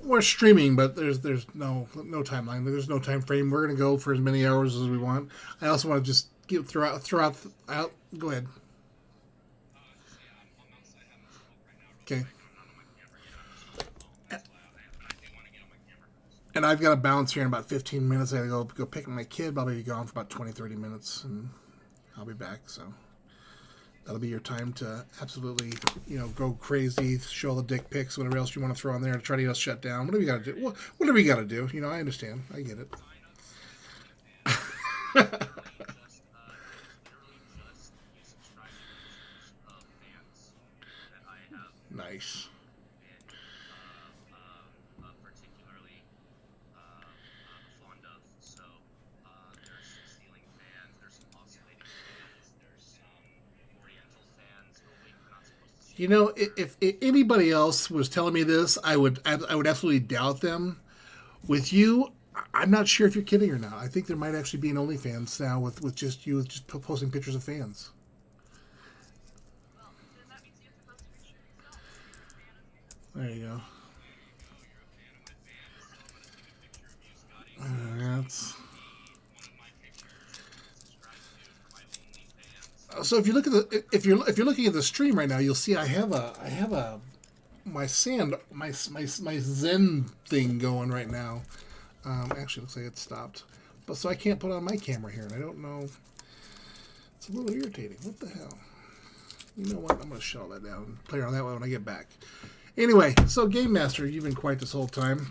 we're streaming, but there's no timeline. There's no time frame. We're gonna go for as many hours as we want. I also want to just throw out. Go ahead. Okay. And I've got to bounce here in about 15 minutes. I got to go pick my kid. I'll be gone for about 20, 30 minutes, and I'll be back. So that'll be your time to absolutely, go crazy, show the dick pics, whatever else you want to throw on there to try to get us shut down. Whatever you got to do. Whatever you got to do. I understand. I get it. Nice. If anybody else was telling me this, I would absolutely doubt them. With you, I'm not sure if you're kidding or not. I think there might actually be an OnlyFans now with just you just posting pictures of fans. There you go. That's so. If you're looking at the stream right now, you'll see I have a my Zen thing going right now. Actually, looks like it stopped, but so I can't put on my camera here, and I don't know. It's a little irritating. What the hell? You know what? I'm gonna shut all that down and play around that way when I get back. Anyway, so Game Master, you've been quiet this whole time.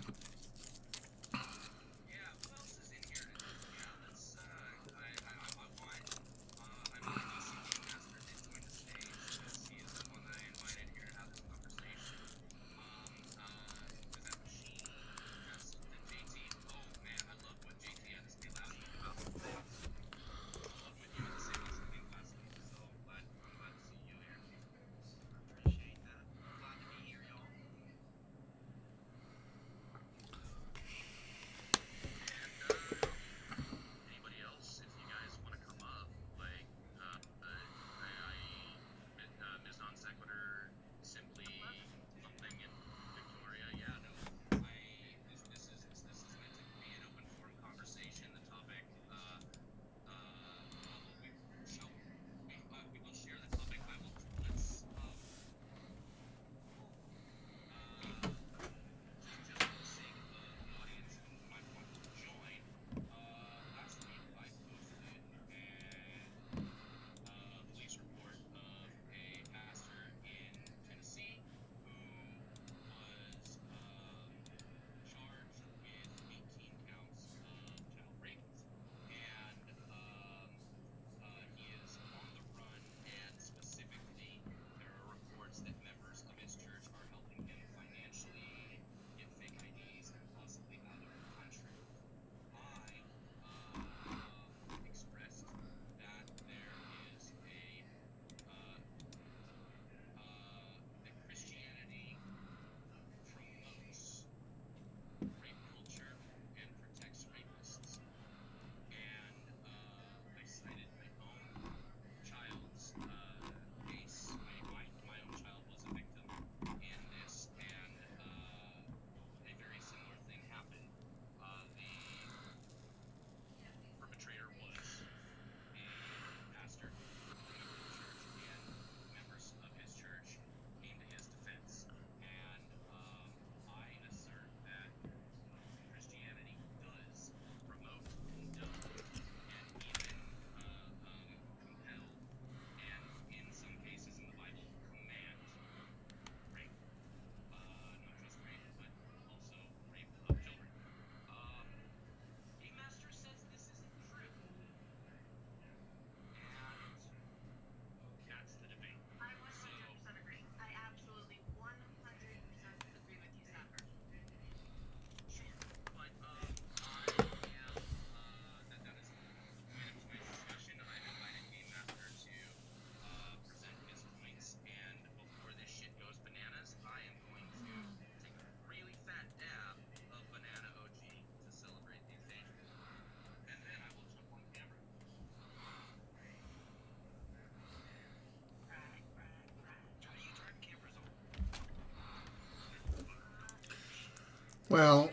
Well,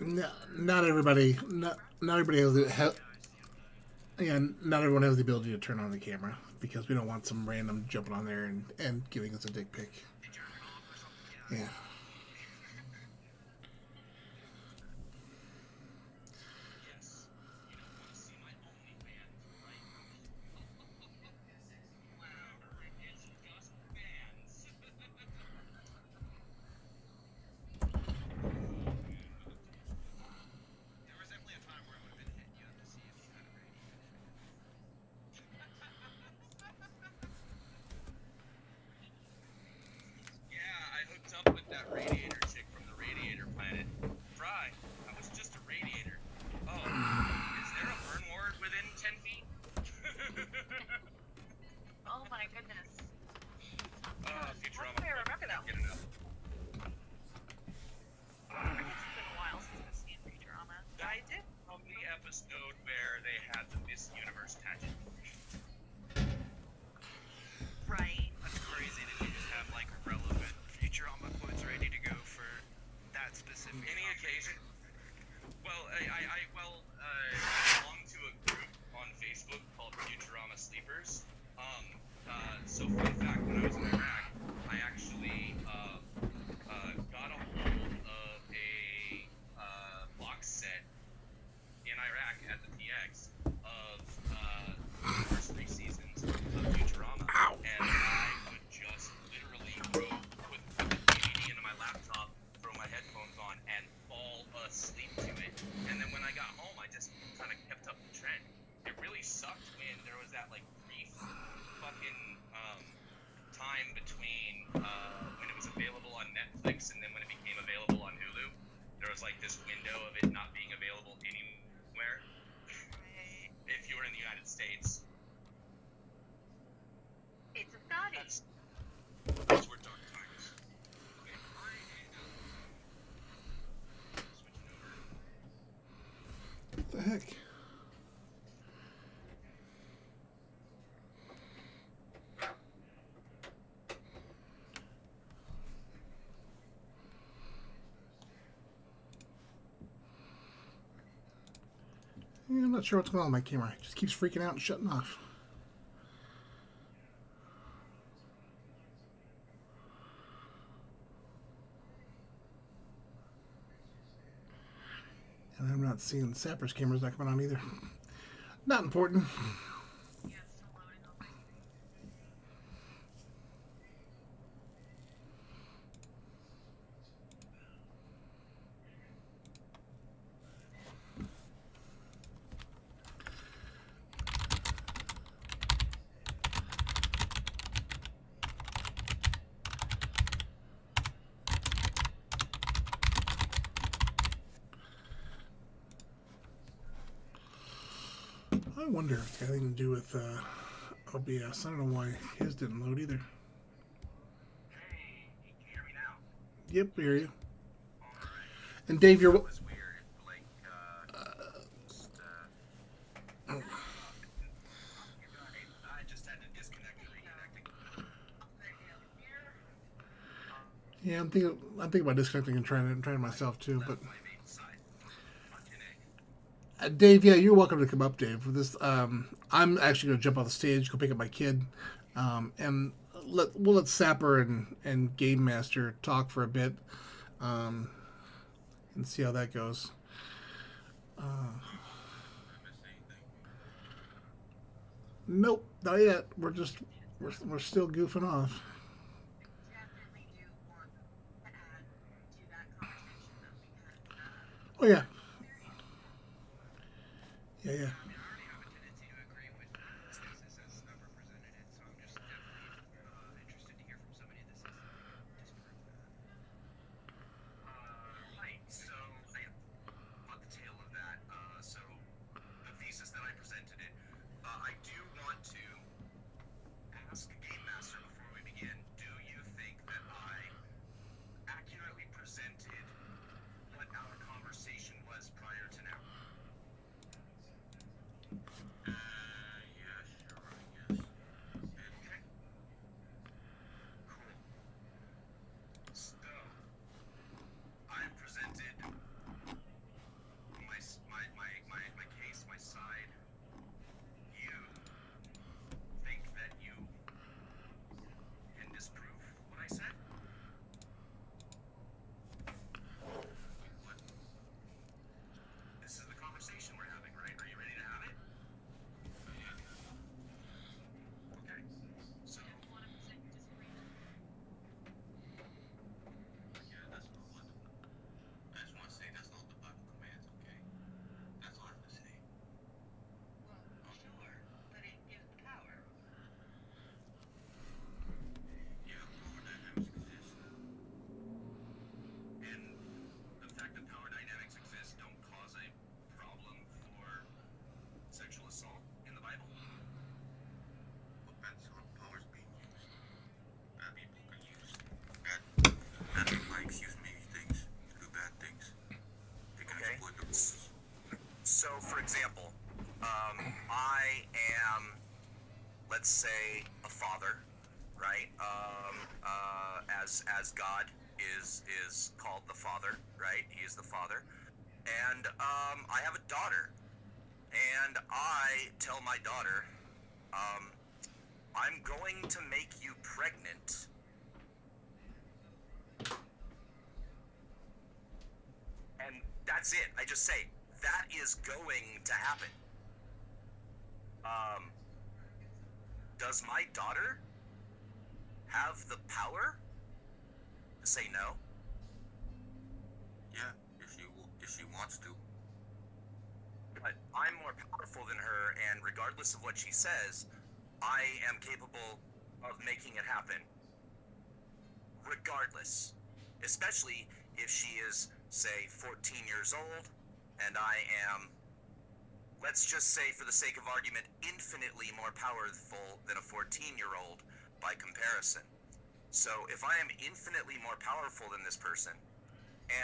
not everybody, not everybody has yeah, not everyone has the ability to turn on the camera because we don't want some random jumping on there and giving us a dick pic. Yeah. What the heck? Yeah, I'm not sure what's going on with my camera. It just keeps freaking out and shutting off. And I'm not seeing Sapper's camera's not coming on either. Not important. I wonder if it's got anything to do with OBS. I don't know why his didn't load either. Hey, can you hear me now? Yep, I hear you. Alright. And Dave, you're. That was weird. Like, I just had to disconnect and reconnect. Yeah, I'm thinking about disconnecting and trying myself too. But Dave, yeah, you're welcome to come up, Dave. For this, I'm actually going to jump off the stage, go pick up my kid, and we'll let Sapper and Game Master talk for a bit, and see how that goes. Nope, not yet. We're still goofing off. Oh yeah. Yeah, yeah. I already have a tendency to agree with Stasis as Snubber presented it, so I'm just definitely interested to hear from somebody that says that they can disprove that. Right, so I caught the tail of that. So the thesis that I presented it, I do want to ask Game Master before we begin, do you think that I accurately presented what our conversation was prior to now? as God is called the Father, right? He is the Father. And I have a daughter. And I tell my daughter, I'm going to make you pregnant. And that's it. I just say, that is going to happen. Does my daughter have the power to say no? Yeah, if she wants to. But I'm more powerful than her, and regardless of what she says, I am capable of making it happen. Regardless. Especially if she is, say, 14 years old, and I am, let's just say for the sake of argument, infinitely more powerful than a 14-year-old by comparison. So if I am infinitely more powerful than this person,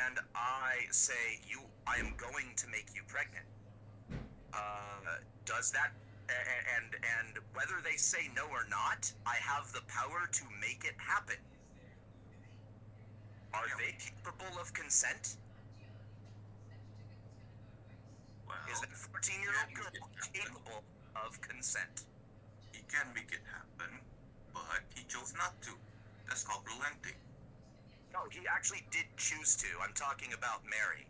and I say, I am going to make you pregnant, does that, and whether they say no or not, I have the power to make it happen. Are they capable of consent? Well, Is that 14-year-old girl capable of consent? he can make it happen, but he chose not to. That's called relenting. No, he actually did choose to. I'm talking about Mary.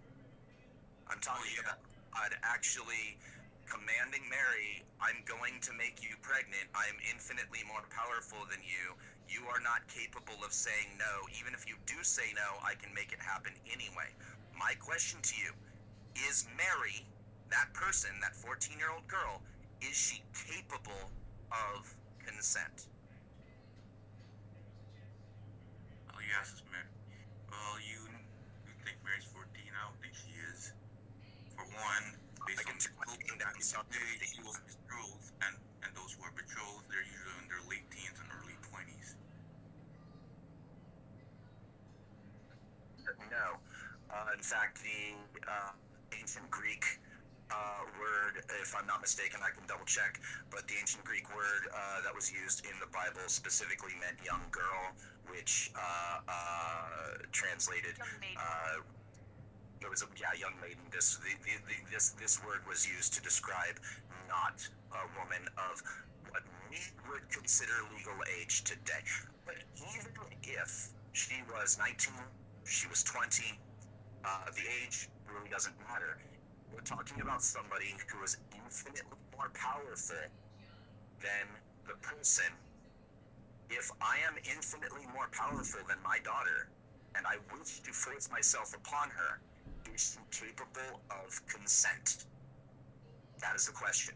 I'm talking about God actually commanding Mary, I'm going to make you pregnant. I'm infinitely more powerful than you. You are not capable of saying no. Even if you do say no, I can make it happen anyway. My question to you, is Mary, that person, that 14-year-old girl, is she capable of consent? Oh, yes, it's Mary. Well, you think Mary's 14? I don't think she is. For one, based on the book, she was betrothed, and those who are betrothed, they're usually in their late teens and early 20s. No. In fact, the ancient Greek word, if I'm not mistaken, I can double check, but the ancient Greek word that was used in the Bible specifically meant young girl, which translated it was a young maiden. This word was used to describe not a woman of what we would consider legal age today. But even if she was 19, she was 20, the age really doesn't matter. We're talking about somebody who is infinitely more powerful than the person. If I am infinitely more powerful than my daughter, and I wish to force myself upon her, is she capable of consent? That is the question.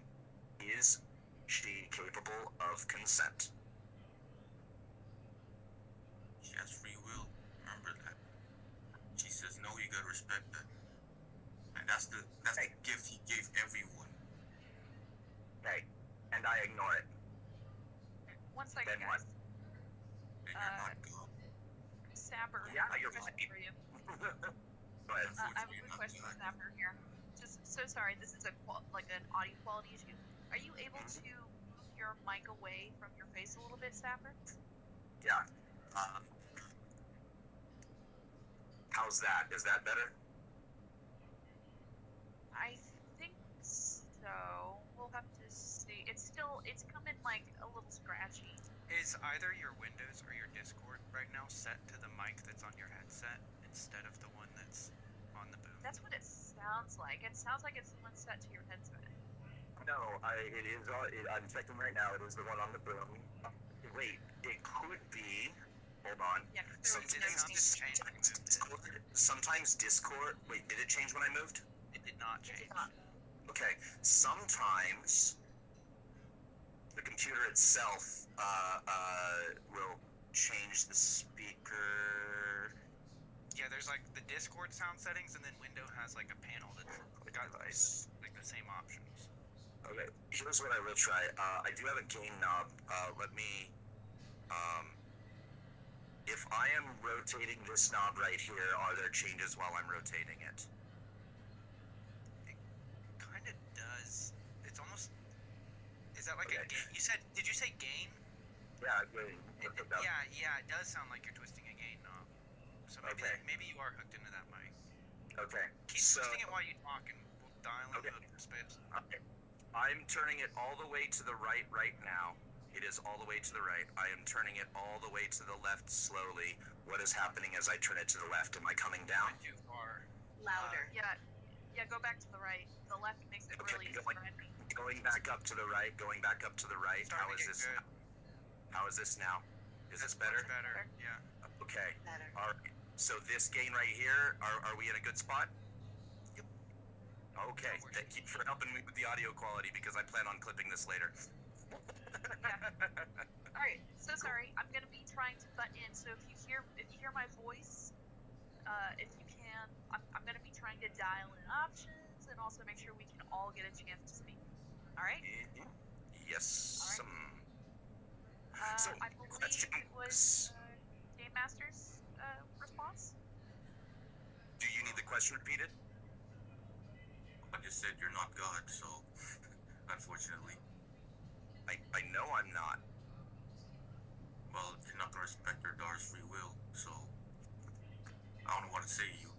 Is she capable of consent? She has free will. Remember that. She says no, you gotta respect that. And that's the gift he gave everyone. Okay, and I ignore it. One second, Then guys. And you're not God. Sapper. Yeah, I have a you're question right. for you. Go ahead. I have a quick question for Sapper here. Just so sorry, this is like an audio quality issue. Are you able to move your mic away from your face a little bit, Sapper? Yeah. How's that? Is that better? I think so. We'll have to see. It's coming like a little scratchy. Is either your Windows or your Discord right now set to the mic that's on your headset instead of the one that's on the boom? That's what it sounds like. It sounds like it's the one set to your headset. No, it is. I'm checking right now. It is the one on the boom. Wait, it could be. Hold on. Yeah, 'cause there was Sometimes Discord. Wait, did it change when I moved? It did not It change. did not. Okay. Sometimes the computer itself will change the speaker. Yeah, there's like the Discord sound settings, and then Windows has like a panel that's got Device. like the same options. Okay, here's what I will try. I do have a gain knob. Let me. If I am rotating this knob right here, are there changes while I'm rotating it? It kind of does. It's almost. Is that like Okay. a gain? Did you say gain? Yeah, good. Yeah, it does sound like you're twisting a gain knob. Okay. Maybe you are hooked into that mic. Okay. Keep So twisting it while you talk, and we'll dial in Okay. the space. okay. I'm turning it all the way to the right now. It is all the way to the right. I am turning it all the way to the left slowly. What is happening as I turn it to the left? Am I coming down? Too far. Louder. Yeah, go back to the right. The left makes it Okay, really going, threatening. going back up to the right, going back up to the right. Starting How to is get this? good. How is this now? Is this better? Much better. Yeah. Okay. Better. All right. So this gain right here, are we in a good spot? Yep. Okay. Thank you for helping me with the audio quality because I plan on clipping this later. All right. So sorry. I'm gonna be trying to butt in. So if you hear my voice, if you can, I'm gonna be trying to dial in options and also make sure we can all get a chance to speak. All right. Yes. All So, I believe question it was Game Master's response. do you need the question repeated? I just said you're not God, so unfortunately. I know I'm not. Well, you're not gonna respect your daughter's free will, so I don't know what to say to you.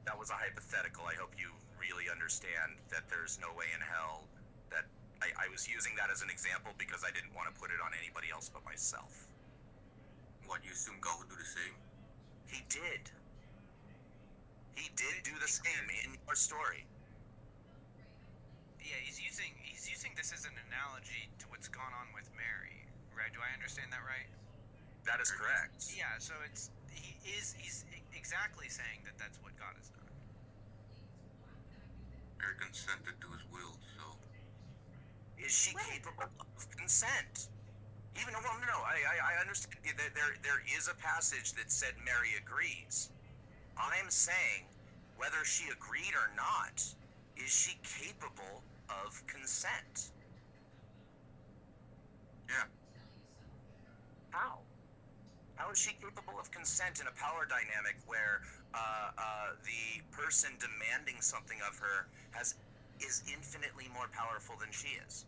That was a hypothetical. I hope you really understand that there's no way in hell that I was using that as an example because I didn't want to put it on anybody else but myself. What, you assume God would do the same? He did. He did do the same in your story. Yeah, he's using this as an analogy to what's gone on with Mary, right? Do I understand that right? That is correct. Yeah. So he's exactly saying that that's what God has done. Mary consented to his will, so Is she capable of consent? Even no, I understand that there is a passage that said Mary agrees. I'm saying whether she agreed or not, is she capable of consent? yeah. How? How is she capable of consent in a power dynamic where the person demanding something of her is infinitely more powerful than she is?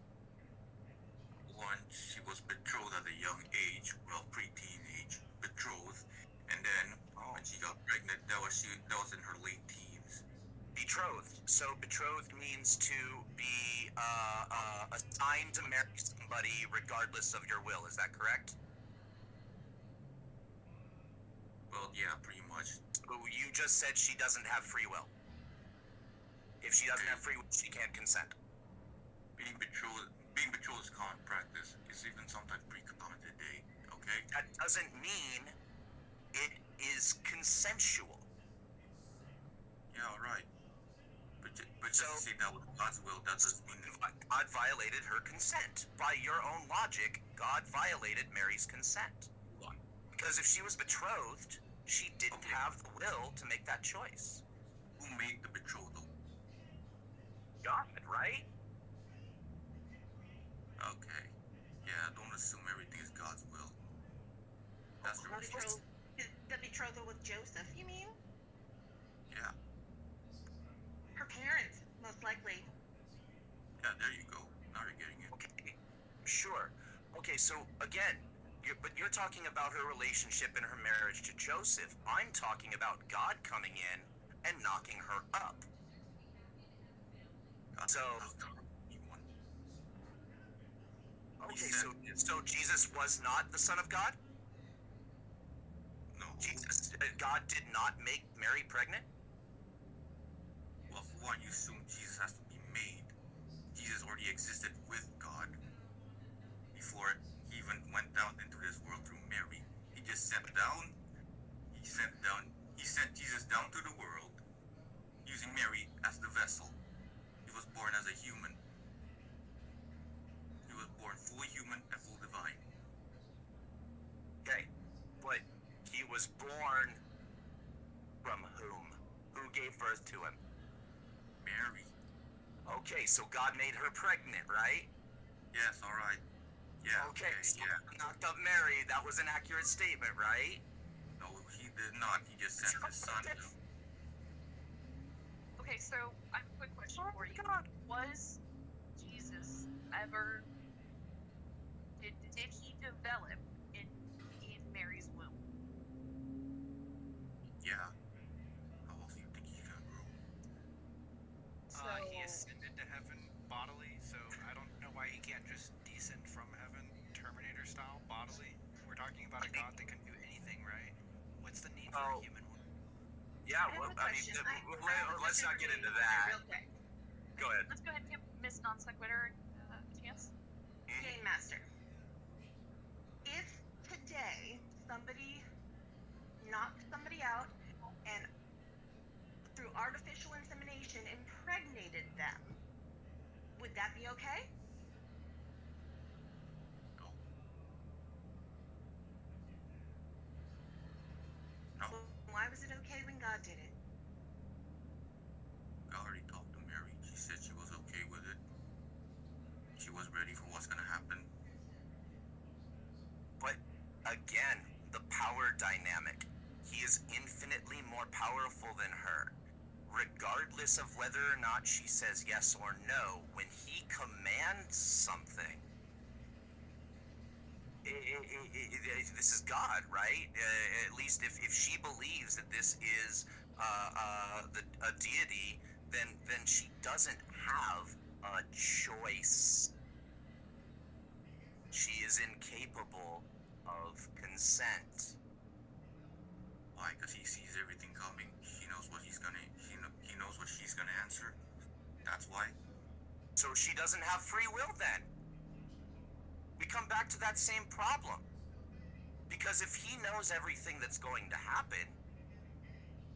One, she was betrothed at a young age, well, pre-teen age, betrothed, and then when she got pregnant, that was in her late teens. Betrothed. So betrothed means to be assigned to marry somebody regardless of your will. Is that correct? Well, yeah, pretty much. So you just said she doesn't have free will. If she doesn't have free will, she can't consent. Being betrothed is common practice. It's even sometimes pretty common today, okay? That doesn't mean it is consensual. Yeah, all right. But just to say that was God's will, that doesn't mean God violated her consent. By your own logic, God violated Mary's consent. Because if she was betrothed, she didn't have the will to make that choice. who made the betrothal? God, right? Okay. Yeah, don't assume everything is God's will. That's the response. The betrothal with Joseph, you mean? Yeah. Her parents, most likely. Yeah, there you go. Now you're getting it. Okay, sure. Okay, so again, you're talking about her relationship and her marriage to Joseph. I'm talking about God coming in and knocking her up. So, okay, so Jesus was not the Son of God? No. God did not make Mary pregnant? Well, for one, you assume Jesus has to be made. Jesus already existed with God before he even went down into this world through Mary. He just sent Jesus down to the world using Mary as the vessel. He was born as a human. He was born fully human and full divine. Okay, but he was born from whom? Who gave birth to him? Mary. Okay, so God made her pregnant, right? Yes, all right. Yeah. Okay, so yeah. God knocked up Mary. That was an accurate statement, right? No, he did not. He just sent his son. Okay, so I have a quick question for you. Was Jesus ever did he develop in Mary's womb? Yeah. How else do you think he's gonna grow? He ascended to heaven bodily, so I don't know why he can't just descend from heaven, Terminator style, bodily. We're talking about a god that can do anything, right? What's the need for a Oh, human one? yeah. I have Well, a I mean, question. I have a let's question not for get you, into Walter, that. real quick. Go ahead. Let's go ahead and give Miss Non Sequitur a chance. Game Master. If today somebody knocked somebody out and through artificial insemination impregnated them, would that be okay? No. No. Why was it okay when God did it? I already talked to Mary. She said she was okay with it. She was ready for what's gonna happen. But again, the power dynamic. He is infinitely more powerful than her. Regardless of whether or not she says yes or no, when he commands something, this is God, right? At least if she believes that this is a deity, then she doesn't have a choice. She is incapable of consent. Why? Because he sees everything coming. He knows what he's gonna. He knows what she's gonna answer. That's why. So she doesn't have free will then. We come back to that same problem. Because if he knows everything that's going to happen,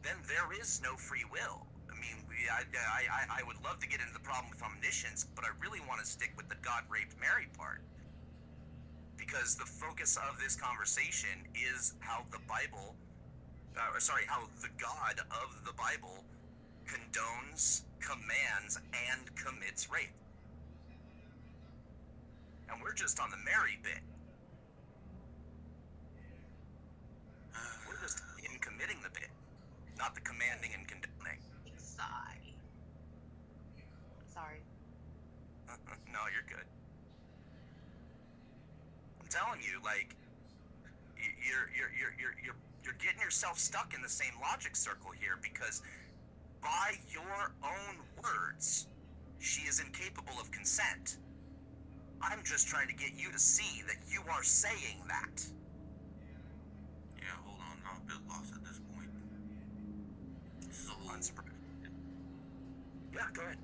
then there is no free will. I mean, I would love to get into the problem with omniscience, but I really want to stick with the God raped Mary part. Because the focus of this conversation is how the Bible, how the God of the Bible condones, commands, and commits rape. And we're just on the Mary bit. We're just in committing the bit, not the commanding and condoning. Sigh. Sorry. No, you're good. I'm telling you, like, you're getting yourself stuck in the same logic circle here, because by your own words, she is incapable of consent. I'm just trying to get you to see that you are saying that. Yeah, hold on. I'm a bit lost at this point. So. Unsurprised. Yeah, go ahead.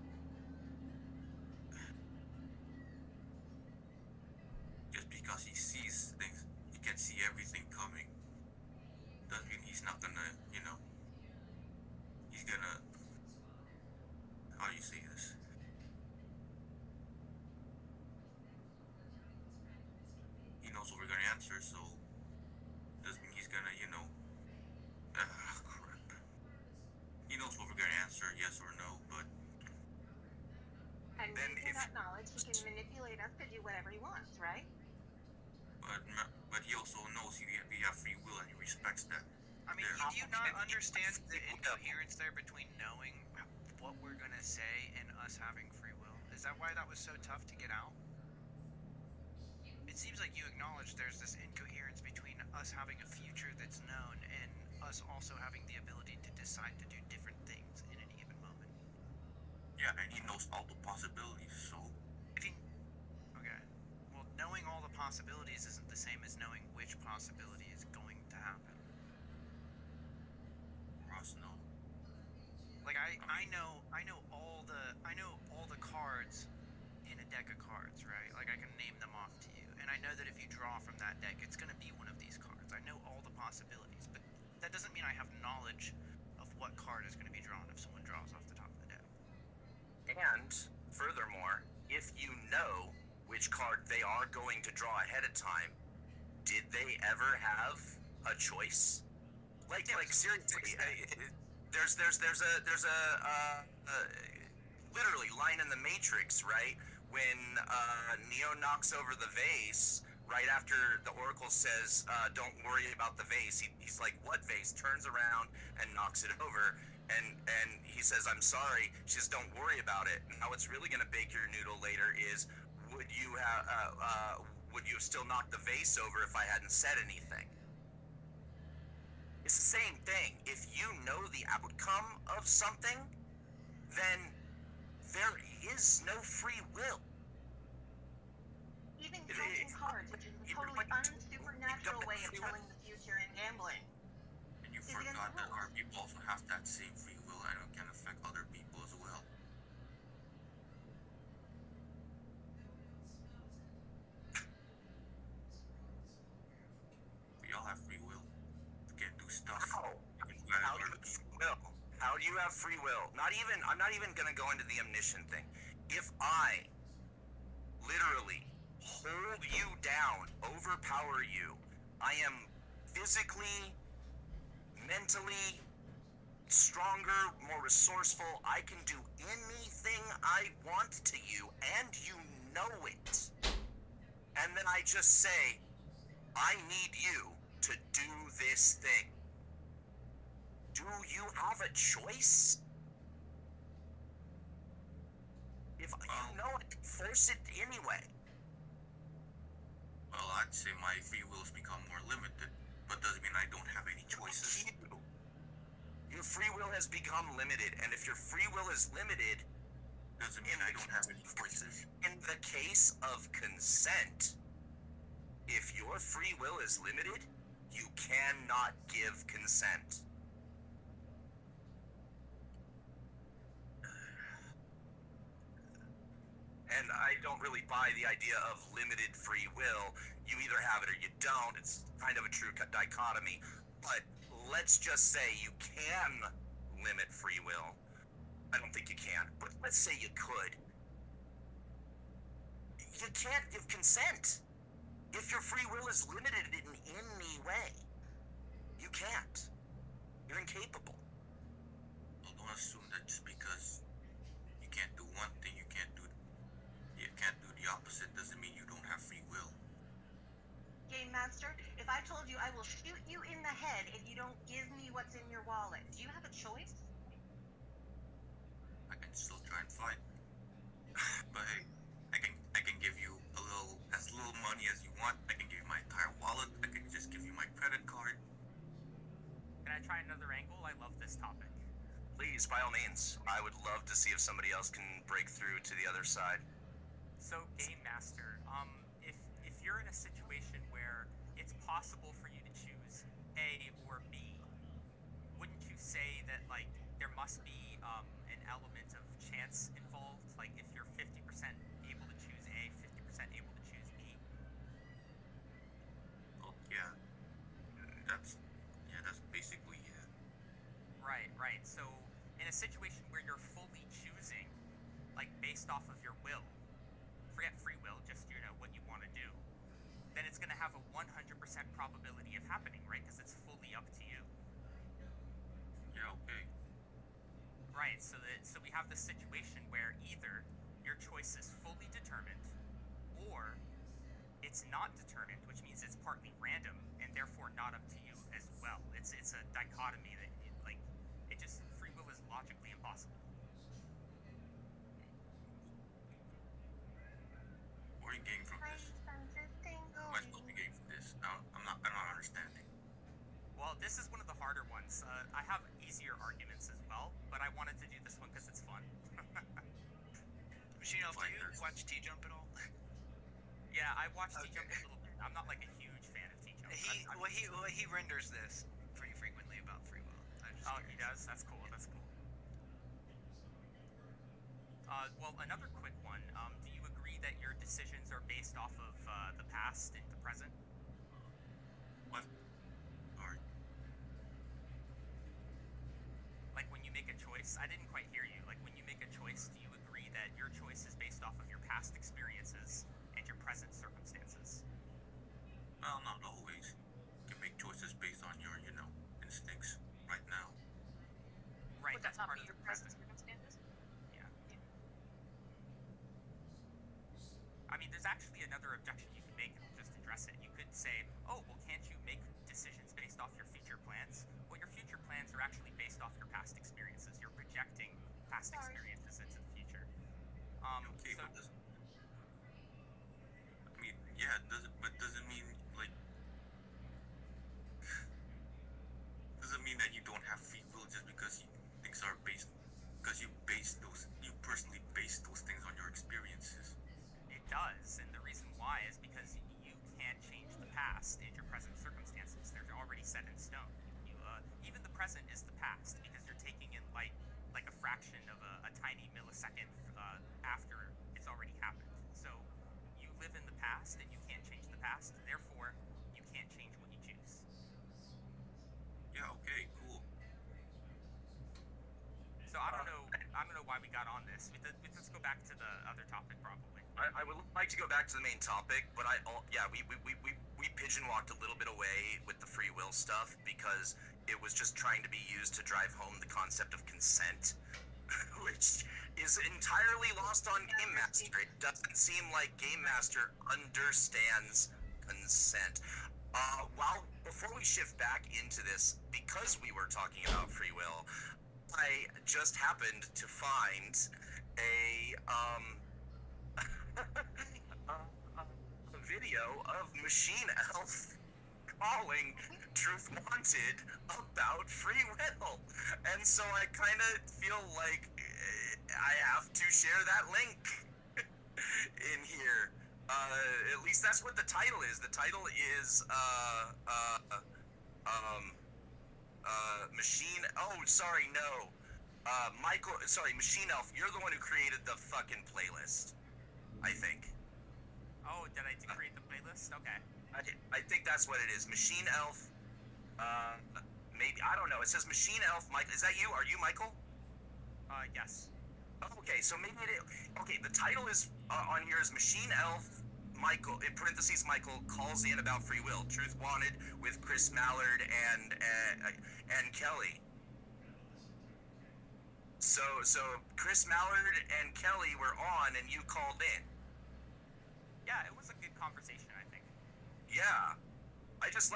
Just because he sees things, he can see everything coming. Doesn't mean he's not gonna, he's gonna. How do you say this? He knows what we're gonna answer, so doesn't mean he's gonna, crap. He knows what we're gonna answer, yes or no, but. And Then using if- that knowledge, he can manipulate us to do whatever he wants, right? But he also knows we have free will and he respects that. I mean, Yeah. do you not understand the incoherence there between knowing what we're gonna say and us having free will? Is that why that was so tough to get out? It seems like you acknowledge there's this incoherence between us having a future that's known and us also having the ability to decide to do different things in any given moment. Yeah, and he knows all the possibilities, so. Okay. Well, knowing all the possibilities isn't the same as knowing which possibility is going to happen. Ross, no. Like I know all the cards in a deck of cards, right? Like I can name them off to you, and I know that if you draw from that deck, it's going to be one of these cards. I know all the possibilities, but that doesn't mean I have knowledge of what card is going to be drawn if someone draws off the top of the deck. And furthermore, if you know which card they are going to draw ahead of time, did they ever have a choice? Like seriously, there's a literally line in the Matrix, right? When Neo knocks over the vase, right after the Oracle says, "Don't worry about the vase," he's like, "What vase?" Turns around and knocks it over, and he says, "I'm sorry." She says, "Don't worry about it." Now, what's really going to bake your noodle later is, would you have still knocked the vase over if I hadn't said anything? It's the same thing. If you know the outcome of something, then there is no free will. Even counting cards, which is a totally unsupernatural way of telling the future in gambling. And you Is it in the forgot that our rules? people also have that same free will and it can affect other people as well. We all have free will. We can do stuff. How? We can manage How do you other have people. free will? How do you have free will? I'm not even gonna go into the omniscient thing. If I literally hold you down, overpower you, I am physically, mentally stronger, more resourceful. I can do anything I want to you, and you know it. And then I just say, I need you to do this thing. Do you have a choice? If you know it, force it anyway. Well, I'd say my free will's become more limited, but doesn't mean I don't have any choices. Your free will has become limited, and if your free will is limited, Doesn't mean I don't have any choices. in the case of consent, if your free will is limited, you cannot give consent. And I don't really buy the idea of limited free will. You either have it or you don't. It's kind of a true dichotomy. But let's just say you can limit free will. I don't think you can, but let's say you could. You can't give consent. If your free will is limited in any way, you can't. You're incapable. Well, don't assume that just because you can't do one thing, you can't do the opposite doesn't mean you don't have free will. Game Master, if I told you I will shoot you in the head if you don't give me what's in your wallet, do you have a choice? I can still try and fight, but hey, I can give you as little money as you want. I can give you my entire wallet. I can just give you my credit card. Can I try another angle? I love this topic. Please, by all means. I would love to see if somebody else can break through to the other side. So, Game Master, if you're in a situation where it's possible for you to choose A or B, wouldn't you say that like there must be an element of chance involved? Like if you're 50% able to choose A, 50% able to choose B. Oh yeah, that's basically it. Right. So in a situation where you're fully choosing, like based off of your will, forget free will, just what you want to do, then it's going to have a 100% probability of happening, right? Because it's fully up to you. Yeah, okay. Right. So we have this situation where either your choice is fully determined, or it's not determined, which means it's partly random and therefore not up to you as well. It's a dichotomy that free will is logically impossible. Where are you getting from this? Where am I supposed to be getting from this? I'm not understanding. Well, this is one of the harder ones. I have easier arguments as well, but I wanted to do this one because it's fun. Machine Elf, do you watch T-Jump at all? Yeah, I watch T-Jump a little bit. I'm not like a huge fan of T-Jump. He renders this pretty frequently about free will. Oh, he does? That's cool. Well, another quick one. Do you agree that your decisions are based off of the past and the present? What? Alright. Like when you make a choice, I didn't quite hear you. Like when you make a choice, do you agree that your choice is based off of your past experiences and your present circumstances? Well, not always. You can make choices based on your, instincts right now. Right, Would that that's not part be of your the present present. circumstances? Yeah. I mean, there's actually another objection you can make, and I'll just address it. You could say, oh, well, can't you make decisions based off your future plans? Well, your future plans are actually based off your past experiences. You're projecting past experiences into the future. Okay, so, but doesn't mean, like, have free will just because things are based, because you personally base those things on your experiences. It does, and the reason why is because you can't change the past and your present circumstances. They're already set in stone. Even the present is the past because you're taking in light like a fraction of a tiny millisecond after it's already happened. So you live in the past and you can't change the past. Therefore, you can't change what you choose. Yeah, okay, cool. So I don't know why we got on this. Let's go back to the other topic probably. I would like to go back to the main topic, but we pigeon walked a little bit away with the free will stuff because it was just trying to be used to drive home the concept of consent, which is entirely lost on Game Master. It doesn't seem like Game Master understands consent. Before we shift back into this, because we were talking about free will, I just happened to find a video of Machine Elf calling Truth Wanted about free will, and so I kind of feel like I have to share that link in here. At least that's what the title is. The title is Machine. Oh, sorry, no. Machine Elf. You're the one who created the fucking playlist, I think. Oh, did I create the playlist? Okay. I think that's what it is. Machine Elf. Maybe, I don't know. It says Machine Elf. Mike, is that you? Are you Michael? Yes. Okay, so maybe it is. Okay, the title is on here is Machine Elf. Michael, in parentheses, Michael calls in about free will. Truth Wanted with Chris Mallard and Kelly. So Chris Mallard and Kelly were on, and you called in. Yeah, it was a good conversation, I think. Yeah, I just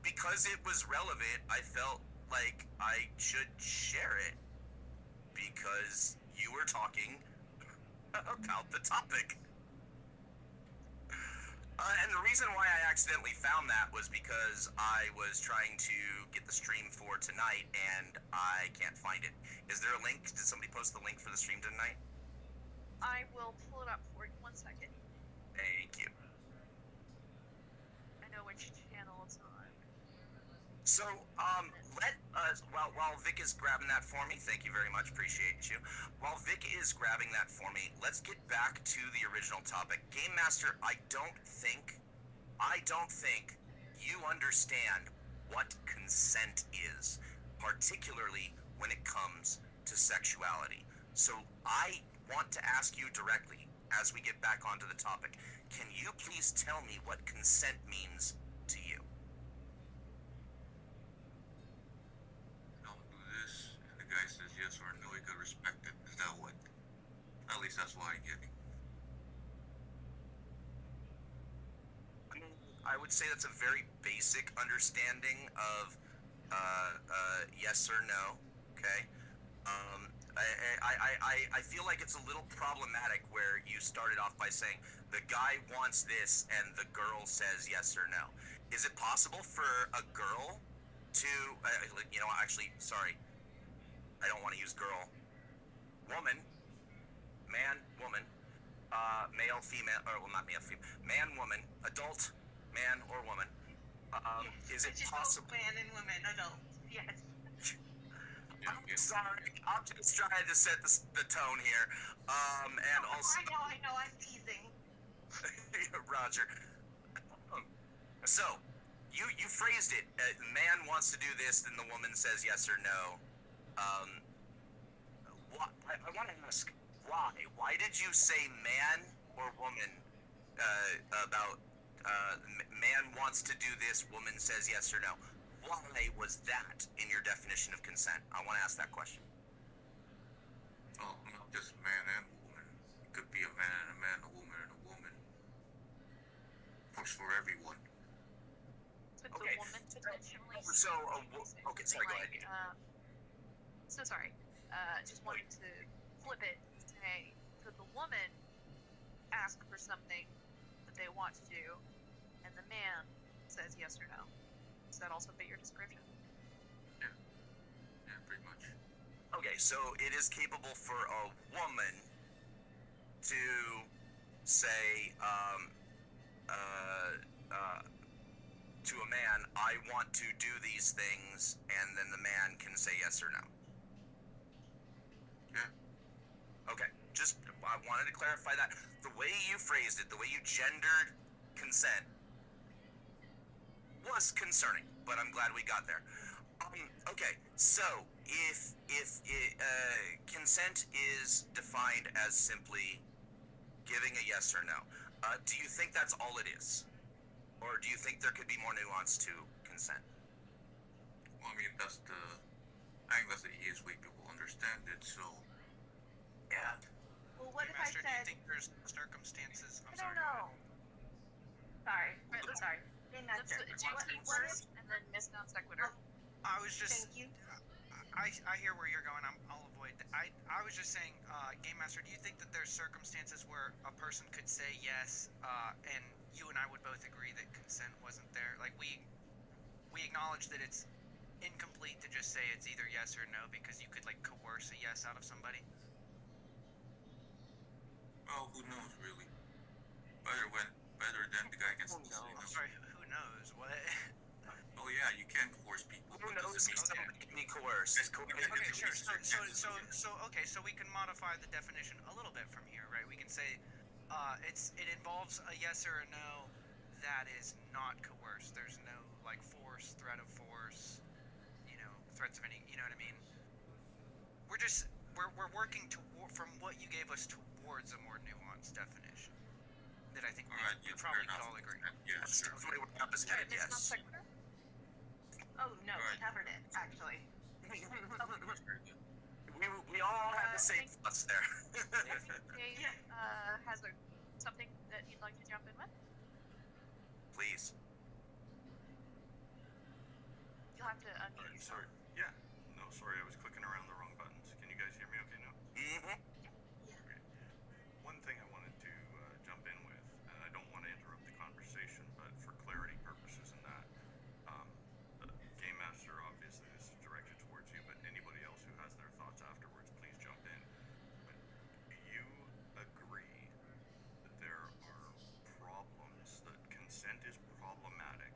because it was relevant, I felt like I should share it because you were talking about the topic. And the reason why I accidentally found that was because I was trying to get the stream for tonight, and I can't find it. Is there a link? Did somebody post the link for the stream tonight? I will pull it up for you. 1 second. Thank you. I know which channel it's on. So, while Vic is grabbing that for me, thank you very much, appreciate you. While Vic is grabbing that for me, let's get back to the original topic. Game Master, I don't think you understand what consent is, particularly when it comes to sexuality. So I want to ask you directly, as we get back onto the topic, can you please tell me what consent means to you? Don't do this, and the guy says yes or no, you gotta respect it. Is that what? At least that's what I get. I would say that's a very basic understanding of yes or no. Okay. I feel like it's a little problematic where you started off by saying the guy wants this and the girl says yes or no. Is it possible for a girl to, actually, sorry, I don't want to use girl, woman, man, woman, male, female, or well, not male, female, man, woman, adult, man or woman. Is it possible? Man and woman, adult, yes. I'm sorry, I'm just trying to set the tone here. And also, I know, I'm teasing. Roger. So, you phrased it. Man wants to do this, then the woman says yes or no. I want to ask why. Why did you say man or woman about man wants to do this, woman says yes or no? Why was that in your definition of consent? I want to ask that question. Oh, not just man and woman. It could be a man and a man, a woman and a woman. Works for everyone. Could Okay. the woman potentially So, okay, sorry, go ahead. So sorry. Just wanted to flip it and say, could the woman ask for something that they want to do, and the man says yes or no? Does that also fit your description? Okay, so it is capable for a woman to say to a man, I want to do these things, and then the man can say yes or no. Yeah. Okay, just I wanted to clarify that. The way you phrased it, the way you gendered consent was concerning, but I'm glad we got there. Okay, so if consent is defined as simply giving a yes or no, do you think that's all it is? Or do you think there could be more nuance to consent? Well, I mean, I think that's the easiest way people understand it. So, Yeah. Well, what Game if I Master, do said? you think there's circumstances? I'm I don't sorry. Go know. Sorry. Right, let's Sorry. Game let's Master. JT What if? first, and then Miss Non Sequitur. I was just. Thank you. I hear where you're going. I'll avoid. I was just saying, Game Master. Do you think that there's circumstances where a person could say yes, and you and I would both agree that consent wasn't there? Like we acknowledge that it's incomplete to just say it's either yes or no because you could like coerce a yes out of somebody. well, who knows really? Better than the guy can say no. I'm sorry. Who knows what? Oh yeah, you can coerce people. Who but knows doesn't if mean- somebody can be coerced? Okay, sure. So we can modify the definition a little bit from here, right? We can say it involves a yes or a no that is not coerced. There's no like force, threat of force, threats of any, you know what I mean? We're working from what you gave us towards a more nuanced definition that I think All right, we yeah, probably fair could enough. all agree. Yeah, That's sure. definitely what up his head, Miss Non yes. Sequitur. Oh no, we Right. covered it actually. We all had the same thoughts there. I think Dave has something that he'd like to jump in with. Please. You'll have to unmute Alright, yourself. sorry. Yeah. No, sorry, I was clicking around the wrong buttons. Can you guys hear me okay now? Mm-hmm. Okay. One thing I wanted to jump in with, and I don't want to interrupt the conversation, but for clarity purposes and that, Game Master, obviously this is directed towards you, but anybody else who has their thoughts afterwards, please jump in. But do you agree that there are problems, that consent is problematic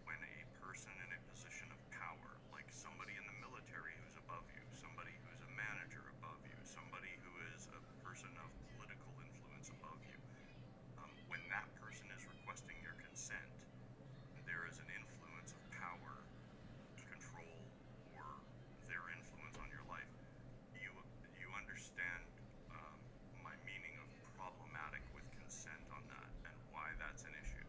when a person in a position of power, like somebody in the military who's above you, somebody who's a manager above you, somebody who is a person of political influence above you, when that person is requesting your consent, there is an influence of power, control, or their influence on your life. You understand my meaning of problematic with consent on that and why that's an issue.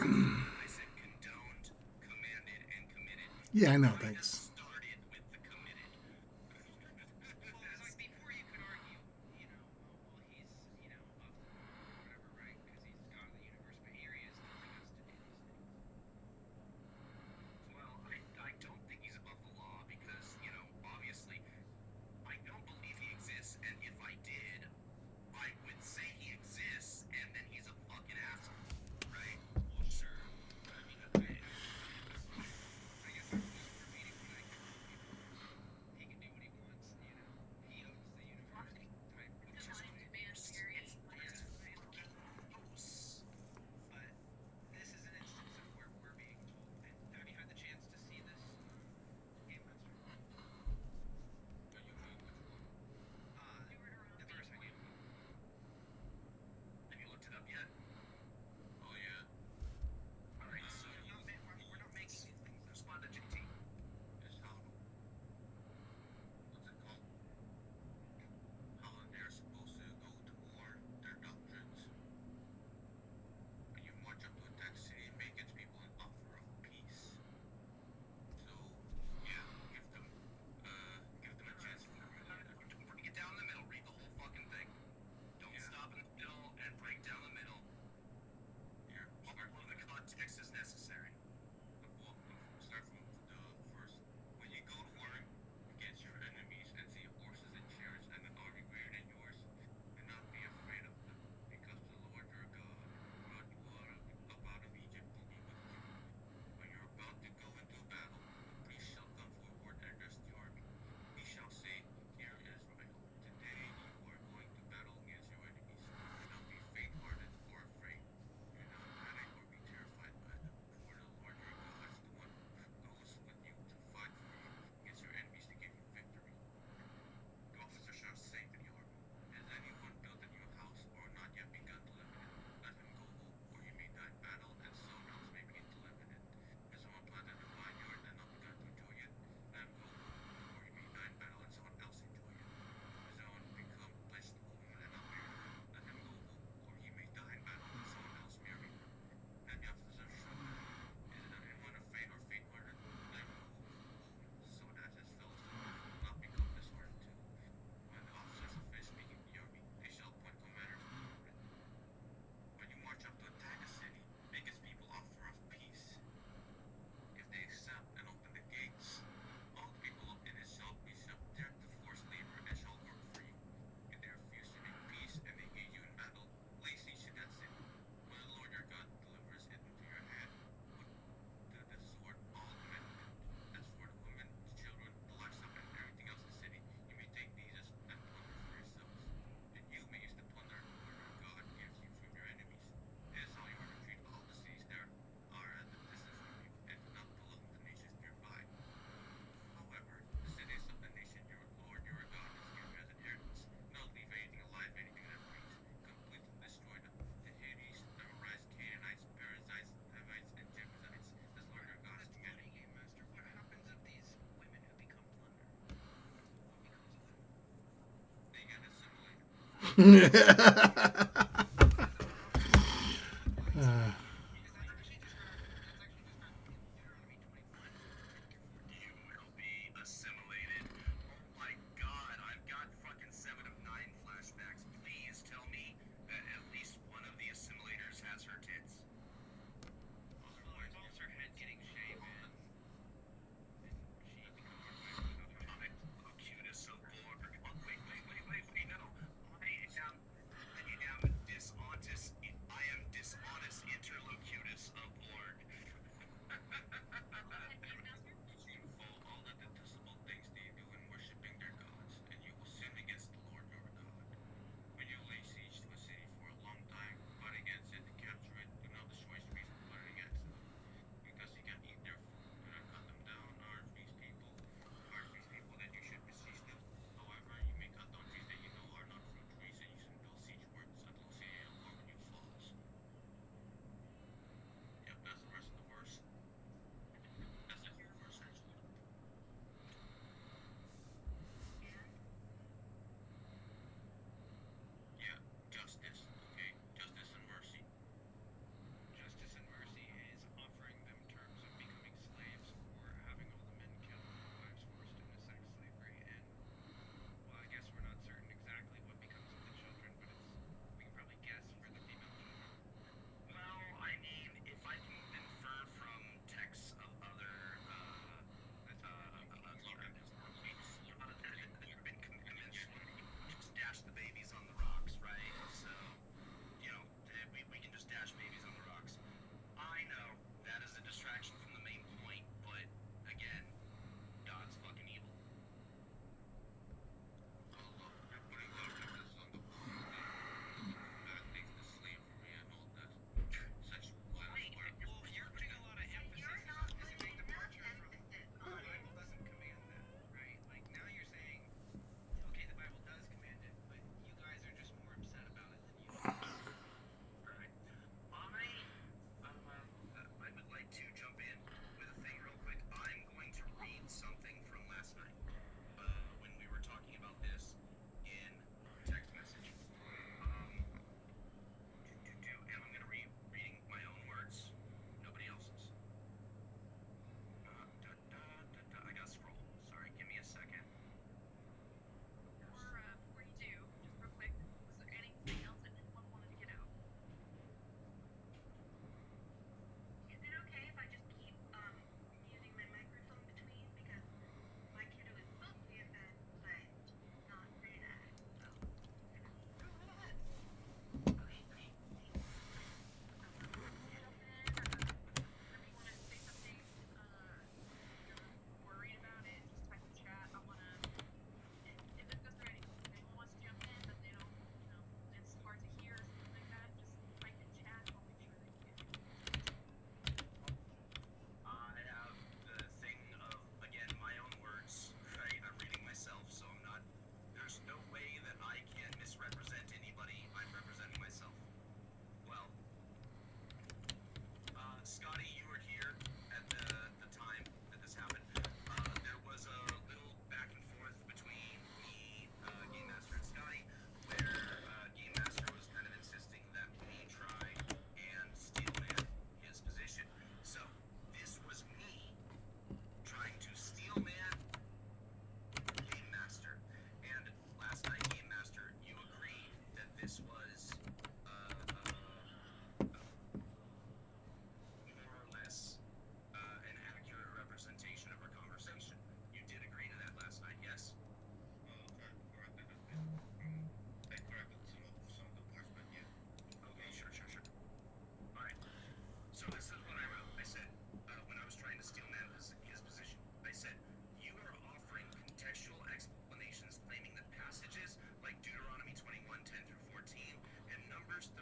I said condoned, commanded, and committed. Yeah, I know. Kinda Thanks. started with the committed. Well, it's like before you could argue, you know, well, he's, you know, of the law or whatever, right? Because he's God of the universe. But here he is telling us to do these things. Well, I don't think he's above the law because, you know, obviously, I don't believe he exists, and if I did, I would say he exists, and then he's a fucking asshole, right? Well, sure. I mean, I guess I'm just repeating what I hear from people. He can do what he wants, you know. He owns the universe type of it's just way. it's fucking gross. But this is an instance of where we're being told. And have you had the chance to see this Game Master? What you mean, which one? The first video. Have you looked it up yet? Oh yeah. All right, so We're not making these things up. respond to JT. It's how, what's it called? How they're supposed to go to war, their doctrines. When you march up to attack a city, it may give people an offer of peace. So, yeah, give them a chance for it. Don't break it down the middle. Read the whole fucking thing. Don't Yeah. stop in the middle and break down the middle. Here, All of the context is necessary. start from the first. When you go to war against your enemies and see horses and chariots and an army greater than yours, do not be afraid of them, because the Lord your God brought you out of Egypt to be with you. When you're about to go into battle, a priest shall come forward and address the army. He shall say, "Hear Israel, today you are going to battle against your enemies. Do not be faint-hearted or afraid. Do not panic or be terrified by them, for the Lord your God is the one who goes with you to fight for you against your enemies to give you victory." The officer shall say to the army, "Has anyone built a new house or not yet begun to live in it? Let him go home, or he may die in battle, and someone else may begin to live in it. Has someone planted a vineyard and not begun to enjoy it? Let him go home, or he may die in battle, and someone else enjoy it. Has anyone become pledged to a woman and not married her? Let him go home, or he may die in battle, and someone else marry her." Then the officer shall add, "Is there anyone afraid or faint-hearted? Let him go home, so that his fellow soldiers will not become disheartened too." When the officers have finished speaking to the army, they shall appoint commanders over it. When you march up to attack a city, make its people offer of peace. If they accept and open the gates, all the people in it shall be subject to forced labor and shall work for you. If they refuse to make peace and they engage you in battle, lay siege to that city. When the Lord your God delivers it into your hand, put to the sword all the men in it. As for the women, the children, the livestock, and everything else in the city, you may take these as and plunder for yourselves. And you may use the plunder the Lord your God gives you from your enemies. This is how you are to treat all the cities there are at a distance from you, and do not belong to nations nearby. However, the cities of the nation your Lord your God is giving you as an inheritance, do not leave anything alive, anything that breathes. Completely destroy them. The Hittites, Amorites, Canaanites, Perizzites, Hivites, and Jebusites, as Lord your God has That's commanded funny, you. Game Master. What happens of these women who become plunder? What becomes of them? They get assimilated. Because that's actually described in Deuteronomy 21, chapter 14. You will be assimilated. Oh my god, I've got fucking 7 of 9 flashbacks. Please tell me that at least one of the assimilators has her tits. Well, it involves her head getting shaved and she becomes a wife without her head. How cute is so bored. Oh, wait, no. I am Proverbs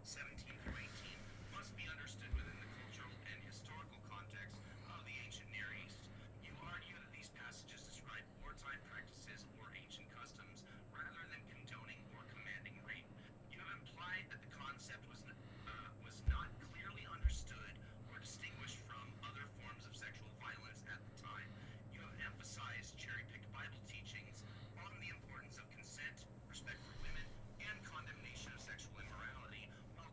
31:17 through 18 must be understood within the cultural and historical context of the ancient Near East. You argue that these passages describe wartime practices or ancient customs rather than condoning or commanding rape. You have implied that the concept was not clearly understood or distinguished from other forms of sexual violence at the time. You have emphasized cherry-picked Bible teachings on the importance of consent, respect for women, and condemnation of sexual immorality, while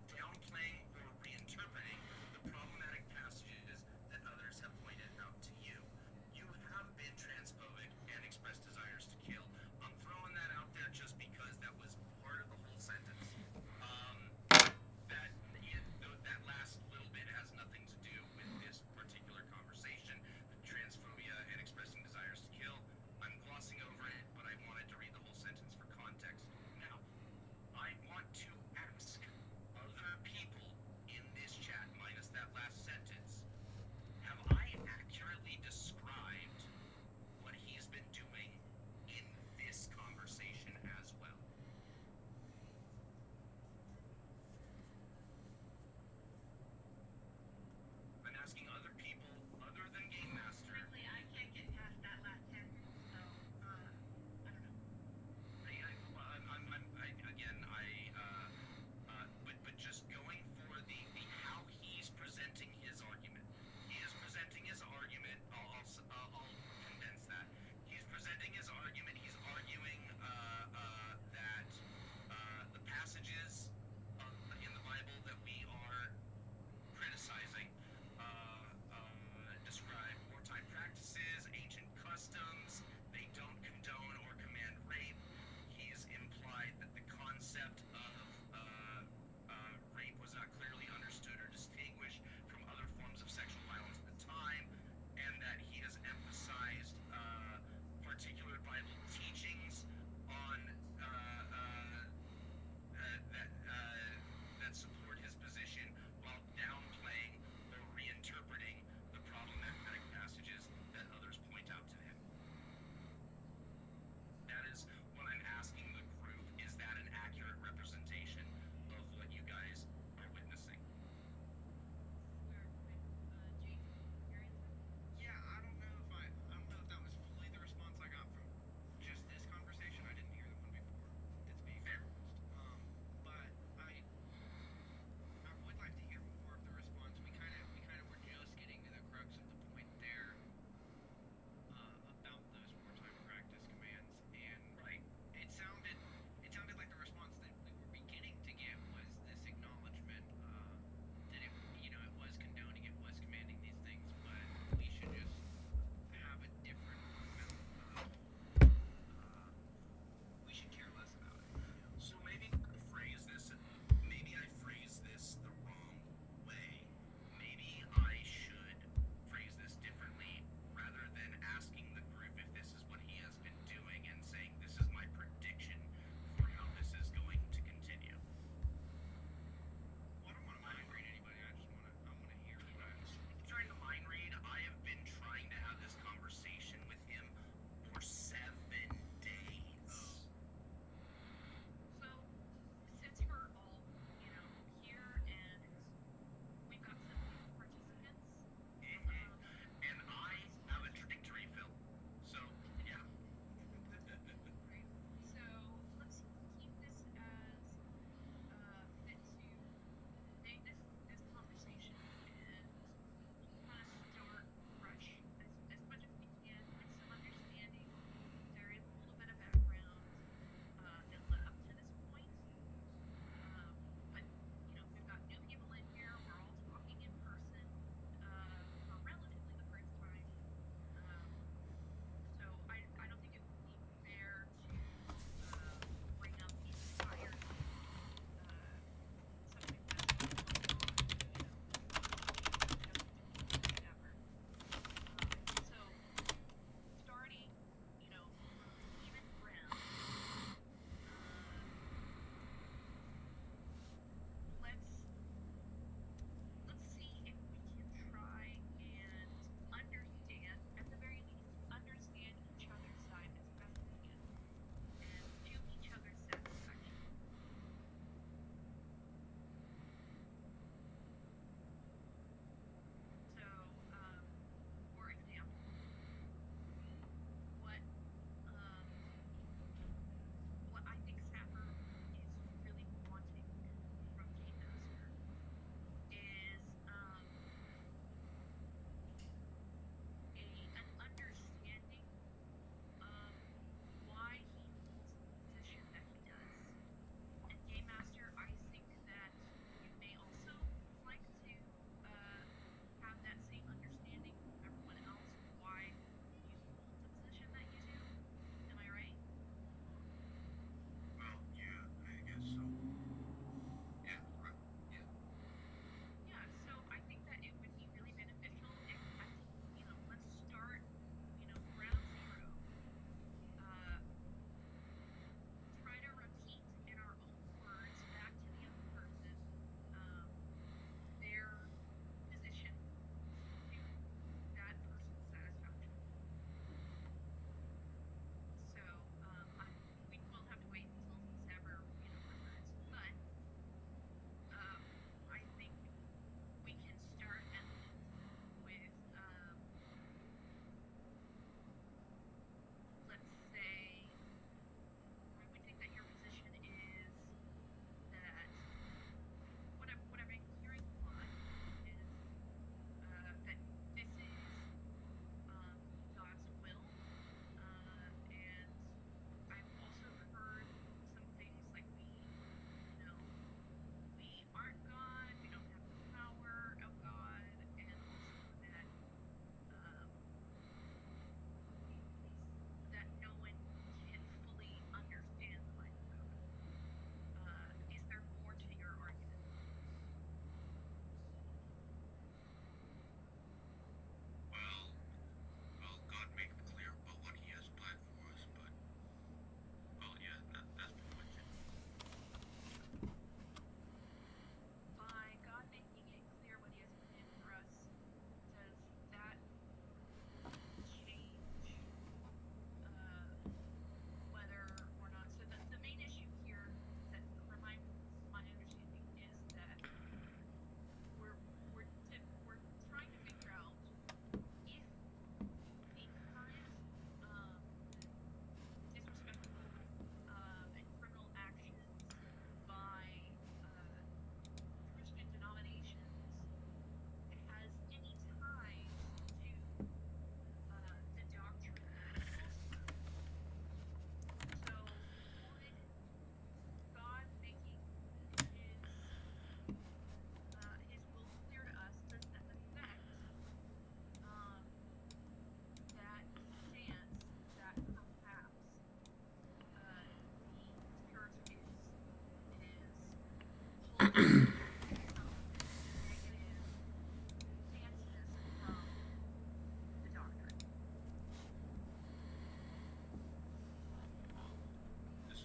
It's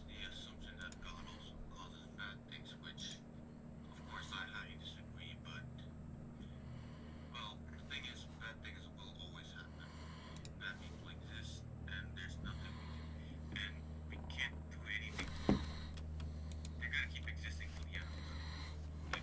the assumption that God also causes bad things, which, of course, I highly disagree, but, well, the thing is, bad things will always happen. Bad people exist, and there's nothing we can't do anything to them. They're gonna keep existing till the end of time.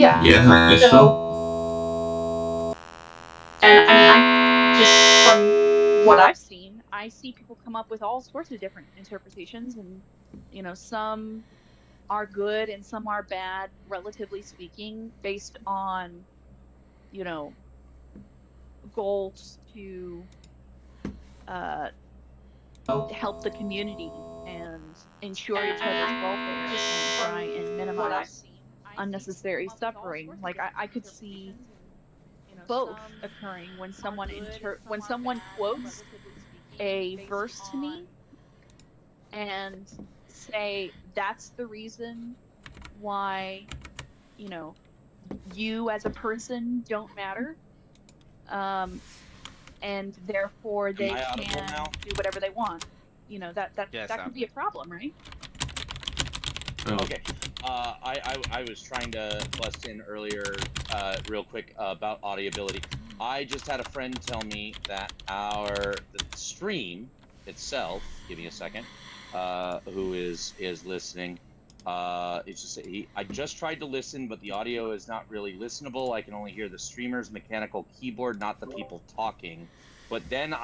Yeah, I guess so. And I just, from What I've seen, I see people come up with all sorts of different interpretations, and some are good and some are bad, relatively speaking, based on you know goals to uh, help the community and ensure each other's welfare just, and from try and what I've minimize seen, unnecessary suffering. Like I could see both occurring when when someone quotes a verse to me and say that's the reason why you know you as a person don't matter, um, and therefore Am they I audible can now? do whatever they want. That Yes, that could be a problem, right? Oh, Okay. I was trying to bust in earlier, real quick, about audibility. I just had a friend tell me that the stream itself, give me a second, who is listening, it's just I just tried to listen, but the audio is not really listenable. I can only hear the streamer's mechanical keyboard, not the people talking. But then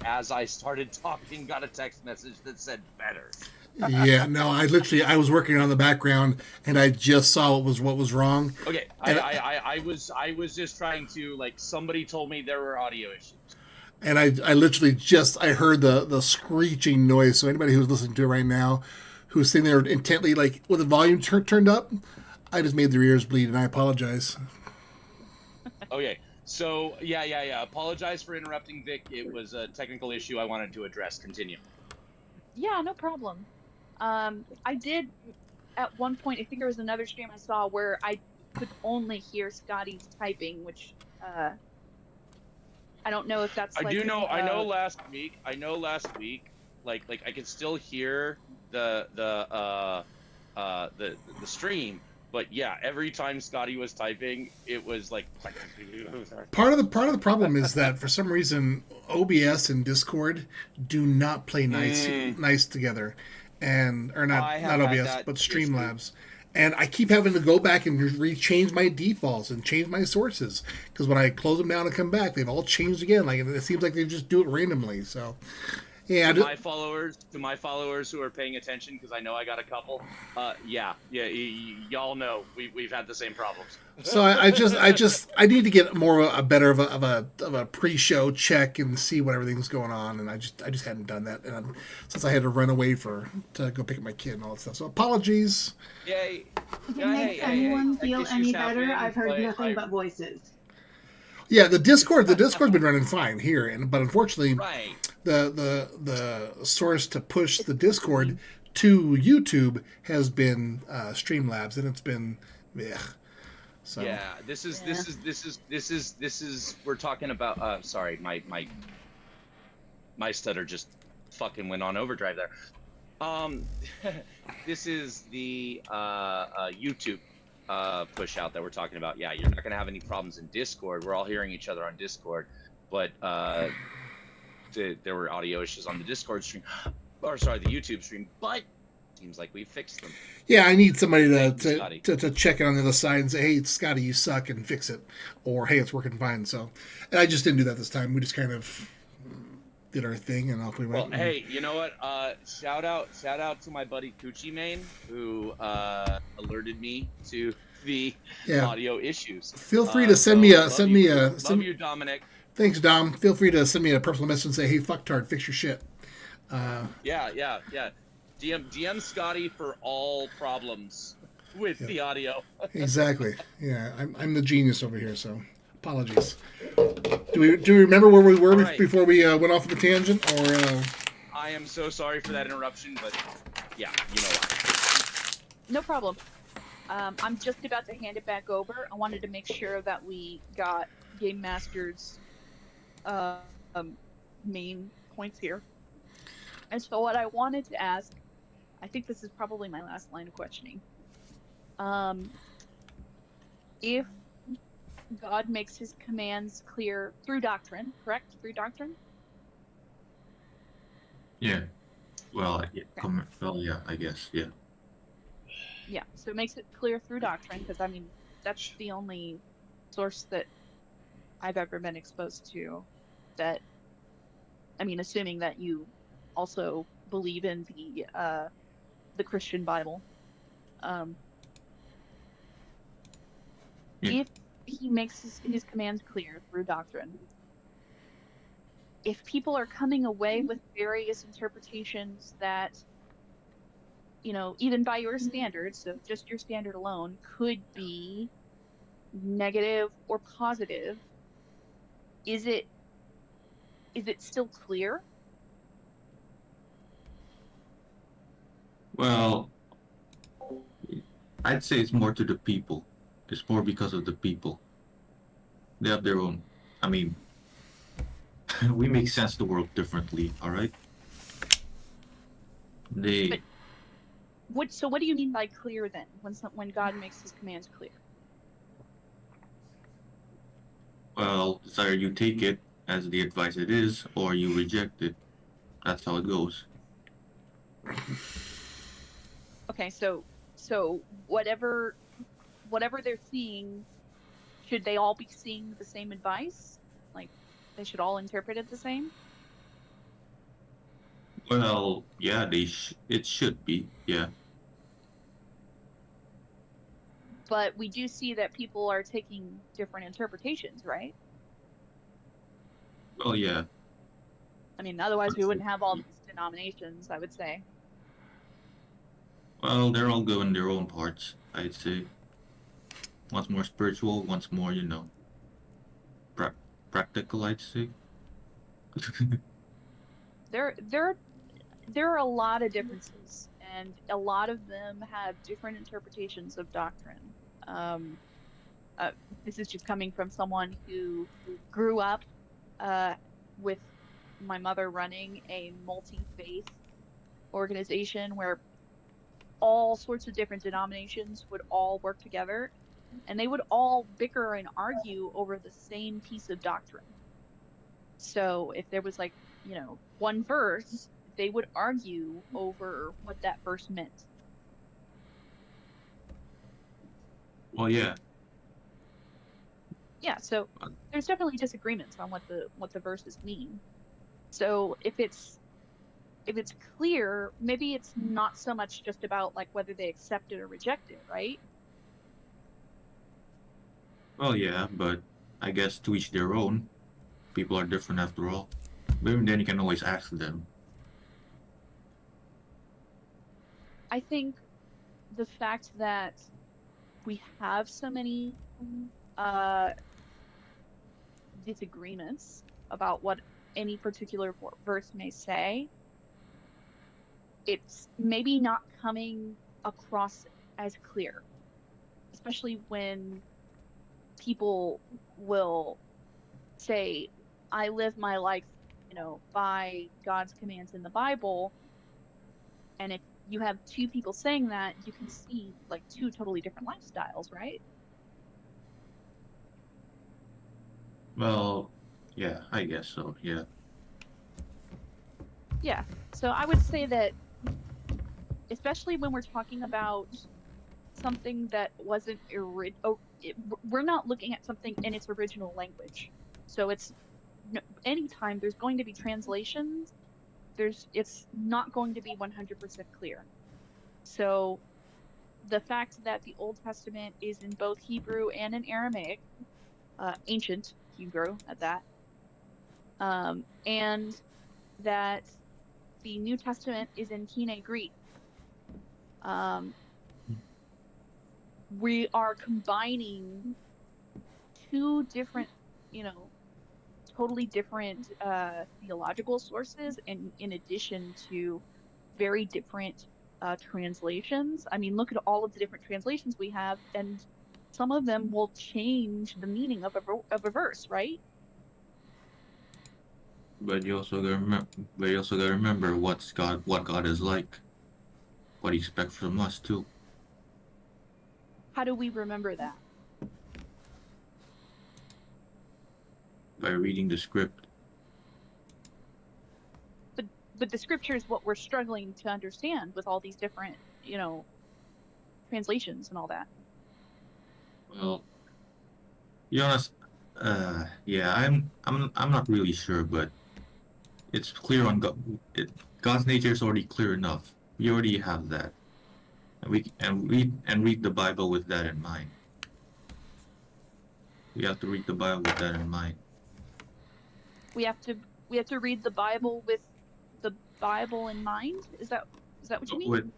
as I started talking, got a text message that said better. Yeah, no, I was working on the background and I just saw what was wrong. Okay, And I was just trying to, like, somebody told me there were audio issues. and I literally I heard the screeching noise. So anybody who's listening to it right now, who's sitting there intently, like with the volume turned up, I just made their ears bleed, and I apologize. Okay, so yeah. Apologize for interrupting, Vic. It was a technical issue I wanted to address. Continue. Yeah, no problem. I did at one point. I think there was another stream I saw where I could only hear Scotty's typing, which I don't know if that's I like do know. I know last week. Like I could still hear the stream, but yeah, every time Scotty was typing, it was like. Part of the problem is that for some reason OBS and Discord do not play nice together, and or not OBS but Streamlabs. And I keep having to go back and change my defaults and change my sources because when I close them down and come back, they've all changed again. Like it seems like they just do it randomly. So, yeah. To my followers who are paying attention, because I know I got a couple. Y'all know we've had the same problems. So I need to get more a better of a pre-show check and see what everything's going on, and I just hadn't done that, and since I had to run away to go pick up my kid and all that stuff. So apologies. Yay. If it makes anyone feel any better, I've heard nothing but voices. Yeah, the Discord's been running fine here, but unfortunately, right. the source to push the Discord to YouTube has been Streamlabs, and it's been So yeah, this is we're talking about. Sorry, my stutter just fucking went on overdrive there. This is the YouTube push out that we're talking about. Yeah, you're not gonna have any problems in Discord. We're all hearing each other on Discord, but there were audio issues on the Discord stream, or sorry, the YouTube stream. But seems like we fixed them. Yeah, I need somebody to check it on the other side and say, hey, Scotty, you suck, and fix it, or hey, it's working fine. So, and I just didn't do that this time. We just kind of did our thing, and off we went. Well, hey, you know what? Shout out to my buddy Coochie Mane, who alerted me to the audio issues. Feel free to send me a love you, Dominic. Thanks, Dom. Feel free to send me a personal message and say, hey, fucktard, fix your shit. Yeah. DM Scotty for all problems with the audio. Exactly. Yeah, I'm the genius over here, so apologies. Do we remember where we were before we went off of a tangent, or? I am so sorry for that interruption, but yeah, you know what. No problem. I'm just about to hand it back over. I wanted to make sure that we got Game Master's main points here. And so what I wanted to ask, I think this is probably my last line of questioning. If God makes his commands clear through doctrine, correct? Through doctrine? Yeah. Well, yeah, I guess, yeah. Yeah, so it makes it clear through doctrine, because, I mean, that's the only source that I've ever been exposed to that, I mean, assuming that you also believe in the Christian Bible. Um, Yeah. if he makes his commands clear through doctrine, if people are coming away with various interpretations that, even by your standards, so just your standard alone, could be negative or positive, is it still clear? Well, I'd say it's more to the people. It's more because of the people. They have their own. I mean, we make sense the world differently. All right. But They what do you mean by clear then, when God makes his commands clear? well, it's either you take it as the advice it is, or you reject it. That's how it goes. Okay, so whatever they're seeing, should they all be seeing the same advice? Like they should all interpret it the same? Well, yeah, it should be. Yeah. But we do see that people are taking different interpretations, right? Well, yeah. I mean, otherwise we wouldn't have all these denominations, I would say. Well, they're all going their own parts, I'd say. One's more spiritual, one's more, pra- practical, I'd say. There there are a lot of differences, and a lot of them have different interpretations of doctrine. Um, uh, this is just coming from someone who grew up uh, with my mother running a multi-faith organization where all sorts of different denominations would all work together, and they would all bicker and argue over the same piece of doctrine. So if there was like, one verse, they would argue over what that verse meant. Well, yeah. Yeah, so there's definitely disagreements on what the verses mean. So if it's clear, maybe it's not so much just about like whether they accept it or reject it, right? Well, yeah, but I guess to each their own. People are different after all. But even then, you can always ask them. I think the fact that we have so many uh disagreements about what any particular verse may say, it's maybe not coming across as clear, especially when people will say, I live my life, by God's commands in the Bible. And if you have two people saying that, you can see like two totally different lifestyles, right? Well, yeah, I guess so, yeah. Yeah. So I would say that, especially when we're talking about something that wasn't we're not looking at something in its original language. So it's anytime there's going to be translations, it's not going to be 100% clear. So the fact that the Old Testament is in both Hebrew and in Aramaic, ancient Hebrew at that, and that the New Testament is in Koine Greek, um, we are combining two different, you know, totally different theological sources, and in addition to very different translations. I mean, look at all of the different translations we have, and some of them will change the meaning of a verse, right? But you also gotta remember what God is like, what He expects from us too. How do we remember that? By reading the script. But the scripture is what we're struggling to understand with all these different, translations and all that. Well, to be honest, yeah, I'm not really sure, but it's clear on God's nature is already clear enough. We already have that, and read the Bible with that in mind. We have to read the Bible with that in mind. We have to read the Bible with the Bible in mind. Is that what you mean?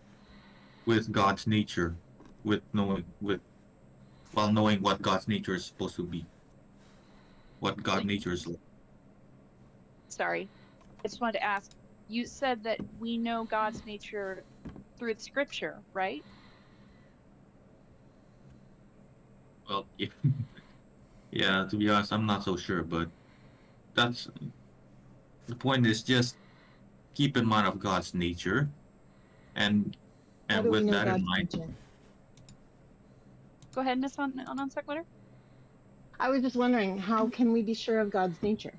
With God's nature, while knowing what God's nature is supposed to be, what God nature is like. Sorry, I just wanted to ask. You said that we know God's nature through the Scripture, right? Well, yeah, yeah. To be honest, I'm not so sure, but that's the point. Is just keep in mind of God's nature, and How do we with know that in God's mind, nature? Go ahead, Miss non sequitur. I was just wondering, how can we be sure of God's nature?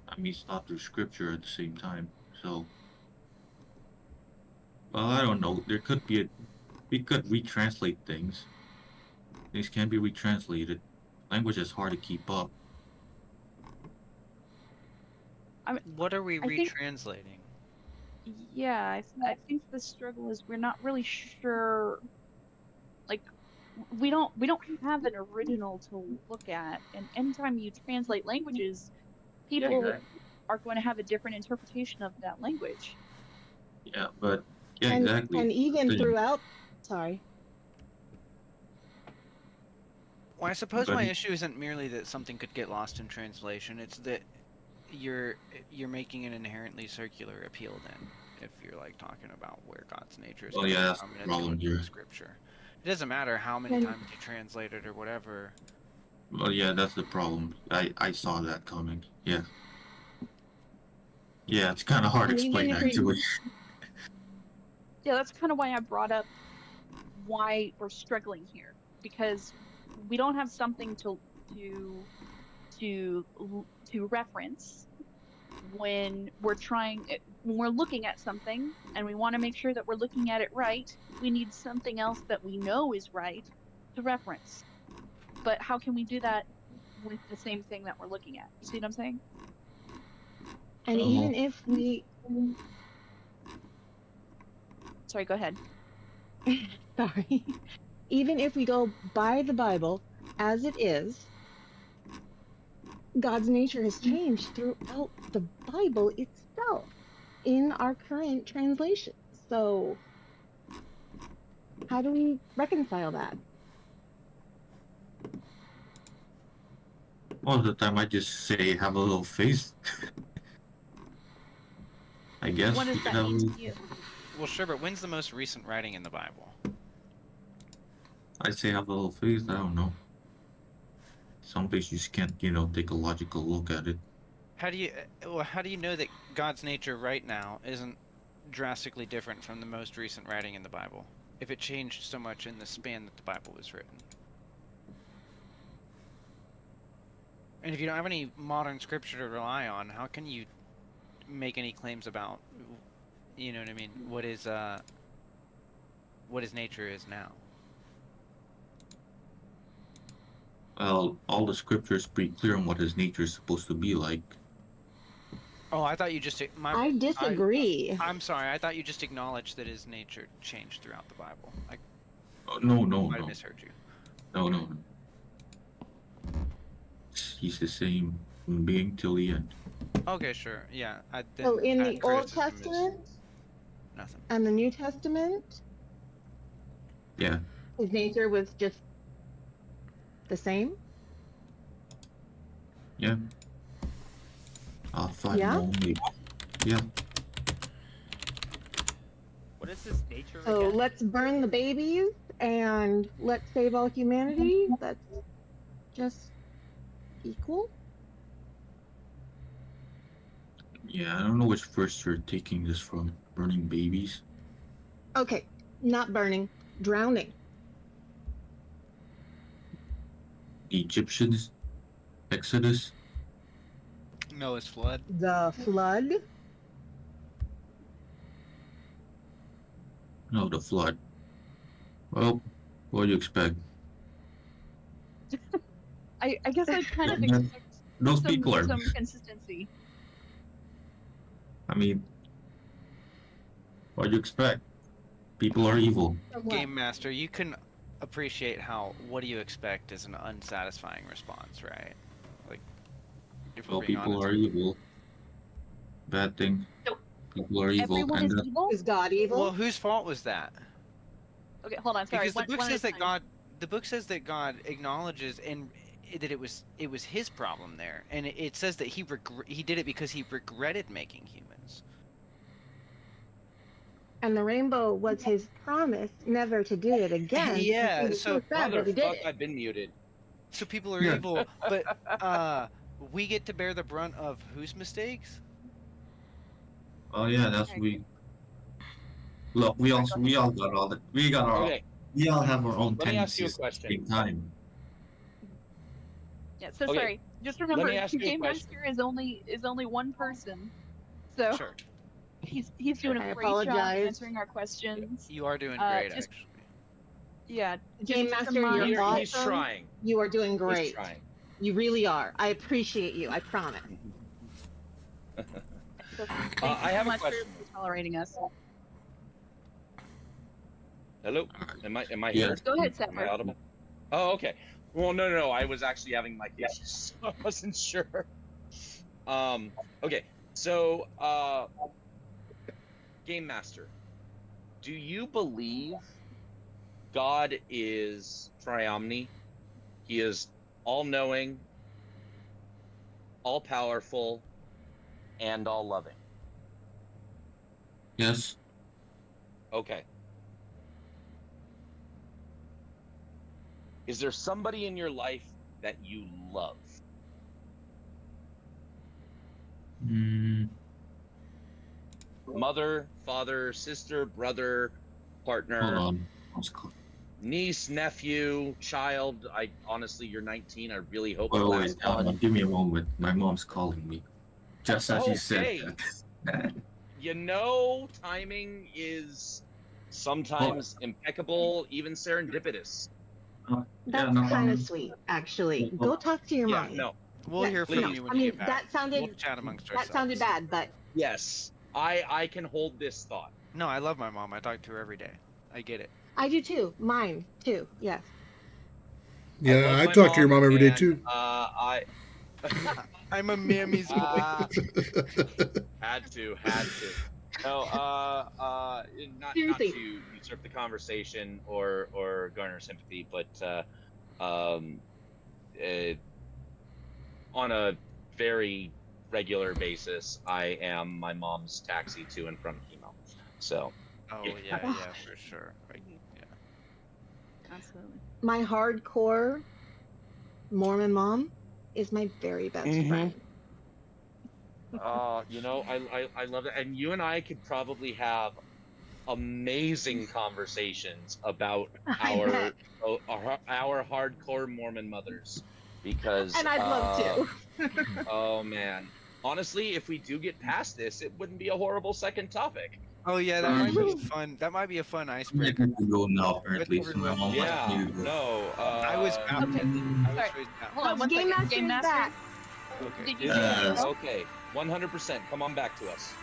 I mean, it's not through Scripture at the same time. So, well, I don't know. We could retranslate things. Things can be retranslated. Language is hard to keep up. What are we I think- retranslating? Yeah, I think the struggle is we're not really sure. Like, we don't have an original to look at, and anytime you translate languages, people are going to have a different interpretation of that language. Yeah, but yeah, and, exactly. And even Same. throughout, sorry. Well, I suppose But my he- issue isn't merely that something could get lost in translation. It's that you're making an inherently circular appeal then, if you're like talking about where God's nature is. Well, coming yeah, that's from, the and it's problem coming from here. the Scripture. It doesn't matter how many And- times you translate it or whatever. Well, yeah, that's the problem. I saw that coming. Yeah. Yeah, it's kind of hard to And even explain if we- actually. Yeah, that's kind of why I brought up why we're struggling here, because we don't have something to reference when we're looking at something and we want to make sure that we're looking at it right. We need something else that we know is right to reference. But how can we do that with the same thing that we're looking at? You see what I'm saying? And even if we, Sorry, go ahead. sorry, even if we go by the Bible as it is, God's nature has changed throughout the Bible itself in our current translation. So, how do we reconcile that? Most of the time, I just say have a little faith. I guess. What does you that have- mean to you? Well, sure, but when's the most recent writing in the Bible? I'd say have a little faith. I don't know. Some things you just can't, take a logical look at it. How do you know that God's nature right now isn't drastically different from the most recent writing in the Bible, if it changed so much in the span that the Bible was written? And if you don't have any modern scripture to rely on, how can you make any claims about, you know what I mean, what his nature is now? Well, all the scripture is pretty clear on what his nature is supposed to be like. Oh, I thought you just... I disagree. I'm sorry, I thought you just acknowledged that his nature changed throughout the Bible. I No, might have misheard you. No. He's the same human being till the end. Okay, sure, yeah. So in that the Old criticism is Testament nothing. and the New Testament, Yeah. his nature was just the same? Yeah. Five Yeah? only. Yeah. What is his nature So again? let's burn the babies and let's save all humanity? That's just equal? Yeah, I don't know which verse you're taking this from. Burning babies. Okay, not burning, drowning. Egyptians. Exodus. Noah's flood. The flood? No, the flood. Well, What do you expect? I guess I kind of Those expect those people are. some consistency. I mean, what do you expect? People are evil. From what? Game Master, you can appreciate how "what do you expect" is an unsatisfying response, right? Like, if we're Well, being people honest. are evil. Bad thing. So People are evil, everyone and is evil. Is God evil? Well, whose fault was that? Okay, hold on. Sorry. Because the book one at a says that time. the book says that God acknowledges and that it was his problem there, and it says that he did it because he regretted making humans. And the rainbow was his promise never to do it again. because Yeah, he was so sad that he did Motherfuck, it. I've been muted. So people are Yeah. evil, but we get to bear the brunt of whose mistakes? oh yeah, that's Okay. we. Look, we all got all the we got our Okay, we all have our own let me ask you a tendencies at the question. same time. Yeah. So Okay, sorry. Just Let remember, me ask you a Game question. Master is only one person. So Sure. he's doing I a great job apologize. answering our questions. You are doing great, Just actually. yeah. Game just Master, remind- you're awesome. He's trying. You are doing He's great. trying. You really are. I appreciate you. I promise. So thank I you have so a much question. for tolerating us. Hello? Am I Yeah. heard? Go ahead, Am I Setmer. audible? Oh, okay. Well, no. I was actually having mic issues, so I wasn't sure. Okay. So, Game Master, do you believe God is triomni? He is all-knowing, all-powerful, and all-loving. Yes. Okay. Is there somebody in your life that you love? Mm, Mother, father, sister, brother, hold partner, on. Let's call- niece, nephew, child. I honestly, you're 19. I really hope Wait, the wait, last wait. one. Give me a moment. My mom's calling me. Just as you said Okay. that. You know, timing is sometimes impeccable, even serendipitous. Yeah, That's no, kind of sweet, actually. Go talk to your Yeah, mommy. no, We'll hear from please. you when I you mean, get back. that sounded We'll chat amongst that ourselves. sounded bad, but Yes, I can hold this thought. No, I love my mom. I talk to her every day. I get it. I do too. Mine too. Yes. Yeah, love I my talk to your mom every day and, too. I'm a mammy's boy. Had to. No, not Seriously. to usurp the conversation or garner sympathy, but on a very regular basis, I am my mom's taxi to and from chemo. So, Oh yeah, for sure. Right. Yeah. Absolutely. My hardcore Mormon mom is my very best Mhm. friend. you know, I love it, and you and I could probably have amazing conversations about I bet. our hardcore Mormon mothers, because And I'd love to. oh man, honestly, if we do get past this, it wouldn't be a horrible second topic. Oh yeah, that might be fun. That might be a fun I'm icebreaker. good to go now, apparently. So everyone- my mom Yeah, wants me to go. no. I was Baptist. I was Sorry. raised Baptist. Hold on one Game second. Master Game is Master. back. Okay. Did you Is say it? Yes. Okay, 100%. Come on back to us.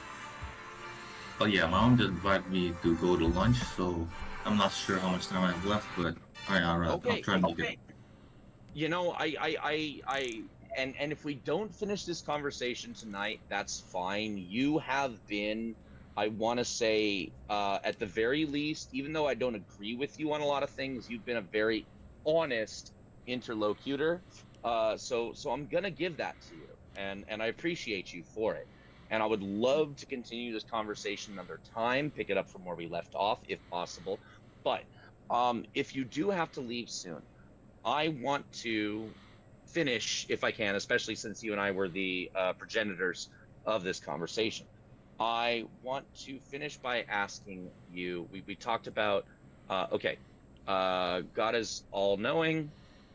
Oh yeah, my mom just invited me to go to lunch, so I'm not sure how much time I have left, but all right, I'll Okay, try and make it. You know, and if we don't finish this conversation tonight, that's fine. You have been, I want to say, at the very least, even though I don't agree with you on a lot of things, you've been a very honest interlocutor. So I'm gonna give that to you, and I appreciate you for it. And I would love to continue this conversation another time, pick it up from where we left off, if possible. But if you do have to leave soon, I want to finish, if I can, especially since you and I were the progenitors of this conversation. I want to finish by asking you, we talked about, God is all-knowing,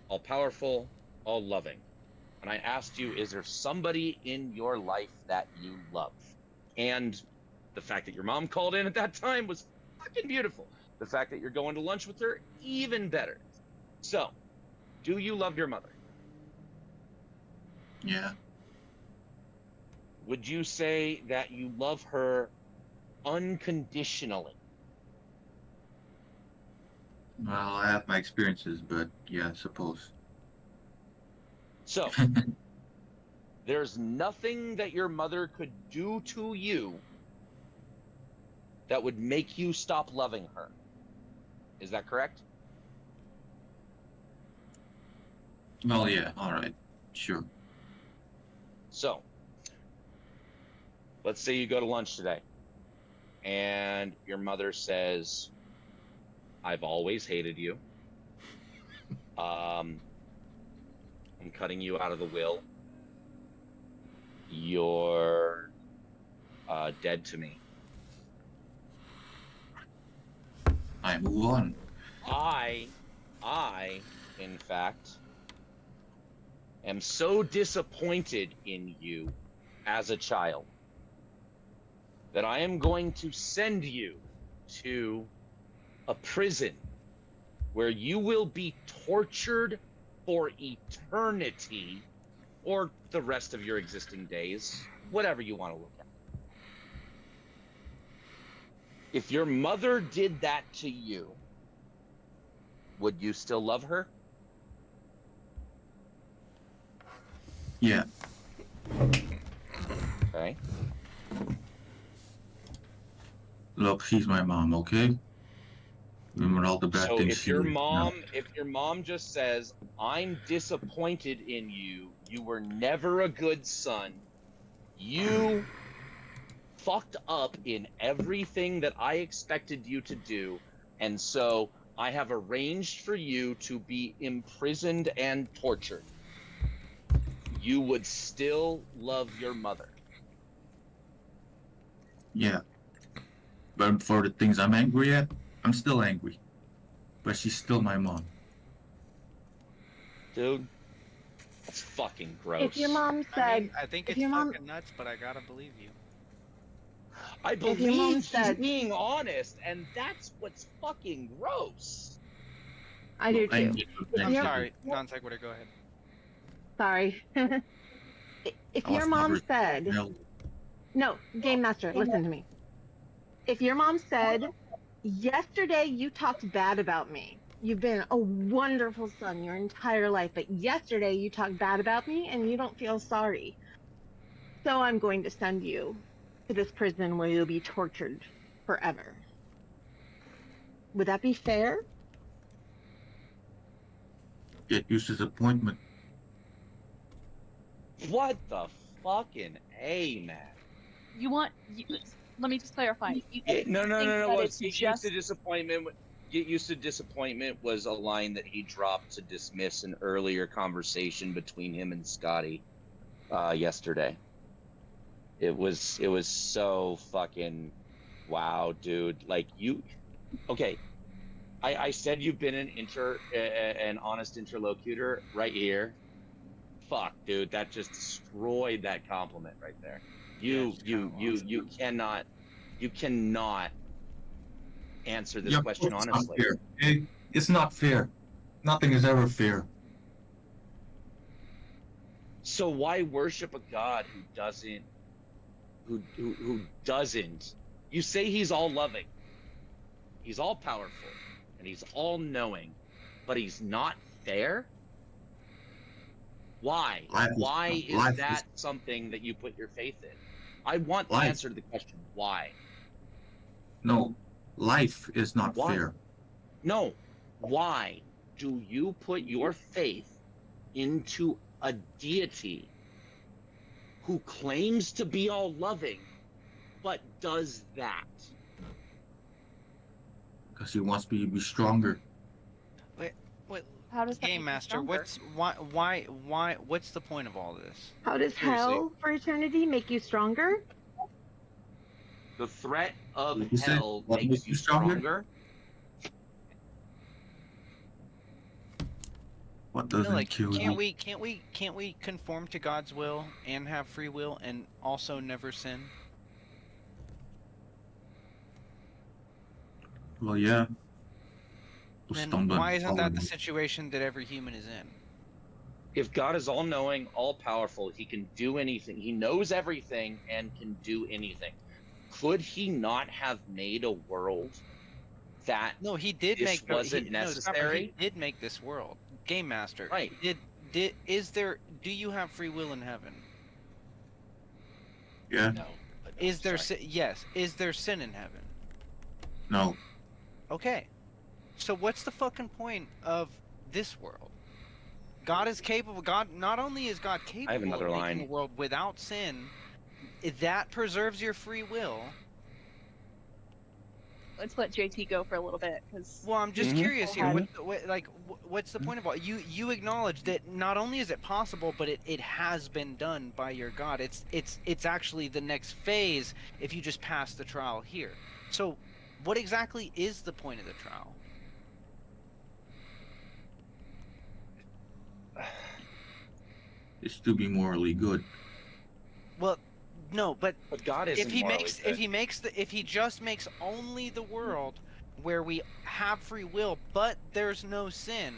all-powerful, all-loving. And I asked you, is there somebody in your life that you love? And the fact that your mom called in at that time was fucking beautiful. The fact that you're going to lunch with her, even better. So, do you love your mother? Yeah. Would you say that you love her unconditionally? Well, I have my experiences, but yeah, I suppose. So, there's nothing that your mother could do to you that would make you stop loving her. Is that correct? Well, yeah, all right, sure. So, let's say you go to lunch today and your mother says, I've always hated you. I'm cutting you out of the will. You're dead to me. I move on. I, in fact, am so disappointed in you as a child that I am going to send you to a prison where you will be tortured for eternity or the rest of your existing days, whatever you want to look at. If your mother did that to you, would you still love her? Yeah. Okay. Look, she's my mom, okay? Remember all the bad So things if she your did. mom just says, I'm disappointed in you, you were never a good son, you fucked up in everything that I expected you to do, and so I have arranged for you to be imprisoned and tortured, you would still love your mother. Yeah. But for the things I'm angry at, I'm still angry. But she's still my mom. Dude, that's fucking gross. If your mom I said, mean, I think if it's your mom, fucking nuts, but I gotta believe you. I if your mom believe he's said, being honest, and that's what's fucking gross. I do too. If I'm your, sorry, non sequitur, go ahead. sorry. If I your was mom never- said, no, Game Master, listen to me. If your mom said, yesterday you talked bad about me. You've been a wonderful son your entire life, but yesterday you talked bad about me and you don't feel sorry. So I'm going to send you to this prison where you'll be tortured forever. Would that be fair? Get used to disappointment. What the fucking A, man? You want? Let me just clarify. You No. think that Well, it's get used just to disappointment. Get used to disappointment was a line that he dropped to dismiss an earlier conversation between him and Scotty yesterday. It was so fucking wow, dude. Like you, okay. I said you've been an honest interlocutor right here. Fuck, dude, that just destroyed that compliment right there. You cannot answer this question It's honestly. not fair. It's not fair. Nothing is ever fair. So why worship a God who doesn't? You say he's all loving, he's all powerful, and he's all knowing, but he's not fair? Why? Why is that something that you put your faith in? I want the answer to the question, why? No, life is not fair. No, why do you put your faith into a deity who claims to be all loving, but does that? Because he wants me to be stronger. Wait, how does that Game make you Master, stronger? why, what's the point of all this? How does Seriously. hell for eternity make you stronger? The threat of You said hell what makes you stronger. What doesn't like, kill can't you? we conform to God's will and have free will and also never sin? Well, yeah. to Then stumble why and isn't follow that the him. situation that every human is in? If God is all knowing, all powerful, he can do anything. He knows everything and can do anything. Could he not have made a world that No, he did this make wasn't no, stop it. necessary? He did make this world. Game Master. Right. Do you have free will in heaven? Yeah? No. Is there yes, is there sin in heaven? No. Okay. So what's the fucking point of this world? God is capable. God not only is God capable another of line. making a world without sin, that preserves your free will. Let's let JT go for a little bit, because Well, I'm just Mhm. curious here. Mhm. What's the point of all? You acknowledge that not only is it possible, but it has been done by your God. It's actually the next phase if you just pass the trial here. So, what exactly is the point of the trial? It's to be morally good. Well, no, but God isn't if he morally makes good. if he just makes only the world where we have free will but there's no sin,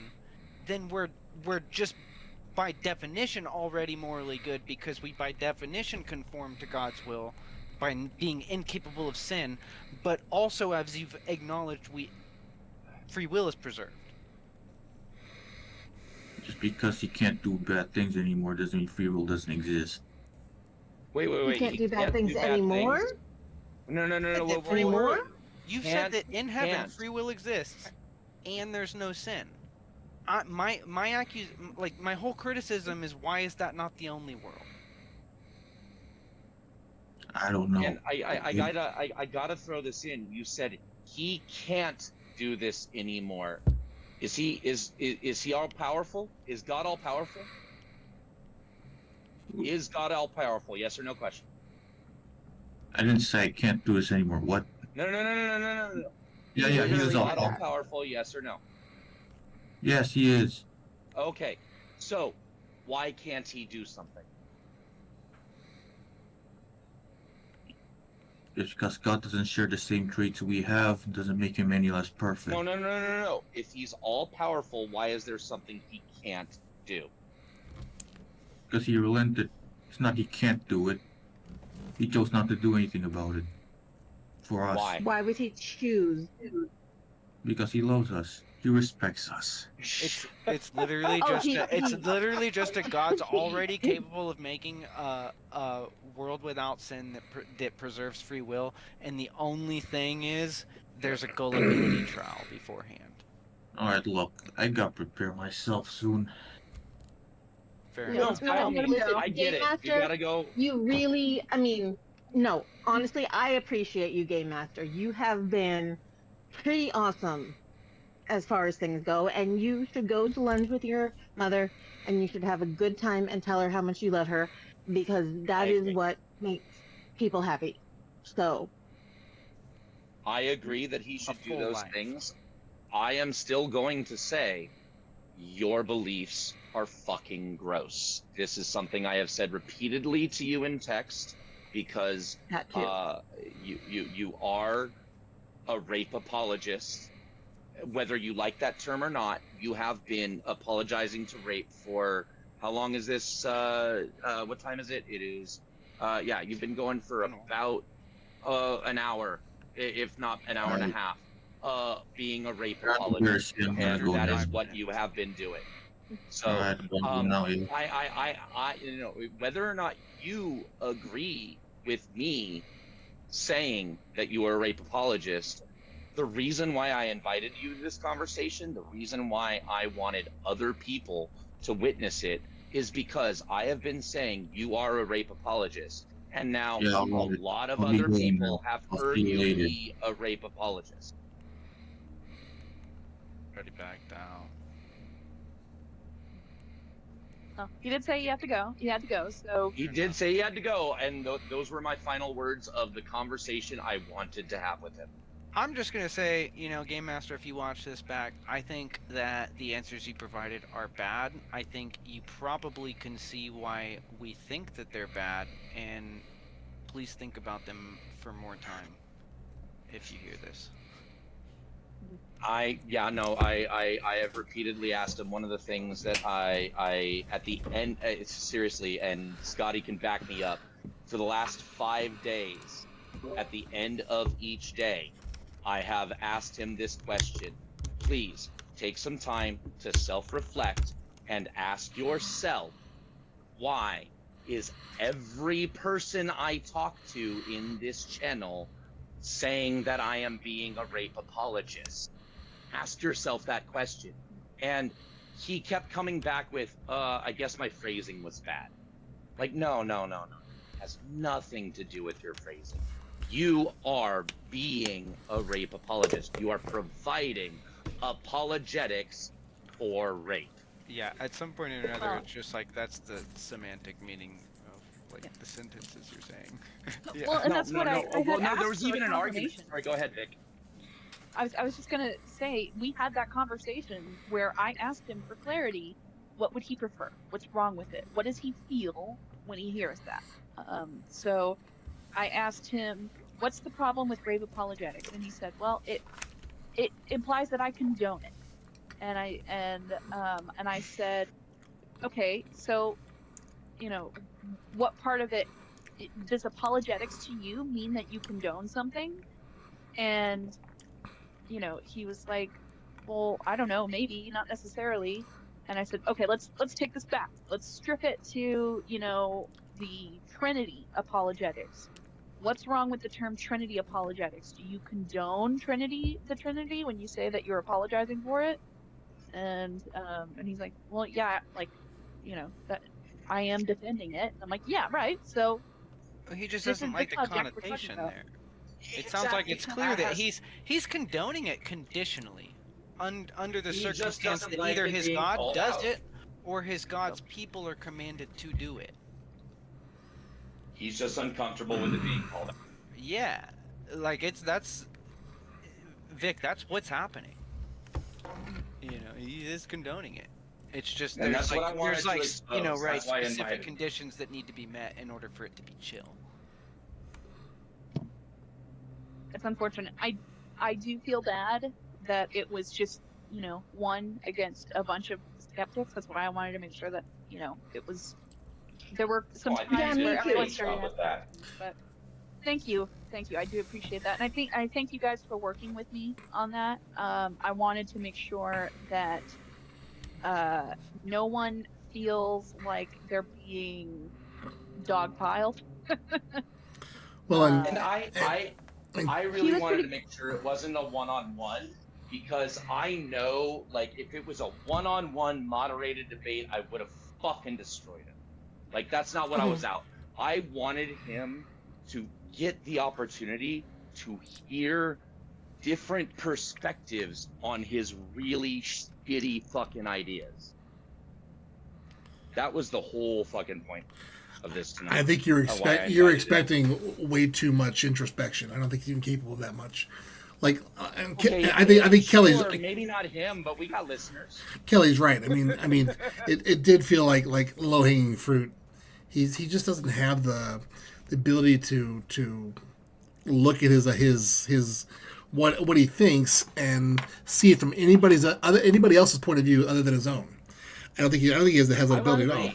then we're just by definition already morally good, because we by definition conform to God's will by being incapable of sin, but also, as you've acknowledged, free will is preserved. Just because he can't do bad things anymore doesn't mean free will doesn't exist. Wait. You can't do bad things anymore? No. That Whoa. Anymore? You've said Can't- that in heaven can't. free will exists and there's no sin. My whole criticism is, why is that not the only world? I don't know. And I gotta throw this in. You said he can't do this anymore. Is he all powerful? Is God all powerful? Is God all powerful? Yes or no question. I didn't say I can't do this anymore. What? No. Yeah, he Is is all God all powerful. powerful? Yes or no? Yes, he is. Okay. So why can't he do something? Just because God doesn't share the same traits we have doesn't make him any less perfect. No. If he's all powerful, why is there something he can't do? Because he relented. It's not he can't do it. He chose not to do anything about it. For us. Why? Why would he choose? Because he loves us. He respects us. It's literally Oh, just he- it's he- literally just a God's already capable of making a world without sin that preserves free will, and the only thing is there's a gullibility trial beforehand. Alright, look. I gotta prepare myself soon. Fair No, enough. no, mean, listen, I get Game it. Master, You gotta go. you really, no, honestly, I appreciate you, Game Master. You have been pretty awesome as far as things go, and you should go to lunch with your mother, and you should have a good time and tell her how much you love her, because that I is agree. what makes people happy. So, I agree that he should do full those life. things. I am still going to say your beliefs are fucking gross. This is something I have said repeatedly to you in text, because that too. you are a rape apologist. Whether you like that term or not, you have been apologizing to rape for how long is this? What time is it? It is. You've been going for about an hour, if not an hour and a half, being a rape apologist, I'm gonna and go that now. is what you have been doing. So, Alright, I'm gonna go now, yeah. I, whether or not you agree with me saying that you are a rape apologist, the reason why I invited you to this conversation, the reason why I wanted other people to witness it, is because I have been saying you are a rape apologist, and now Yeah, a lot of I'll be other going people now. have I'll heard see you you later. be a rape apologist. Already back down. Oh, he did say you have to go. You had to go, so He did say he had to go, and those were my final words of the conversation I wanted to have with him. I'm just gonna say, Game Master, if you watch this back, I think that the answers you provided are bad. I think you probably can see why we think that they're bad, and please think about them for more time if you hear this. I have repeatedly asked him. One of the things that I at the end, seriously, and Scotty can back me up. For the last 5 days, at the end of each day, I have asked him this question. Please take some time to self-reflect and ask yourself, why is every person I talk to in this channel saying that I am being a rape apologist? Ask yourself that question. And he kept coming back with, I guess my phrasing was bad. Like, no. It has nothing to do with your phrasing. You are being a rape apologist. You are providing apologetics for rape. Yeah, at some point or another, it's just like that's the semantic meaning of like the sentences you're saying. Yeah. Well, and that's what I had Well, no, asked there was for even a an argument. confirmation. Sorry, go ahead, Vic. I was just gonna say we had that conversation where I asked him for clarity. What would he prefer? What's wrong with it? What does he feel when he hears that? So I asked him, "What's the problem with rape apologetics?" And he said, "Well, it implies that I condone it." And I said, "Okay, so what part of it does apologetics to you mean that you condone something?" And he was like, "Well, I don't know, maybe, not necessarily." And I said, "Okay, let's take this back. Let's strip it to, the Trinity apologetics. What's wrong with the term Trinity apologetics? Do you condone the Trinity when you say that you're apologizing for it?" And he's like, "Well, yeah, like, that I am defending it." And I'm like, "Yeah, right. So He just this doesn't is like the subject we're talking connotation about." there. It sounds like it's clear that he's condoning it conditionally, under the He just circumstance doesn't that like either it his being God called does out. it, or his God's people are commanded to do it. He's just uncomfortable with it being called out. Yeah, like that's Vic. That's what's happening. He is condoning it. It's just And there's that's what I wanted there's to like expose. right That's why I specific invited him. conditions that need to be met in order for it to be chill. It's unfortunate. I do feel bad that it was just, one against a bunch of skeptics. That's why I wanted to make sure that, it was, there were some I think times you where did a everyone great started job with asking that. questions, but thank you. I do appreciate that. And I thank you guys for working with me on that. I wanted to make sure that no one feels like they're being dogpiled. Well, And I really wanted to make sure it wasn't a one-on-one, because I know, like, if it was a one-on-one moderated debate, I would have fucking destroyed it. Like, that's not what I was out. I wanted him to get the opportunity to hear different perspectives on his really shitty fucking ideas. That was the whole fucking point of this tonight. I think you're expecting way too much introspection. I don't think he's even capable of that much. Like, Okay, I think sure, Kelly's maybe not him, but we got listeners. Kelly's right. I mean, it did feel like low hanging fruit. He just doesn't have the ability to look at his what he thinks and see it from anybody else's point of view other than his own. I don't think he has that ability at all.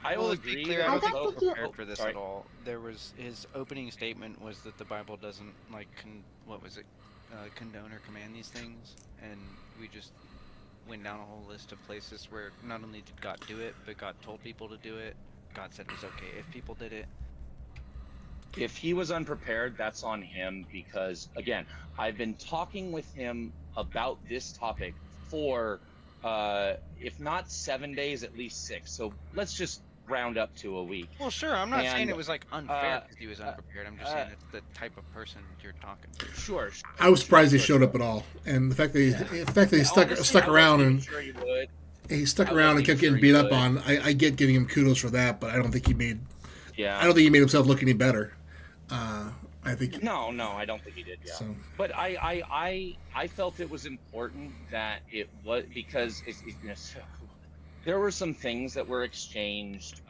I will agree. Clear, I that don't think Pope- we're prepared for this sorry. at all. There was his opening statement was that the Bible doesn't like condone or command these things, and we just went down a whole list of places where not only did God do it, but God told people to do it. God said it was okay if people did it. If he was unprepared, that's on him, because again, I've been talking with him about this topic for if not 7 days, at least 6. So let's just round up to a week. Well, sure, I'm not saying it was like unfair because he was unprepared. I'm just saying it's the type of person you're talking to. Sure. I was surprised he showed up at all, and the fact that he stuck around and sure he would. he stuck around and kept getting beat up on. I get giving him kudos for that, but I don't think he made. Yeah. I don't think he made himself look any better. I think. No, I don't think he did. Yeah. So. But I felt it was important that it was, because there were some things that were exchanged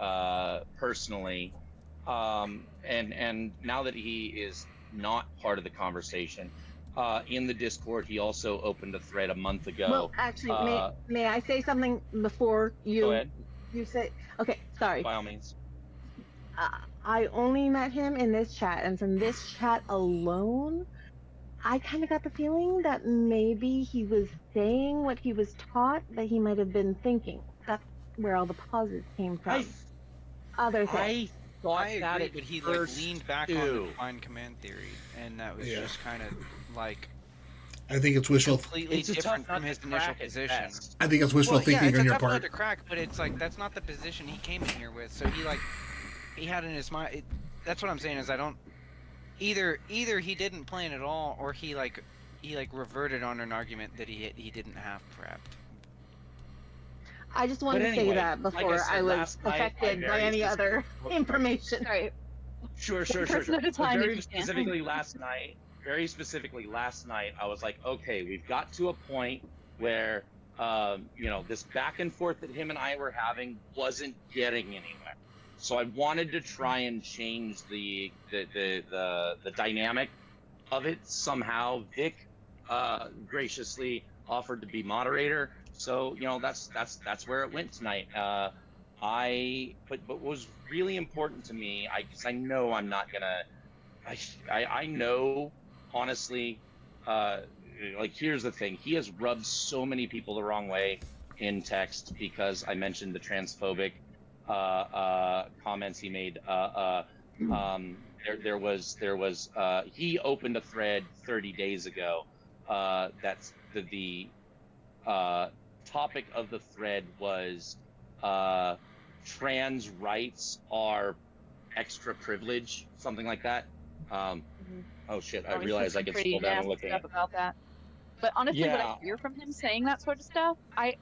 personally, and now that he is not part of the conversation, in the Discord. He also opened a thread a month ago. Well, actually, Uh, may I say something before Go you ahead, say? Okay, sorry. by all means. I only met him in this chat, and from this chat alone, I kind of got the feeling that maybe he was saying what he was taught, that he might have been thinking. That's where all the pauses came I from. Other things. I thought I that agree, at but he first leaned back on the too. divine command theory, and that was Yeah. just kind of like I think it's wishful. completely It's a different tough nut from his to initial crack at position. best. I think it's wishful Well, yeah, thinking it's on a your tough nut part. to crack, but it's like that's not the position he came in here with. So he had in his mind. That's what I'm saying is I don't. Either he didn't plan at all, or he reverted on an argument that he didn't have prepped. I just wanted But to say anyway, that like I before said, I was last night, I affected by very any other specifically- information. Sorry. Sure. One person at a But time, very if you can. specifically last night, I was like, okay, we've got to a point where, this back and forth that him and I were having wasn't getting anywhere. So I wanted to try and change the dynamic of it somehow. Vic graciously offered to be moderator, so that's where it went tonight. But what was really important to me, because I know I'm not gonna, I know honestly, here's the thing: he has rubbed so many people the wrong way in text because I mentioned the transphobic comments he made. There was he opened a thread 30 days ago. That's the topic of the thread was trans rights are extra privilege, something like that. Oh shit! I Oh, he realized said I some could pretty scroll down and nasty look at stuff it. about that. But honestly, what I Yeah. hear from him saying that sort of stuff, I'm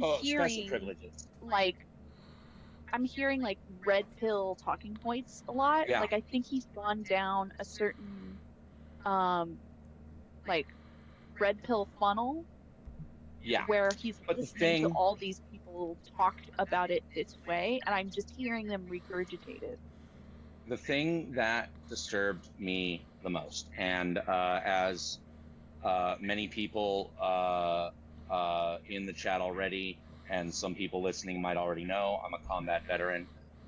Oh, special hearing privileges. I'm hearing red pill talking points a lot. Yeah. I think he's gone down a certain red pill funnel Yeah. where he's But the listening to thing, all these people talk about it this way, and I'm just hearing them regurgitate it. the thing that disturbed me the most, and as many people in the chat already, and some people listening might already know, I'm a combat veteran.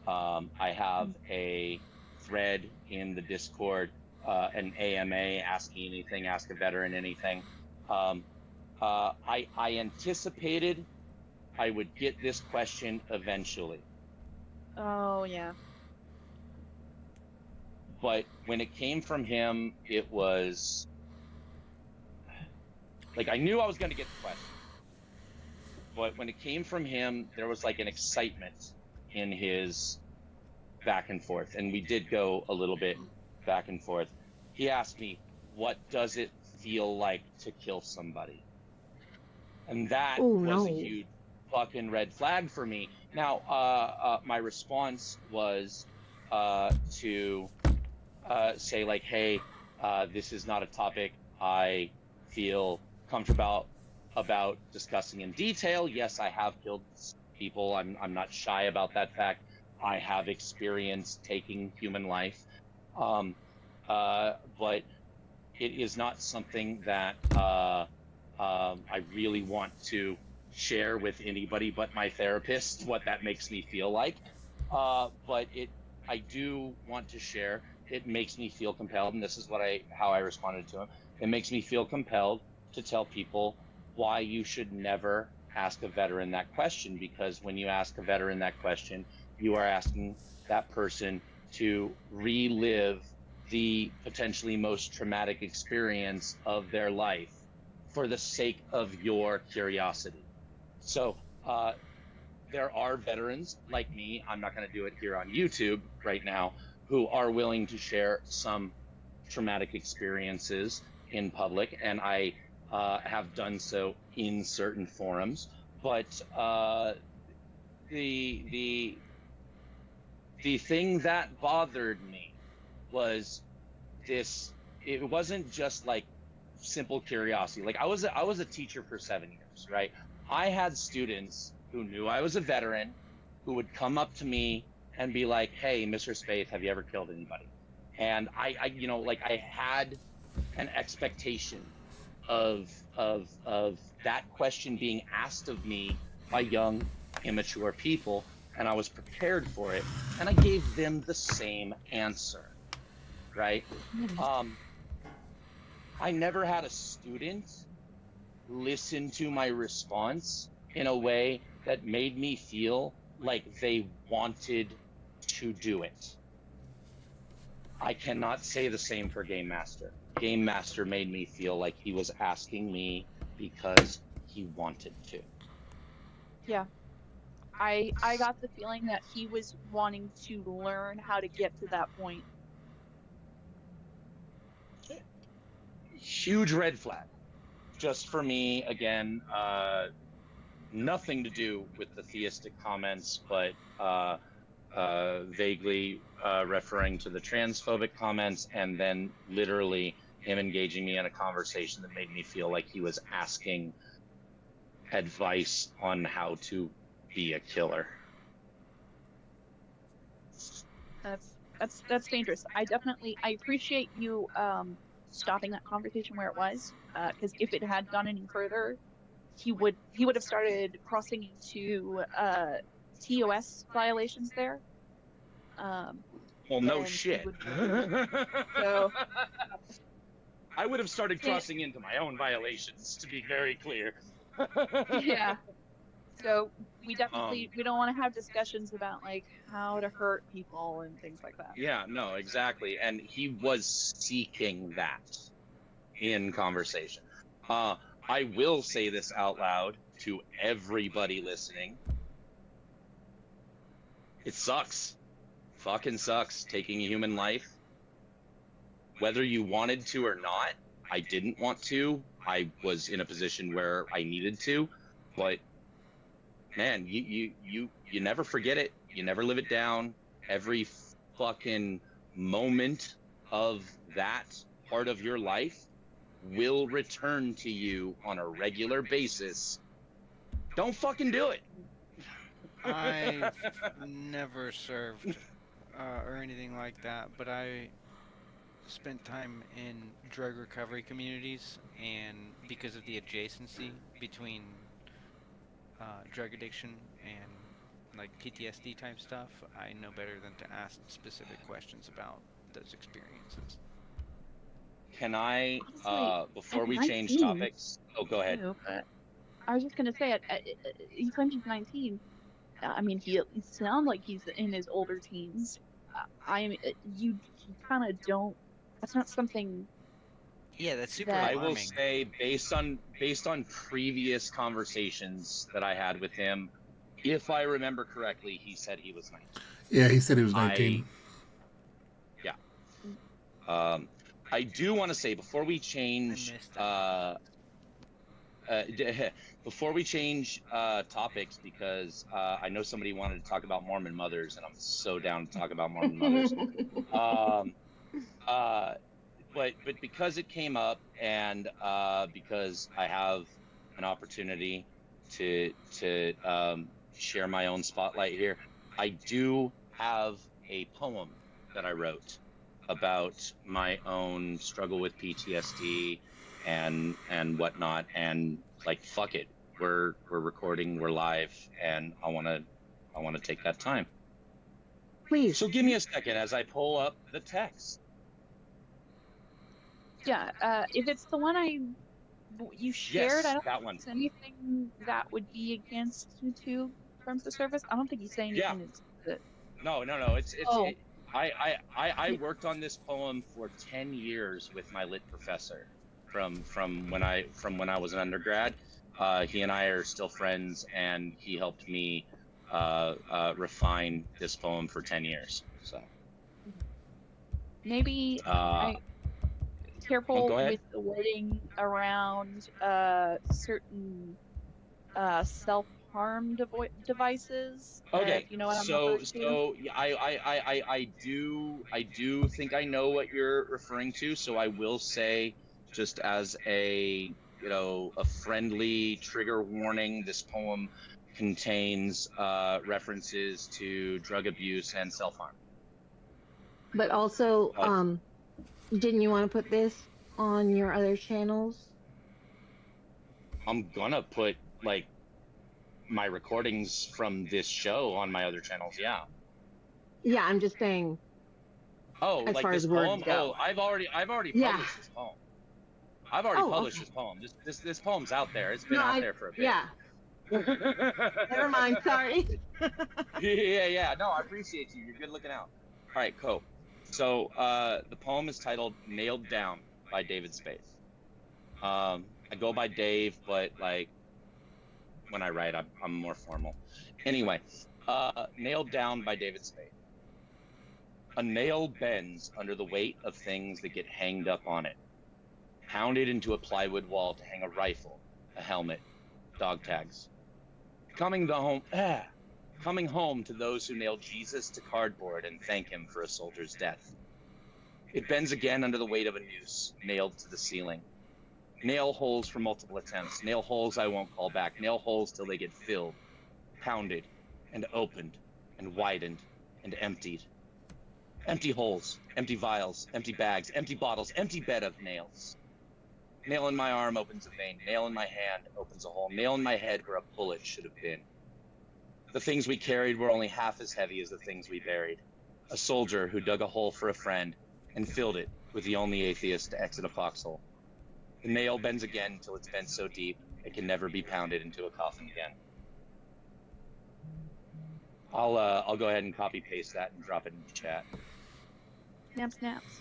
I have a thread in the Discord, an AMA, asking anything, ask a veteran anything. I anticipated I would get this question eventually. Oh yeah. But when it came from him, it was I knew I was going to get the question. But when it came from him, there was an excitement in his back and forth. And we did go a little bit back and forth. He asked me, what does it feel like to kill somebody? And that was a huge fucking red flag for me. Now, my response was to say hey, this is not a topic I feel comfortable about discussing in detail. Yes, I have killed people. I'm not shy about that fact. I have experience taking human life, but it is not something that I really want to share with anybody but my therapist. What that makes me feel like, but I do want to share. It makes me feel compelled, and this is how I responded to him. It makes me feel compelled to tell people why you should never ask a veteran that question, because when you ask a veteran that question, you are asking that person to relive the potentially most traumatic experience of their life for the sake of your curiosity. So there are veterans like me, I'm not going to do it here on YouTube right now, who are willing to share some traumatic experiences in public, and I have done so in certain forums. But the thing that bothered me was this. It wasn't just simple curiosity. I was a teacher for 7 years, right? I had students who knew I was a veteran who would come up to me and be like, hey, Mr. Spaeth, have you ever killed anybody? And I had an expectation of that question being asked of me by young, immature people, and I was prepared for it, and I gave them the same answer, right? I never had a student listen to my response in a way that made me feel like they wanted to do it. I cannot say the same for Game Master. Game Master made me feel like he was asking me because he wanted to. Yeah. I got the feeling that he was wanting to learn how to get to that point. Huge red flag. Just for me, again, nothing to do with the theistic comments, but vaguely referring to the transphobic comments, and then literally him engaging me in a conversation that made me feel like he was asking advice on how to be a killer. That's dangerous. I appreciate you stopping that conversation where it was, because if it had gone any further, he would have started crossing into TOS violations there. Well, no shit. So I would have started crossing into my own violations, to be very clear. Yeah. So we definitely we don't want to have discussions about like how to hurt people and things like that. Yeah, no, exactly. And he was seeking that in conversation. I will say this out loud to everybody listening. It sucks. Fucking sucks taking a human life. Whether you wanted to or not, I didn't want to. I was in a position where I needed to, but man, you never forget it. You never live it down. Every fucking moment of that part of your life will return to you on a regular basis. Don't fucking do it. I've never served or anything like that, but I spent time in drug recovery communities, and because of the adjacency between drug addiction and like PTSD type stuff, I know better than to ask specific questions about those experiences. Can I, Honestly, before at we change 19, topics? Oh, go ahead. I was just gonna say, he claims he's 19. I mean, he sounds like he's in his older teens. You kind of don't. That's not something. Yeah, that's super that I alarming. will say, based on previous conversations that I had with him, if I remember correctly, he said he was 19. Yeah, he said he was 19. I do want to say before we change before we change topics, because I know somebody wanted to talk about Mormon mothers, and I'm so down to talk about Mormon mothers. But because it came up, and because I have an opportunity to share my own spotlight here, I do have a poem that I wrote about my own struggle with PTSD and whatnot, and like, fuck it, we're recording, we're live, and I want to take that time. Please. So give me a second as I pull up the text. Yeah, if it's the one you shared, Yes, I don't that think one. it's anything that would be against YouTube terms of service. I don't think he's saying Yeah. anything that's No. I worked on this poem for 10 years with my lit professor from when I was an undergrad. He and I are still friends, and he helped me refine this poem for 10 years. So maybe careful go ahead. with the wording around certain self-harm devices. Okay, You know what I'm so referring to? I do think I know what you're referring to. So I will say, just as a friendly trigger warning, this poem contains references to drug abuse and self-harm. But also, didn't you want to put this on your other channels? I'm gonna put like my recordings from this show on my other channels. Yeah. Yeah, I'm just saying. Oh, As like far this as words poem? go. Oh, I've already Yeah. published this poem. I've already Oh, published okay. this poem. This poem's out there. It's been No, out there for a bit. yeah. Never mind. Sorry. Yeah. No, I appreciate you. You're good looking out. All right, cool. So the poem is titled "Nailed Down" by David Spade. I go by Dave, but like when I write, I'm more formal. Anyway, "Nailed Down" by David Spade. A nail bends under the weight of things that get hanged up on it. Pounded into a plywood wall to hang a rifle, a helmet, dog tags. Coming home to those who nailed Jesus to cardboard and thank him for a soldier's death. It bends again under the weight of a noose nailed to the ceiling. Nail holes for multiple attempts, nail holes I won't call back, nail holes till they get filled, pounded, and opened, and widened, and emptied. Empty holes, empty vials, empty bags, empty bottles, empty bed of nails. Nail in my arm opens a vein, nail in my hand opens a hole, nail in my head where a bullet should have been. The things we carried were only half as heavy as the things we buried. A soldier who dug a hole for a friend and filled it with the only atheist to exit a foxhole. The nail bends again until it's bent so deep it can never be pounded into a coffin again. I'll go ahead and copy paste that and drop it in the chat. Snaps.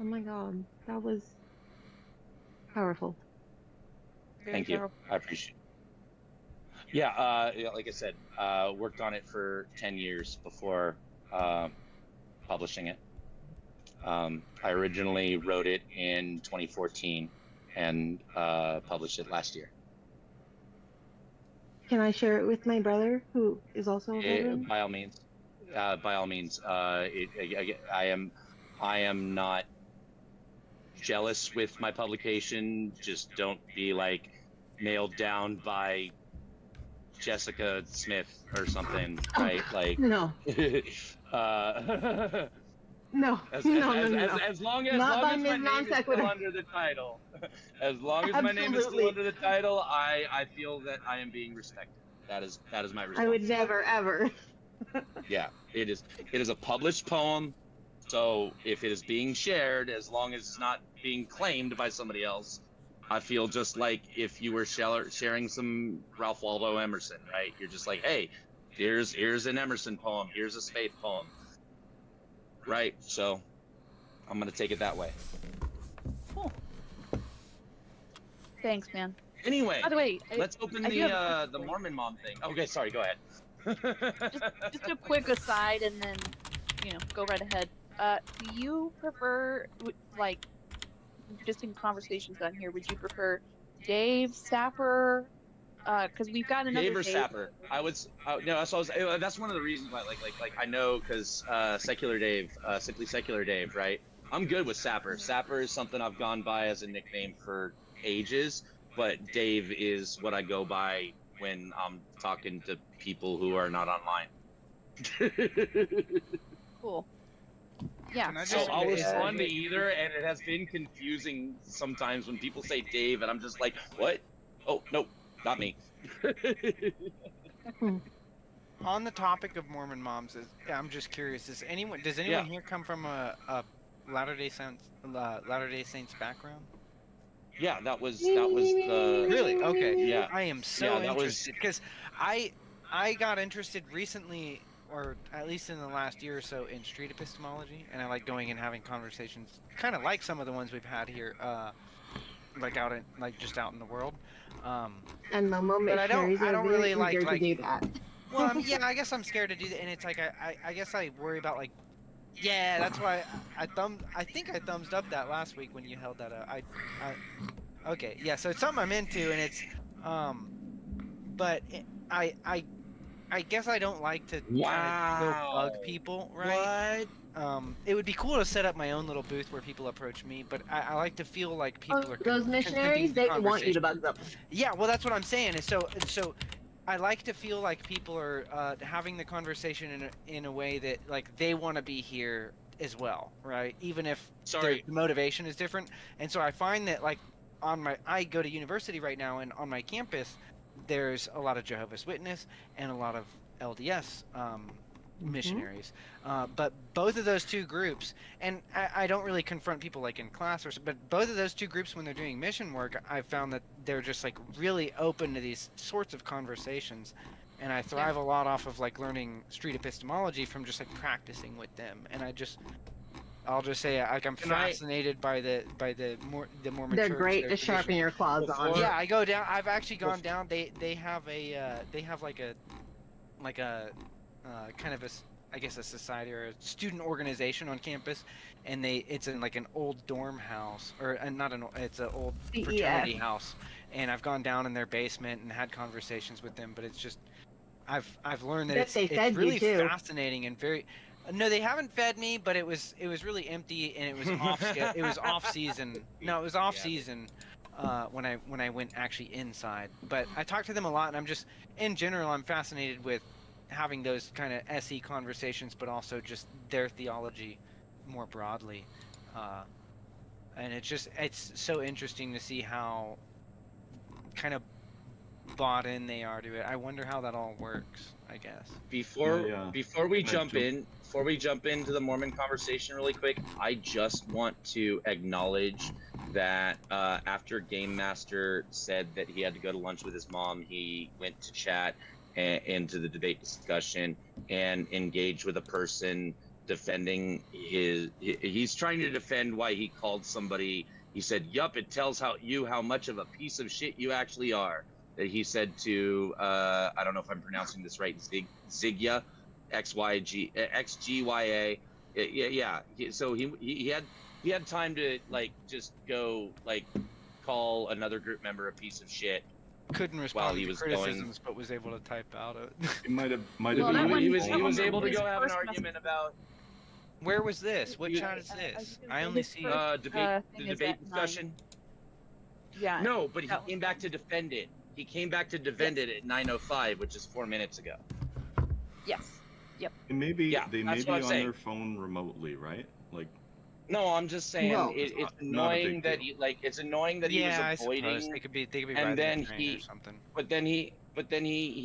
Oh my god, that was powerful. Thank you. I appreciate it. Yeah, like I said, worked on it for 10 years before publishing it. I originally wrote it in 2014 and published it last year. Can I share it with my brother, who is also a veteran? By all means. I am not jealous with my publication. Just don't be like nailed down by Jessica Smith or something, right? Like no. No. As long as Not my by name non is still under the title, as long as my name is still under the title, I feel that I am being respected. That is my response. I would never ever. Yeah, it is a published poem, so if it is being shared, as long as it's not being claimed by somebody else, I feel just like if you were sharing some Ralph Waldo Emerson, right? You're just like, hey, here's an Emerson poem, here's a Spade poem. Right, so I'm gonna take it that way. Cool. Thanks, man. Anyway, by the way, let's open the Mormon mom thing. Okay, sorry, go ahead. just a quick aside, and then go right ahead. Do you prefer, like, just in conversations on here, would you prefer Dave, Sapper? Because we've got another Dave or Sapper. That's one of the reasons why, like I know, because Secular Dave, Simply Secular Dave, right? I'm good with Sapper. Sapper is something I've gone by as a nickname for ages, but Dave is what I go by when I'm talking to people who are not online. Cool. Yeah. So I'll respond to either, and it has been confusing sometimes when people say Dave, and I'm just like, what? Oh, no. Not me. On the topic of Mormon moms, I'm just curious: does anyone here come from a Latter-day Saints background? Yeah, that was the really okay. Yeah, I am so interested because I got interested recently, or at least in the last year or so, in street epistemology, and I like going and having conversations, kind of like some of the ones we've had here, like just out in the world. And the moment but I don't really like to do that. Well, I guess I'm scared to do that, and it's like I guess I worry about like, yeah, that's why I think I thumbs up that last week when you held that up. Okay, yeah, so it's something I'm into, and it's but I guess I don't like to try to go bug people, right? What? It would be cool to set up my own little booth where people approach me, but I like to feel like people are those missionaries. They want you to bug them. Yeah, well, that's what I'm saying. And so I like to feel like people are having the conversation in a way that like they want to be here as well, right? Even if Sorry. the motivation is different. And so I find that like I go to university right now, and on my campus there's a lot of Jehovah's Witness and a lot of LDS missionaries. But both of those two groups, and I don't really confront people like in class, but both of those two groups, when they're doing mission work, I've found that they're just like really open to these sorts of conversations. And I thrive a lot off of like learning street epistemology from just like practicing with them. And I'll just say like I'm fascinated by the more mature. They're great to sharpen your claws on. Yeah, I go down. I've actually gone down. They have like a kind of a society or a student organization on campus, and it's in like an old dorm house, or it's an old fraternity house. And I've gone down in their basement and had conversations with them. But it's just I've learned that it's really fascinating and very. No, they haven't fed me, but it was really empty, and it was off season. No, it was off season when I went actually inside. But I talked to them a lot, and I'm just in general I'm fascinated with having those kind of SE conversations, but also just their theology more broadly. And it's so interesting to see how kind of bought in they are to it. I wonder how that all works, I guess. Before we jump into the Mormon conversation really quick, I just want to acknowledge that after Game Master said that he had to go to lunch with his mom, he went to chat into the debate discussion and engaged with a person defending he's trying to defend why he called somebody. He said, "Yup, it tells how much of a piece of shit you actually are." That he said to I don't know if I'm pronouncing this right, Zigya, XGYA. Yeah. So he had time to like just go like call another group member a piece of shit. Couldn't respond to criticisms, but was able to type out it. He might have. He was able to go have an argument about. Where was this? What chat is this? I only see the debate discussion. Yeah. No, but he came back to defend it. He came back to defend it at 9:05, which is 4 minutes ago. Yes. Yep. And they may be on their phone remotely, right? Like. No, I'm just saying it's annoying that he was avoiding. They could be and then or something. But then he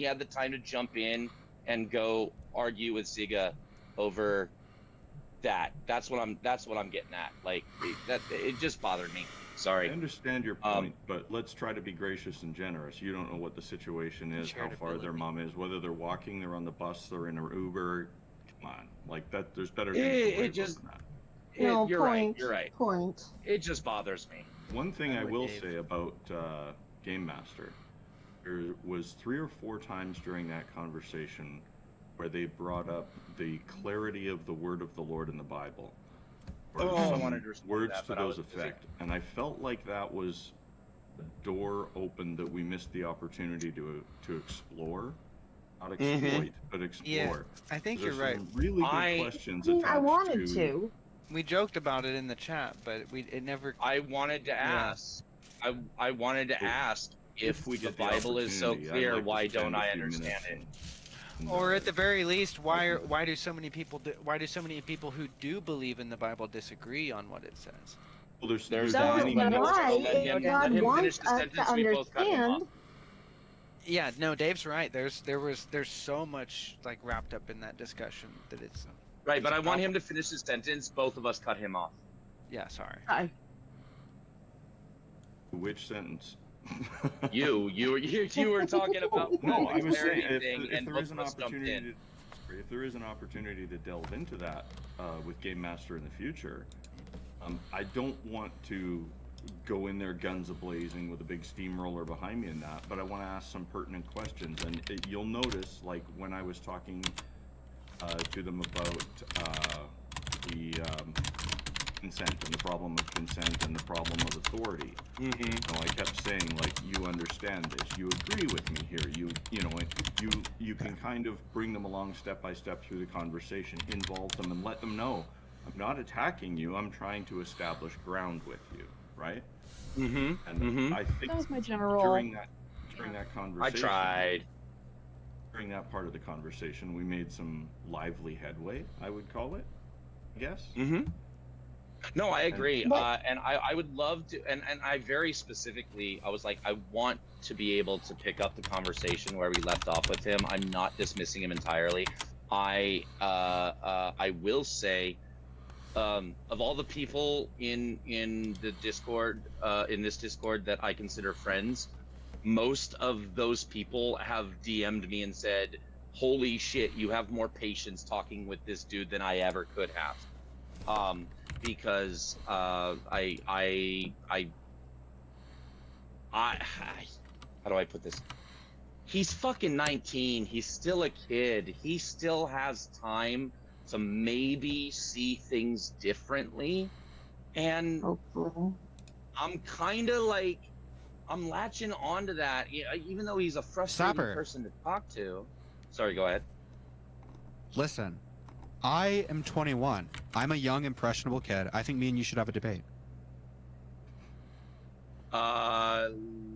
had the time to jump in and go argue with Ziga over that. That's what I'm getting at. Like it just bothered me. Sorry. I understand your point, but let's try to be gracious and generous. You don't know what the situation is, how far their mom is, whether they're walking, they're on the bus, they're in an Uber. Come on, like that. There's better things to worry about than that. You're right. Point. It just bothers me. One thing I will say about Game Master, there was 3 or 4 times during that conversation where they brought up the clarity of the word of the Lord in the Bible. Or words to those effect. And I felt like that was a door open that we missed the opportunity to explore. Not exploit, but explore. Yeah, I think you're right. Really good questions attached I wanted to. We joked about it in the chat, but it never. I wanted to ask. I wanted to ask if the Bible is so clear, why don't I understand it? Or at the very least, why do so many people who do believe in the Bible disagree on what it says? Well, there's why God wants us to understand. Yeah, no, Dave's right. There's so much like wrapped up in that discussion that it's. Right, but I want him to finish his sentence. Both of us cut him off. Yeah, sorry. Hi. Which sentence? You were talking about no, I was saying if there is an opportunity to delve into that with Game Master in the future, I don't want to go in there guns a-blazing with a big steamroller behind me in that, but I want to ask some pertinent questions. And you'll notice, like when I was talking to them about the consent and the problem of consent and the problem of authority. I kept saying, like, you understand this, you agree with me here, you can kind of bring them along step by step through the conversation, involve them and let them know, I'm not attacking you, I'm trying to establish ground with you, right? I think that was my general during that conversation, I tried. During that part of the conversation, we made some lively headway, I would call it. I guess. Mm-hmm. No, I agree. But- And I would love to, and I very specifically, I was like, I want to be able to pick up the conversation where we left off with him. I'm not dismissing him entirely. I will say, of all the people in the Discord, in this Discord that I consider friends, most of those people have DM'd me and said, "Holy shit, you have more patience talking with this dude than I ever could have." Because how do I put this? He's fucking 19. He's still a kid. He still has time to maybe see things differently. And Hopefully. I'm kind of like, I'm latching onto that, even though he's a frustrating Sapper. person to talk to. Sorry, go ahead. Listen, I am 21. I'm a young, impressionable kid. I think me and you should have a debate.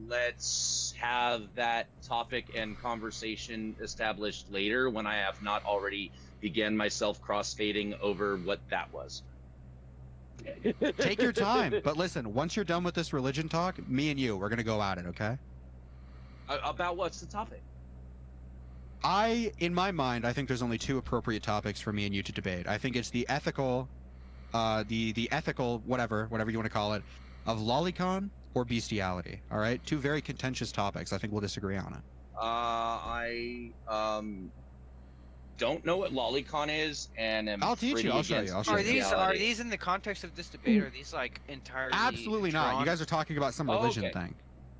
Let's have that topic and conversation established later when I have not already began myself crossfading over what that was. Take your time. But listen, once you're done with this religion talk, me and you, we're going to go at it, okay? About what's the topic? In my mind, I think there's only two appropriate topics for me and you to debate. I think it's the ethical, the ethical, whatever you want to call it, of lolicon or bestiality. All right, two very contentious topics. I think we'll disagree on it. I don't know what lolicon is, and I'll teach you. I'll show you. Are these in the context of this debate? Or are these like entirely? Absolutely not. You guys are talking about some religion thing.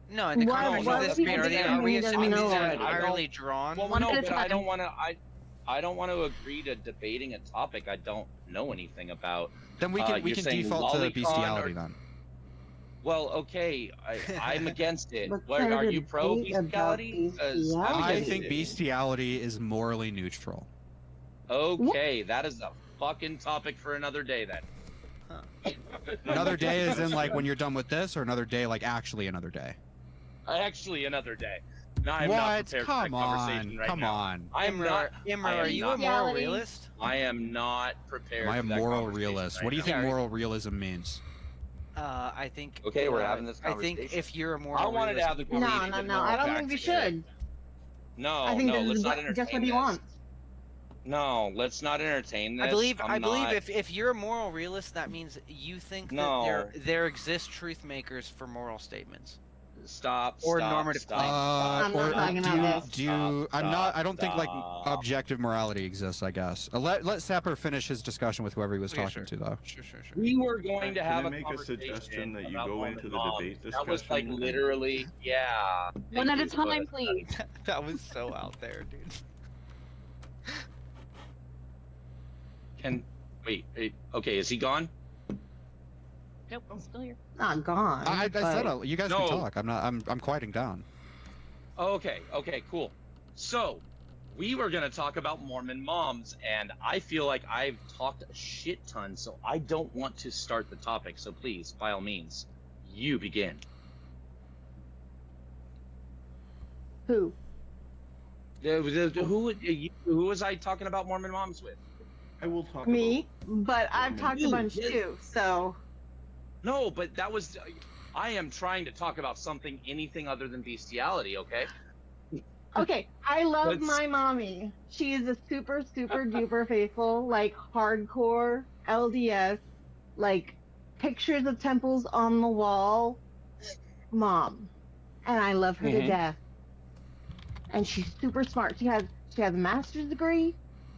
No, in the context of this debate, are we assuming these are entirely drawn? Well, no, but I don't want to. I don't want to agree to debating a topic I don't know anything about. Then we can default to bestiality then. Well, okay, I'm against it. What are you pro bestiality? I think bestiality is morally neutral. Okay, that is a fucking topic for another day then. Another day is in like when you're done with this, or another day like actually another day? Actually another day. No, I'm what? not prepared Come for that on, conversation right come now. on. I'm not. Imra, are you a moral realist? I am not prepared. Am I a for that moral conversation realist? right What do you now. think moral realism means? I think. Okay, we're having this I conversation. think if you're a moral I wanted to realist, have the No, conversation. I don't think we should. No, I think no, this let's is not just entertain what he this. wants. No, let's not entertain this. I believe not... if you're a moral realist, that means you think No. that there exist truth makers for moral statements. Stop. Or stop, normative stop, claims. stop, I'm not talking about this. I don't think like stop. objective morality exists. I guess. Let Sapper finish his discussion with whoever he was Yeah, talking to, though. Sure. We were going to have Can I a make a conversation suggestion that you about go Mormon into the moms. debate That was like discussion? literally, yeah. One Thank at a you, time, but- please. That was so out there, dude. Wait, okay, is he gone? Nope, I'm still here. Not gone. I but- said you guys No. can talk. I'm quieting down. Okay, cool. So, we were gonna talk about Mormon moms, and I feel like I've talked a shit ton, so I don't want to start the topic. So please, by all means, you begin. Who? Who was I talking about Mormon moms with? I will talk Me? But I've talked a You, bunch yes. too, so. No, but that was. I am trying to talk about something, anything other than bestiality. Okay. Okay, I love Let's- my mommy. She is a super, super duper faithful, like hardcore LDS, like pictures of temples on the wall mom. And I love her to Mhm. death. And she's super smart. She has a master's degree.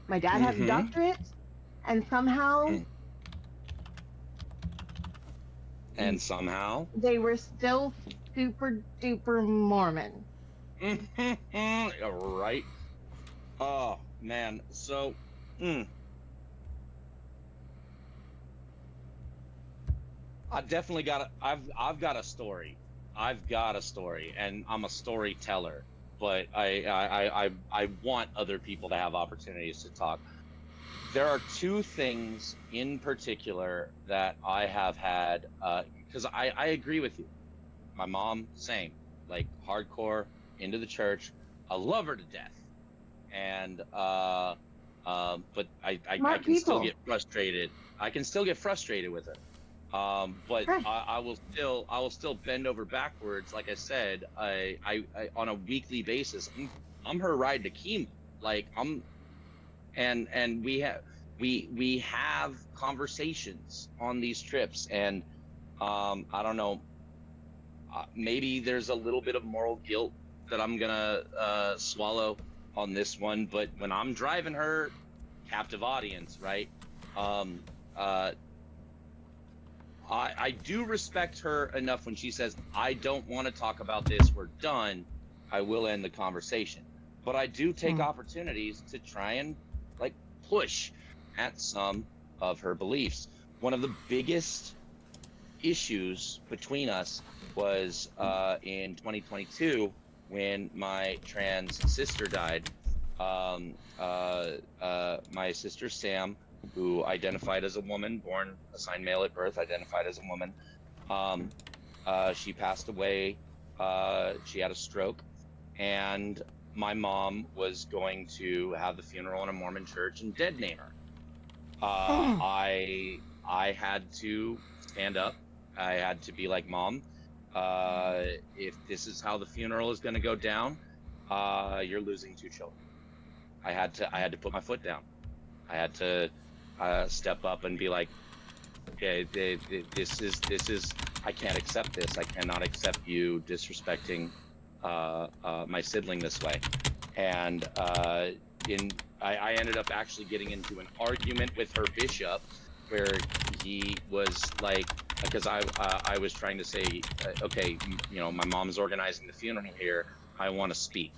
My dad has a Mhm. doctorate. And somehow Mm. And somehow. they were still super duper Mormon. Right. Oh man. So. I definitely got. I've got a story. I've got a story, and I'm a storyteller. But I want other people to have opportunities to talk. There are two things in particular that I have had, because I agree with you. My mom, same, like hardcore into the church. I love her to death, and But I Smart can still people. get frustrated. I can still get frustrated with her. But Right. I will still bend over backwards. Like I said, I on a weekly basis, I'm her ride to chemo. Like and we have conversations on these trips, and I don't know, maybe there's a little bit of moral guilt that I'm gonna swallow on this one, but when I'm driving her, captive audience, right? I do respect her enough when she says, I don't want to talk about this, we're done, I will end the conversation. But I do take opportunities to try and like push at some of her beliefs. One of the biggest issues between us was in 2022 when my trans sister died. My sister Sam, who identified as a woman, born assigned male at birth, identified as a woman, she passed away. She had a stroke, and my mom was going to have the funeral in a Mormon church and dead name her. I had to stand up. I had to be like, Mom, if this is how the funeral is going to go down, you're losing 2 children. I had to put my foot down. I had to step up and be like, okay, this is I can't accept this. I cannot accept you disrespecting my sibling this way. And I ended up actually getting into an argument with her bishop, where he was like, because I was trying to say, okay, you know, my mom's organizing the funeral here, I want to speak.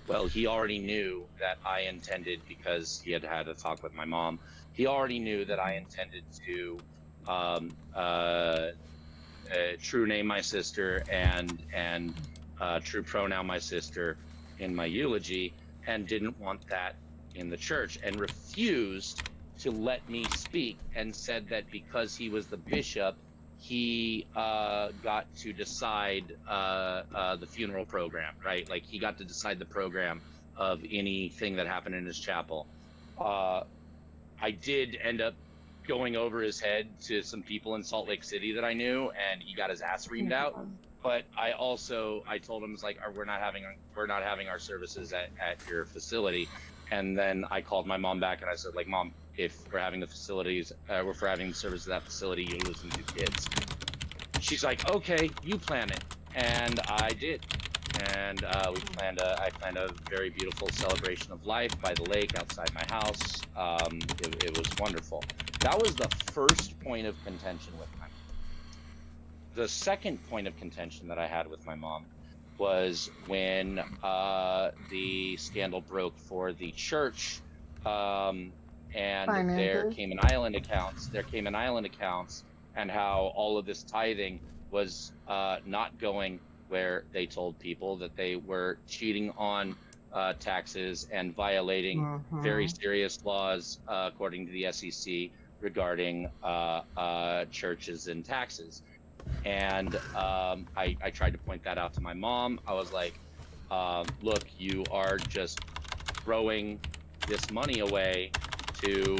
Well, he already knew that I intended, because he had had a talk with my mom, he already knew that I intended to true name my sister and true pronoun my sister in my eulogy, and didn't want that in the church, and refused to let me speak, and said that because he was the bishop, he got to decide the funeral program, right? Like, he got to decide the program of anything that happened in his chapel. I did end up going over his head to some people in Salt Lake City that I knew, and he got his ass reamed out. But I told him, like, we're not having our services at your facility. And then I called my mom back and I said, like, Mom, if we're having the facilities, if we're having service at that facility, you're losing 2 kids. She's like, okay, you plan it. And I did. And I planned a very beautiful celebration of life by the lake outside my house. It was wonderful. That was the first point of contention with my mom. The second point of contention that I had with my mom was when the scandal broke for the church, and their Cayman Island accounts, and how all of this tithing was not going where they told people, that they were cheating on taxes and violating very serious laws according to the SEC regarding churches and taxes. And I tried to point that out to my mom. I was like, look, you are just throwing this money away to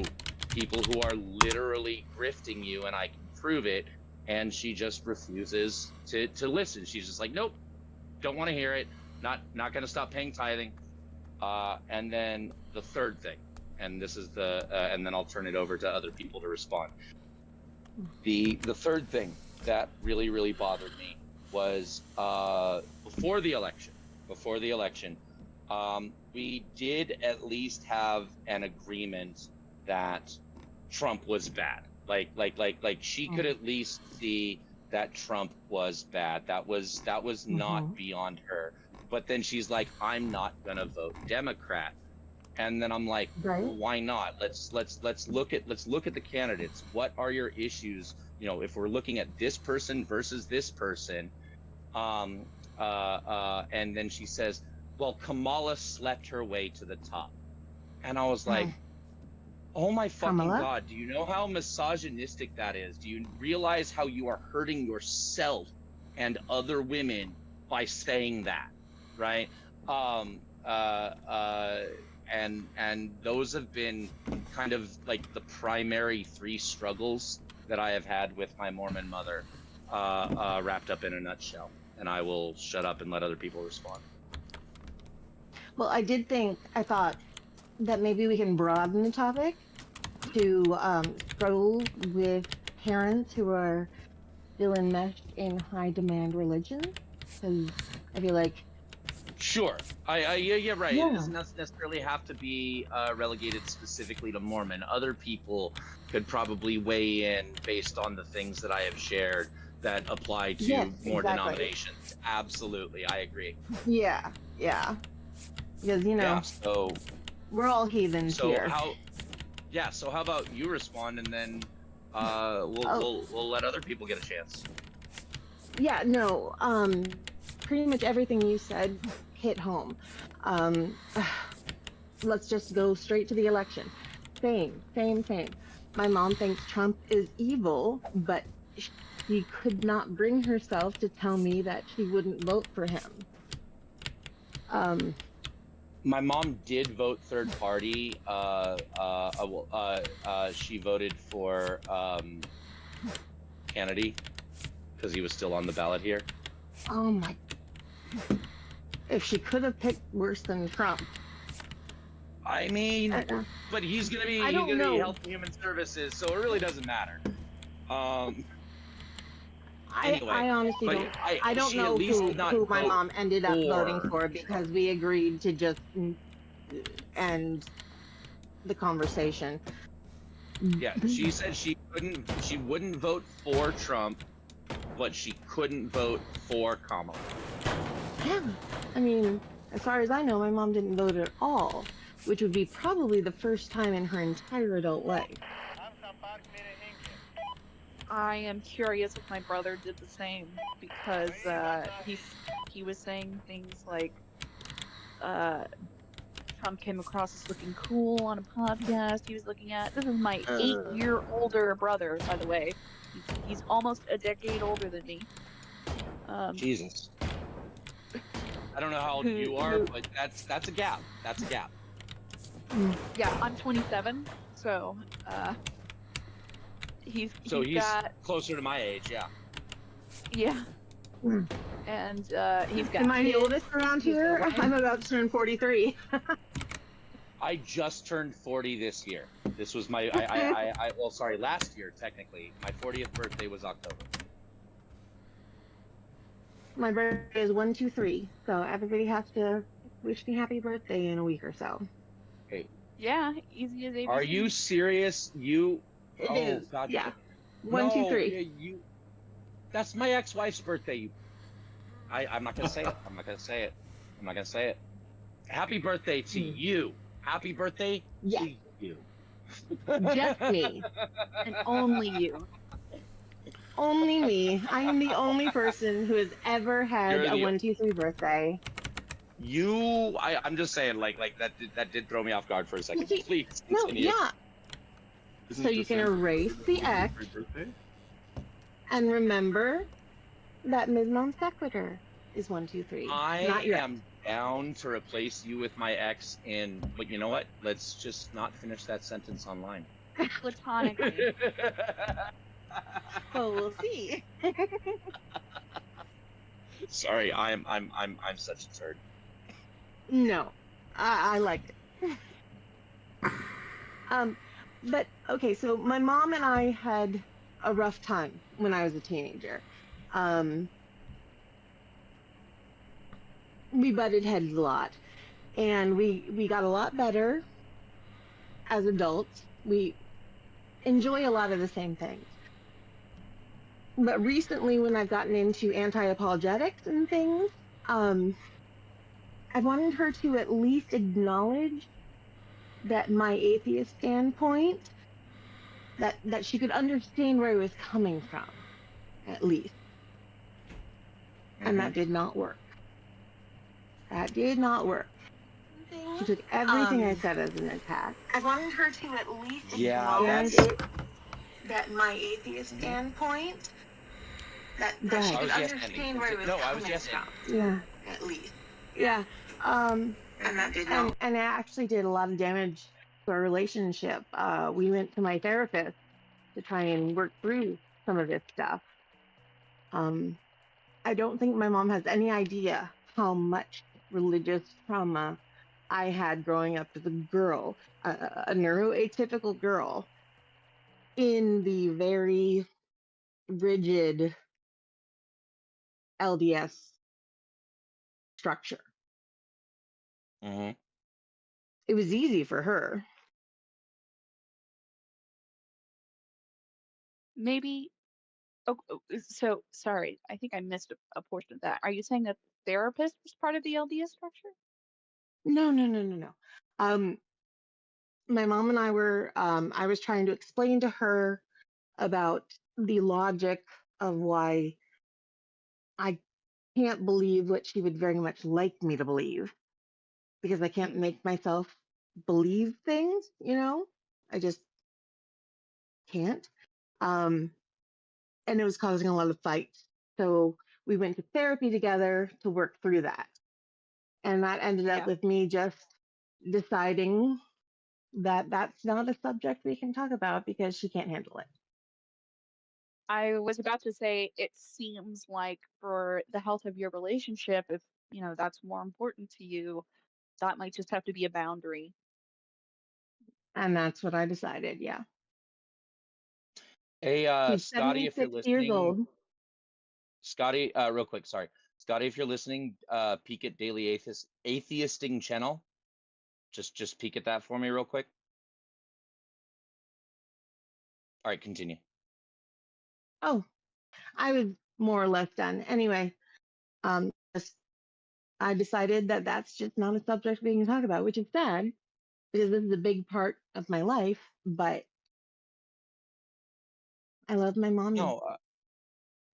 people who are literally grifting you, and I can prove it. And she just refuses to listen. She's just like, nope, don't want to hear it. Not going to stop paying tithing. And then the third thing, and this is and then I'll turn it over to other people to respond. The third thing that really, really bothered me was before the election, we did at least have an agreement that Trump was bad. Like she could at least see that Trump was bad. That was not beyond her. But then she's like, I'm not gonna vote Democrat. And then I'm like, well, why not? Let's look at the candidates. What are your issues? You know, if we're looking at this person versus this person, and then she says, well, Kamala slept her way to the top. And I was like, oh my fucking God, do you know how misogynistic that is? Do you realize how you are hurting yourself and other women by saying that, right? and those have been kind of like the primary three struggles that I have had with my Mormon mother, wrapped up in a nutshell. And I will shut up and let other people respond. Well, I thought that maybe we can broaden the topic to struggle with parents who are still enmeshed in high demand religion. Because I feel like. Sure. Yeah, right. Yeah. It doesn't necessarily have to be relegated specifically to Mormon. Other people could probably weigh in based on the things that I have shared that apply to Yes, more exactly. denominations. Absolutely, I agree. Yeah. Because Yeah. So we're all heathens here. So how about you respond, and then we'll let other people get a chance. Yeah. No. Pretty much everything you said hit home. Let's just go straight to the election. Same. My mom thinks Trump is evil, but she could not bring herself to tell me that she wouldn't vote for him. My mom did vote third party. She voted for Kennedy because he was still on the ballot here. Oh my! If she could have picked worse than Trump. I mean, but he's gonna be Health and Human Services, so it really doesn't matter. Anyway, I honestly don't. I don't know who my mom ended up voting for, because we agreed to just end the conversation. Yeah, she said she wouldn't vote for Trump, but she couldn't vote for Kamala. Yeah, I mean, as far as I know, my mom didn't vote at all, which would be probably the first time in her entire adult life. I am curious if my brother did the same, because he was saying things like Trump came across as looking cool on a podcast he was looking at. This is my 8-year older brother, by the way. He's almost a decade older than me. Jesus. I don't know how old you are, but that's a gap. That's a gap. Yeah, I'm 27, so he's got closer to my age, yeah. Yeah. And he's got. Am I the oldest around here? I'm about to turn 43. I just turned 40 this year. This was my last year technically. My 40th birthday was October. My birthday is 1-2-3, so everybody has to wish me happy birthday in a week or so. Hey. Yeah, easy as ABC. Are you serious? It is. God. Yeah. No, 1-2-3. That's my ex-wife's birthday. I'm not gonna say it. Happy birthday to you. Happy birthday to you. Just me. And only you. Only me. I am the only person who has ever had a 1-2-3 birthday. I'm just saying, like that did throw me off guard for a second. Please continue. No, yeah. So you can erase the X and remember that Ms. Non Sequitur is 1-2-3. I am down to replace you with my ex but you know what? Let's just not finish that sentence online. Platonically. So we'll see. Sorry, I'm such a turd. No, I liked it. But okay, so my mom and I had a rough time when I was a teenager. We butted heads a lot, and we got a lot better as adults. We enjoy a lot of the same things. But recently, when I've gotten into anti-apologetics and things, I wanted her to at least acknowledge that my atheist standpoint, that she could understand where I was coming from, at least. And that did not work. That did not work. She took everything I said as an attack. I wanted her to at least acknowledge that my atheist standpoint, that she could understand where I was coming from. Yeah. At least. Yeah. And it actually did a lot of damage to our relationship. We went to my therapist to try and work through some of this stuff. I don't think my mom has any idea how much religious trauma I had growing up as a girl, a neuroatypical girl in the very rigid LDS structure. Mm-hmm. It was easy for her. Maybe. So sorry. I think I missed a portion of that. Are you saying that the therapist was part of the LDS structure? No. My mom and I were, I was trying to explain to her about the logic of why I can't believe what she would very much like me to believe, because I can't make myself believe things, I just can't. And it was causing a lot of fights. So we went to therapy together to work through that. And that ended up with me just deciding that that's not a subject we can talk about because she can't handle it. I was about to say it seems like for the health of your relationship, if that's more important to you, that might just have to be a boundary. And that's what I decided, yeah. Hey, She's Scotty, if you're 76 years listening, old. Scotty, real quick, sorry. Scotty, if you're listening, peek at Daily Atheisting channel. Just peek at that for me real quick. All right, continue. Oh, I was more or less done. Anyway, I decided that that's just not a subject we can talk about, which is sad because this is a big part of my life, but I love my mommy. No,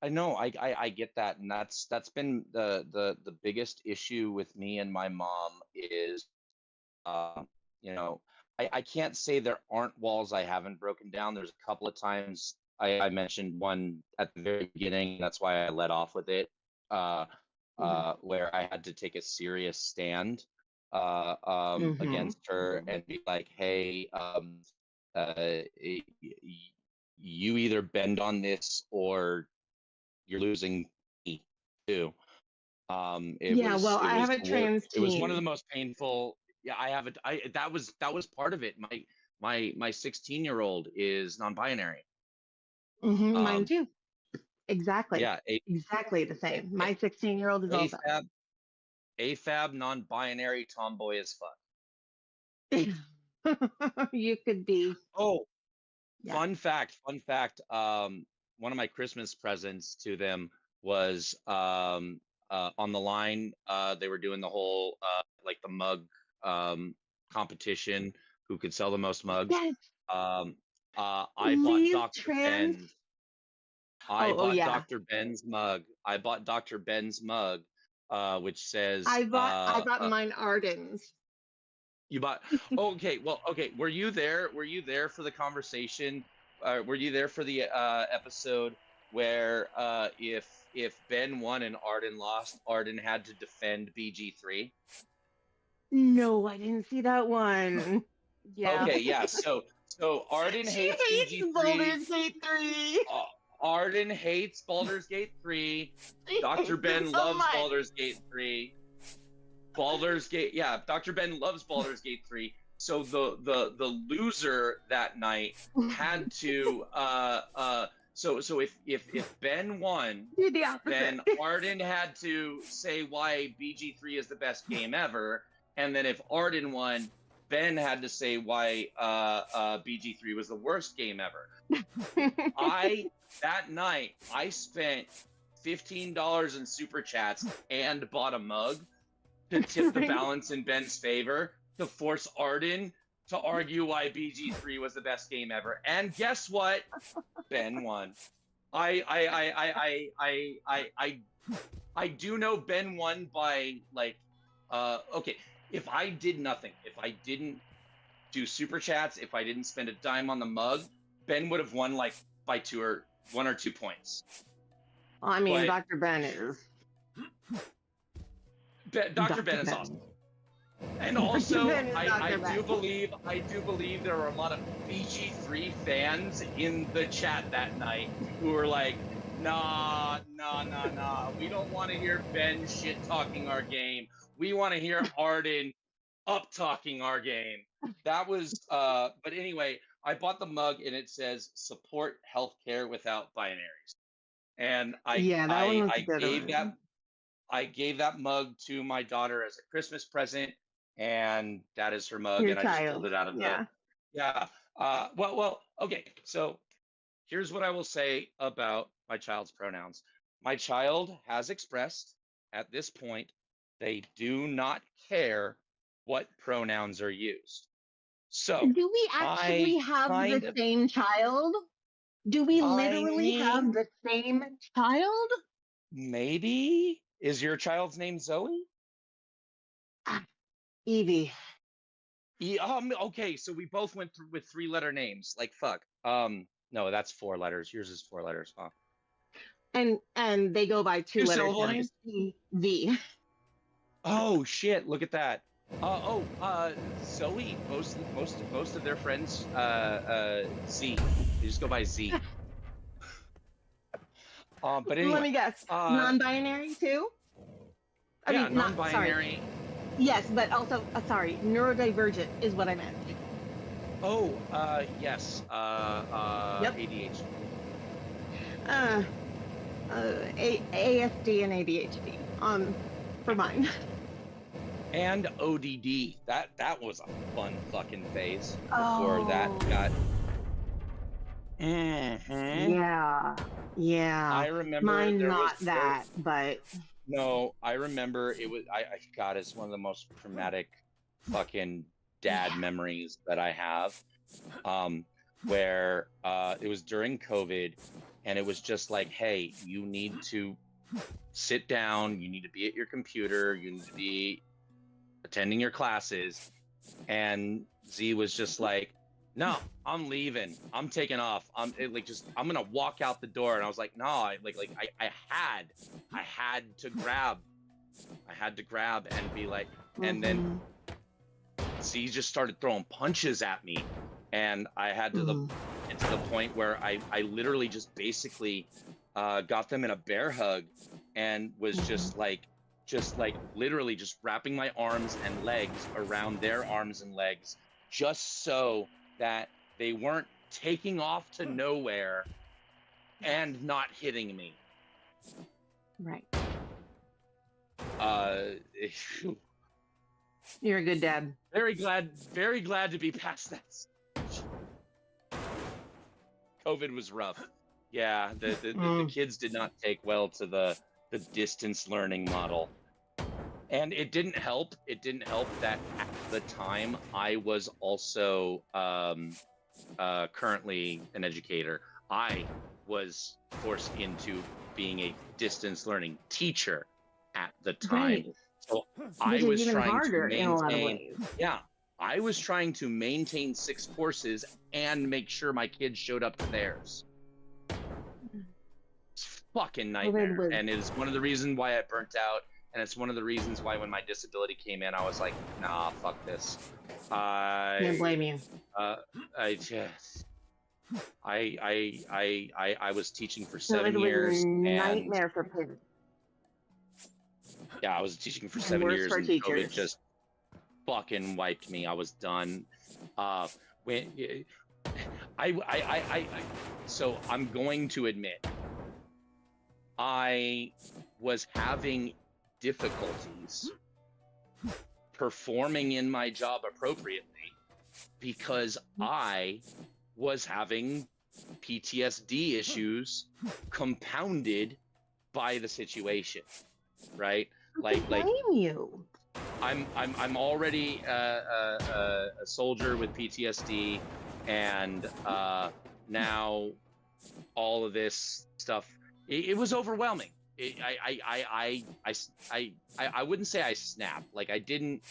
I know, I get that, and that's been the biggest issue with me and my mom is, I can't say there aren't walls I haven't broken down. There's a couple of times I mentioned one at the very beginning. That's why I led off with it, where I had to take a serious stand against her and be like, hey, you either bend on this or you're losing me too. It Yeah, was well, it I was have a trans it was one of the teen. most painful. Yeah, I have it. That was part of it. My 16-year-old is non-binary. Mine too. Exactly. Yeah, Exactly the same. My 16-year-old is also. AFAB non-binary tomboy as fuck. You could be. Oh, Yeah. Fun fact. One of my Christmas presents to them was on the line. They were doing the whole like the mug competition, who could sell the most mugs. Yes. I bought Dr. Ben's. I Oh, bought yeah. Dr. Ben's mug. I bought Dr. Ben's mug, which says I bought mine Arden's. You bought. Okay, well, okay. Were you there? Were you there for the conversation? Were you there for the episode where if Ben won and Arden lost, Arden had to defend BG3? No, I didn't see that one. Yeah. Okay, yeah. So Arden hates BG3. Baldur's Gate 3. Arden hates Baldur's Gate 3. Dr. Ben loves Baldur's Gate 3. Baldur's Gate, yeah. Dr. Ben loves Baldur's Gate 3. So the loser that night had to so if Ben won, then Arden had to say why BG3 is the best game ever, and then if Arden won, Ben had to say why BG3 was the worst game ever. That night I spent $15 in super chats and bought a mug to tip the balance in Ben's favor, to force Arden to argue why BG3 was the best game ever. And guess what? Ben won. I do know Ben won by like okay, if I did nothing, if I didn't do super chats, if I didn't spend a dime on the mug, Ben would have won like by 1 or 2 points. Well, I mean, but Dr. Ben is. Dr. Ben is awesome. And also, Then it's not I your do best. believe there were a lot of BG3 fans in the chat that night who were like, nah, we don't want to hear Ben shit talking our game. We want to hear Arden up talking our game. That was, but anyway, I bought the mug and it says support healthcare without binaries. And Yeah, that one was a good gave one. I gave that mug to my daughter as a Christmas present, and that is her mug, Your and I just pulled child. it out of the Yeah. yeah. Okay. So here's what I will say about my child's pronouns. My child has expressed at this point they do not care what pronouns are used. So Do we actually I have the kind of, same child? Do we I literally have mean, the same child? maybe is your child's name Zoe? Evie. Okay, so we both went through with 3-letter names. Like fuck. No, that's 4 letters. Yours is 4 letters, huh? And they go by 2 letters Two-syllable now, name? just E-V. Oh shit! Look at that. Zoe. Most of their friends, Z. They just go by Z. But anyway. Let me guess. Non-binary too? I Yeah, mean, not sorry. non-binary. Yes, but also sorry, neurodivergent is what I meant. Oh, yes. Yep. ADHD. ASD and ADHD. For mine. And ODD. That was a fun fucking phase before that got. Yeah. I remember mine there not was that, but no. I remember it was. God, it's one of the most traumatic fucking dad memories that I have. Where it was during COVID, and it was just like, hey, you need to sit down. You need to be at your computer. You need to be attending your classes. And Z was just like, no, I'm leaving. I'm taking off. I'm gonna walk out the door. And I was like, no, I had to grab and be like, and then Z just started throwing punches at me, and I had to get to the point where I literally just basically got them in a bear hug and was just like literally just wrapping my arms and legs around their arms and legs just so that they weren't taking off to nowhere and not hitting me. right. Phew. You're a good dad. Very glad to be past that stage. COVID was rough. Yeah, the kids did not take well to the distance learning model. And it didn't help. It didn't help that at the time I was also currently an educator. I was forced into being a distance learning teacher at the time. Right. So Which I was is even trying harder to in a lot of maintain. ways. Yeah, I was trying to maintain 6 courses and make sure my kids showed up to theirs. It's fucking nightmare, and it is one of the reasons why I burnt out. And it's one of the reasons why when my disability came in, I was like, nah, fuck this. Can't blame you. I was teaching for So 7 it was years. a And nightmare for parents. yeah, I was teaching for And 7 worse years, for and teachers. COVID just fucking wiped me. I was done. So I'm going to admit, I was having difficulties performing in my job appropriately because I was having PTSD issues compounded by the situation, right? Like blame you. I'm already a soldier with PTSD, and now all of this stuff. It was overwhelming. I wouldn't say I snapped. Like I didn't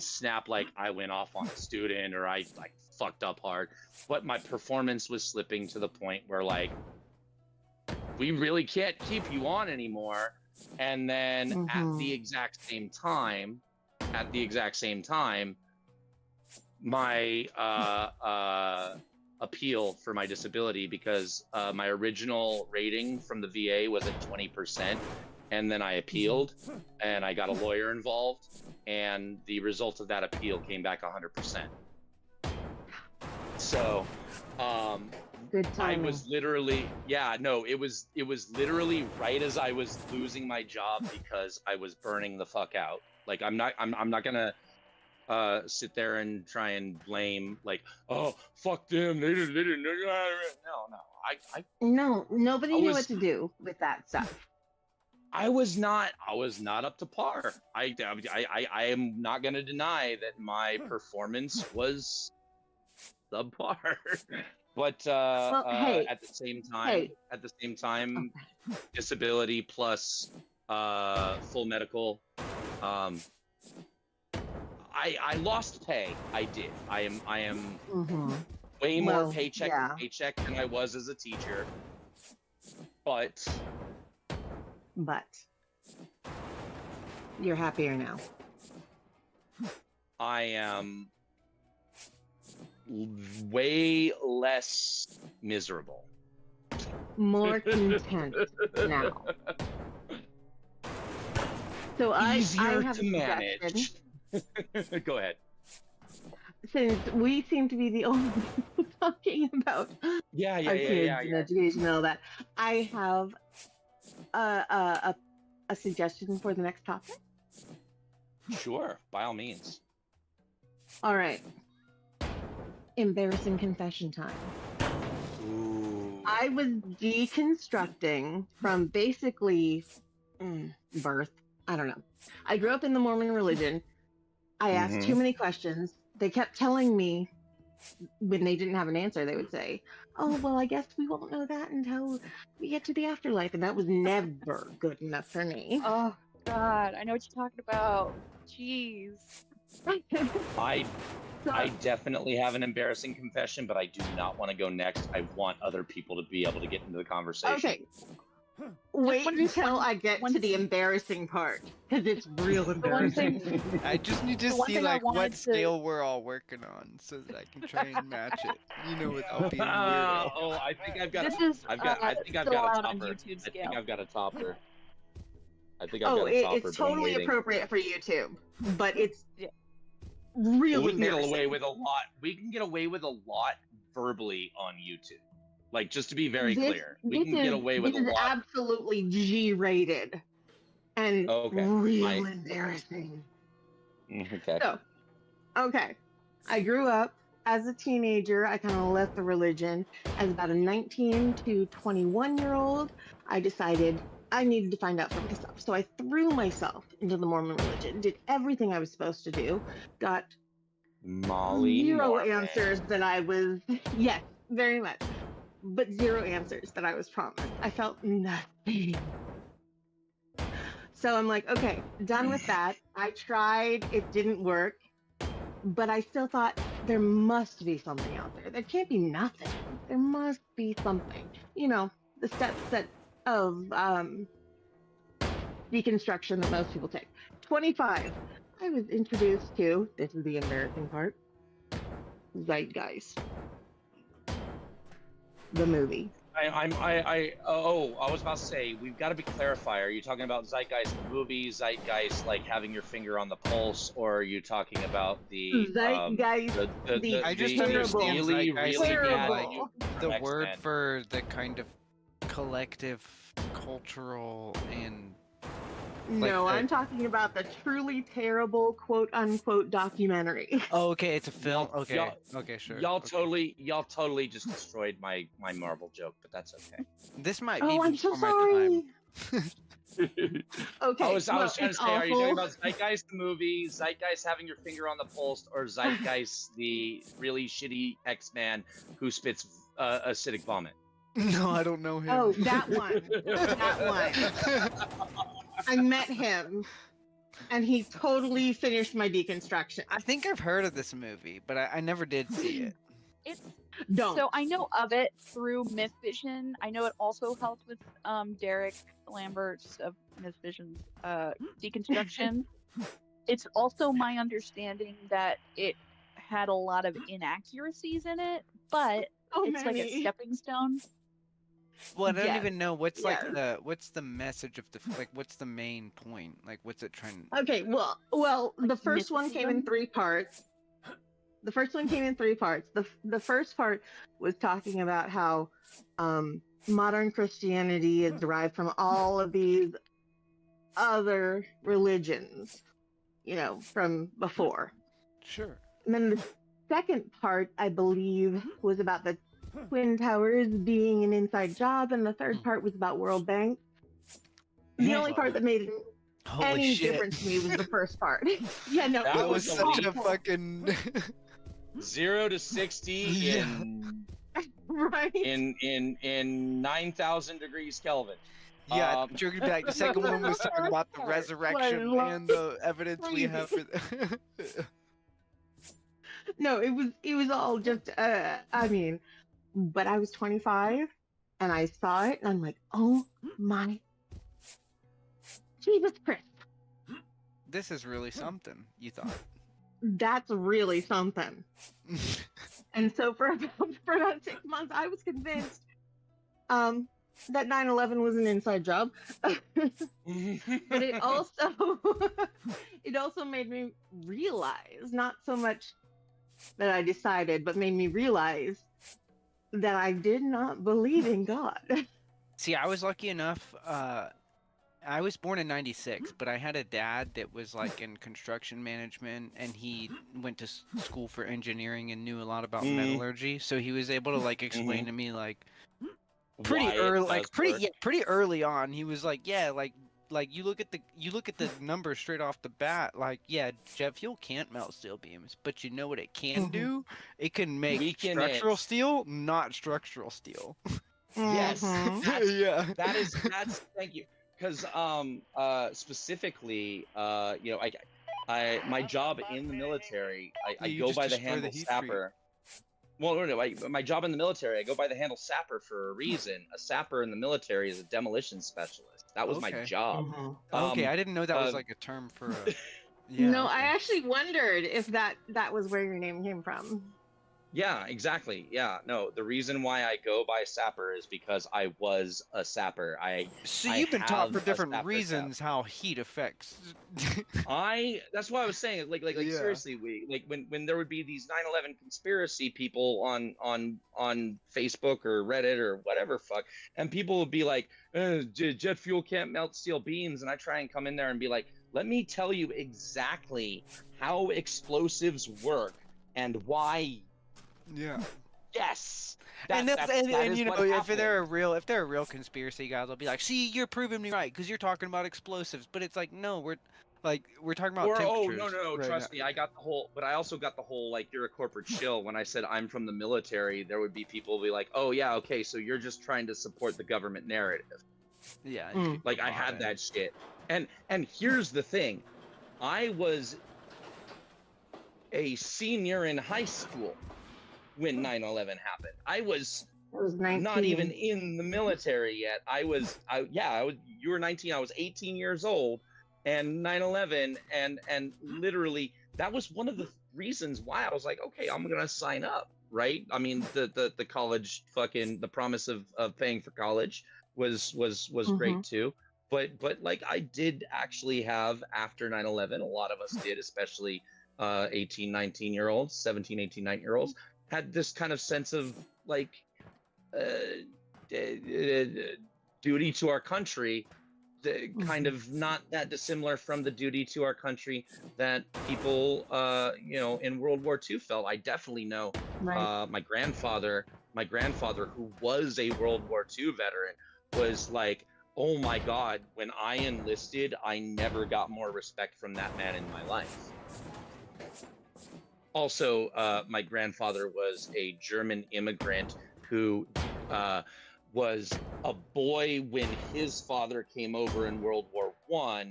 snap like I went off on a student or I like fucked up hard, but my performance was slipping to the point where like we really can't keep you on anymore. And then at the exact same time, at the exact same time, my appeal for my disability, because my original rating from the VA was at 20%, and then I appealed, and I got a lawyer involved, and the result of that appeal came back 100%. So, Good I timing. was literally, it was literally right as I was losing my job because I was burning the fuck out. Like, I'm not gonna sit there and try and blame, like, oh, fuck them, they didn't. No, nobody I knew was- what to do with that stuff. I was not up to par. I am not gonna deny that my performance was subpar. But hey, at the same time, disability plus full medical. I lost pay. I did. I am way more Well, paycheck yeah. to paycheck than I was as a teacher. But you're happier now. I am way less miserable. More content now. So I Easier have to a manage. suggestion. Go ahead. Since we seem to be the only people talking about our kids and education and all that, I have a suggestion for the next topic. Sure, by all means. All right. Embarrassing confession time. Ooh. I was deconstructing from basically birth. I don't know. I grew up in the Mormon religion. I asked too many questions. They kept telling me when they didn't have an answer, they would say, oh, well, I guess we won't know that until we get to the afterlife. And that was never good enough for me. Oh, God. I know what you're talking about. Jeez. I definitely have an embarrassing confession, but I do not want to go next. I want other people to be able to get into the conversation. Okay. Wait until I get to the embarrassing part, because it's real embarrassing. I just need to see like what scale we're all working on, so that I can try and match it. You know, without being weird. Oh, I think I've got. This is I think I've still got a out on topper. YouTube I scale. think I've got a topper. I think I've got a topper. It's but I'm totally waiting. appropriate for YouTube, but it's real We can get embarrassing. away with a lot. We can get away with a lot verbally on YouTube. Like, just to be very clear, we can get away with a This is lot. absolutely G-rated and real embarrassing. Okay. So, okay, I grew up as a teenager. I kind of left the religion. As about a 19 to 21-year-old, I decided I needed to find out for myself. So I threw myself into the Mormon religion, did everything I was supposed to do, got Molly zero Norman. answers that I was, yes, very much, but zero answers that I was promised. I felt nothing. So I'm like, okay, done with that. I tried, it didn't work, but I still thought there must be something out there. There can't be nothing. There must be something. You know, the steps of deconstruction that most people take. 25, I was introduced to, this is the embarrassing part, Zeitgeist. The movie. I was about to say, we've got to be clarified. Are you talking about Zeitgeist the movie, Zeitgeist like having your finger on the pulse, or are you talking about the Zeitgeist? I just understand really, Zeitgeist really to be bad like the X-Men. word for the kind of collective, cultural, and No, I'm talking about the truly terrible quote-unquote documentary. Oh, okay, it's a film. Okay, Y'all- okay, sure. Y'all totally just destroyed my Marvel joke, but that's okay. This might be Oh, I'm so before my sorry. time. Okay, I was trying to it's say, are you talking awful. about Zeitgeist the movie, Zeitgeist having your finger on the pulse, or Zeitgeist the really shitty X-Man who spits acidic vomit? No, I don't know him. Oh, that one. That one. I met him, and he totally finished my deconstruction. I think I've heard of this movie, but I never did see it. It's Don't. So I know of it through Myth Vision. I know it also helped with Derek Lambert's of Myth Vision's deconstruction. It's also my understanding that it had a lot of inaccuracies in it, but So it's like a many. stepping stone. Well, I don't Yes. even know what's like Yes. what's the message of the like what's the main point? Like what's it trying? Okay, well, the first one came in mysticism? 3 parts. The first one came in 3 parts. The first part was talking about how modern Christianity is derived from all of these other religions, from before. Sure. And then the second part, I believe, was about the Twin Towers being an inside job, and the third part was about World Bank. The only part that made Holy any shit. difference to me was the first part. Yeah, no, That it That was was such a awful. fucking 0 to 60 Yeah. right. in 9,000 degrees Kelvin. Yeah, joking back. The second one was talking about the Part, resurrection like, and the evidence we have for No, it was all just but I was 25 and I saw it and I'm like, oh my Jesus Christ, This is really something, you thought. that's really something. And so for about 6 months I was convinced that 9/11 was an inside job. But it also made me realize, not so much that I decided, but made me realize that I did not believe in God. See, I was lucky enough. I was born in '96, but I had a dad that was like in construction management, and he went to school for engineering and knew a lot about metallurgy. So he was able to like explain to me like pretty Why it early, does like work. pretty early on. He was like, yeah, like you look at the numbers straight off the bat. Like, yeah, jet fuel can't melt steel beams, but you know what it can do? It can make Weaken structural it. steel, not structural steel. Yes. Mhm. Yeah. That's thank you. Because specifically, my job in the military, I You go just by the destroy the handle heat treat. sapper. Well, no, my job in the military, I go by the handle sapper for a reason. A sapper in the military is a demolition specialist. That was my Okay. job. Mhm. Okay, I didn't know that was uh, like a term for a. Yeah. No, I okay. actually wondered if that was where your name came from. Yeah, exactly. Yeah, no, the reason why I go by sapper is because I was a sapper. So I you've been taught have for a different sapper reasons how heat affects. that's why I was saying like Yeah. seriously, we like when there would be these 9/11 conspiracy people on Facebook or Reddit or whatever fuck, and people would be like, jet fuel can't melt steel beams, and I try and come in there and be like, let me tell you exactly how explosives work and why. Yeah. Yes. And That is you know, what if happened. they're a real conspiracy guys, they'll be like, see, you're proving me right because you're talking about explosives, but it's like, no, we're talking about temperatures. No, right trust now. me, I got the whole, but I also got the whole like you're a corporate shill. When I said I'm from the military, there would be people be like, oh yeah, okay, so you're just trying to support the government narrative. Yeah. Mm. Like I had that shit, and here's the thing, I was a senior in high school when 9/11 happened. I was It was 19. not even in the military yet. You were 19, I was 18 years old, and 9/11 and literally that was one of the reasons why I was like, okay, I'm gonna sign up, right? I mean, the college fucking, the promise of paying for college was great too. But like I did actually have, after 9/11, a lot of us did, especially 18, 19-year-olds, 17, 18, 19-year-olds, had this kind of sense of like duty to our country, kind of not that dissimilar from the duty to our country that people in World War II felt. I definitely know my grandfather, who was a World War II veteran, was like, oh my God, when I enlisted, I never got more respect from that man in my life. Also, my grandfather was a German immigrant who was a boy when his father came over in World War I,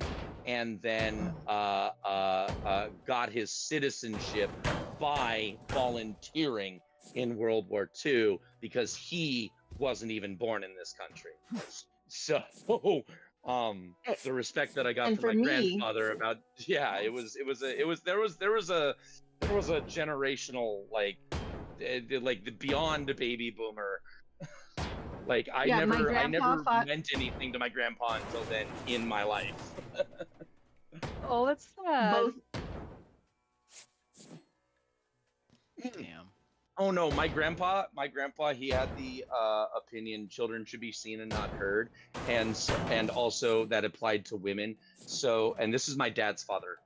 and then got his citizenship by volunteering in World War II because he wasn't even born in this country. So The respect that I got And from for my me, grandfather about, yeah, there was a generational, like, like the beyond baby boomer. Like I yeah, my grandpa never fought meant anything to my grandpa until then in my life. Oh, that's sad. both. Damn. Oh no, my grandpa, he had the opinion children should be seen and not heard, and also that applied to women. So, and this is my dad's father.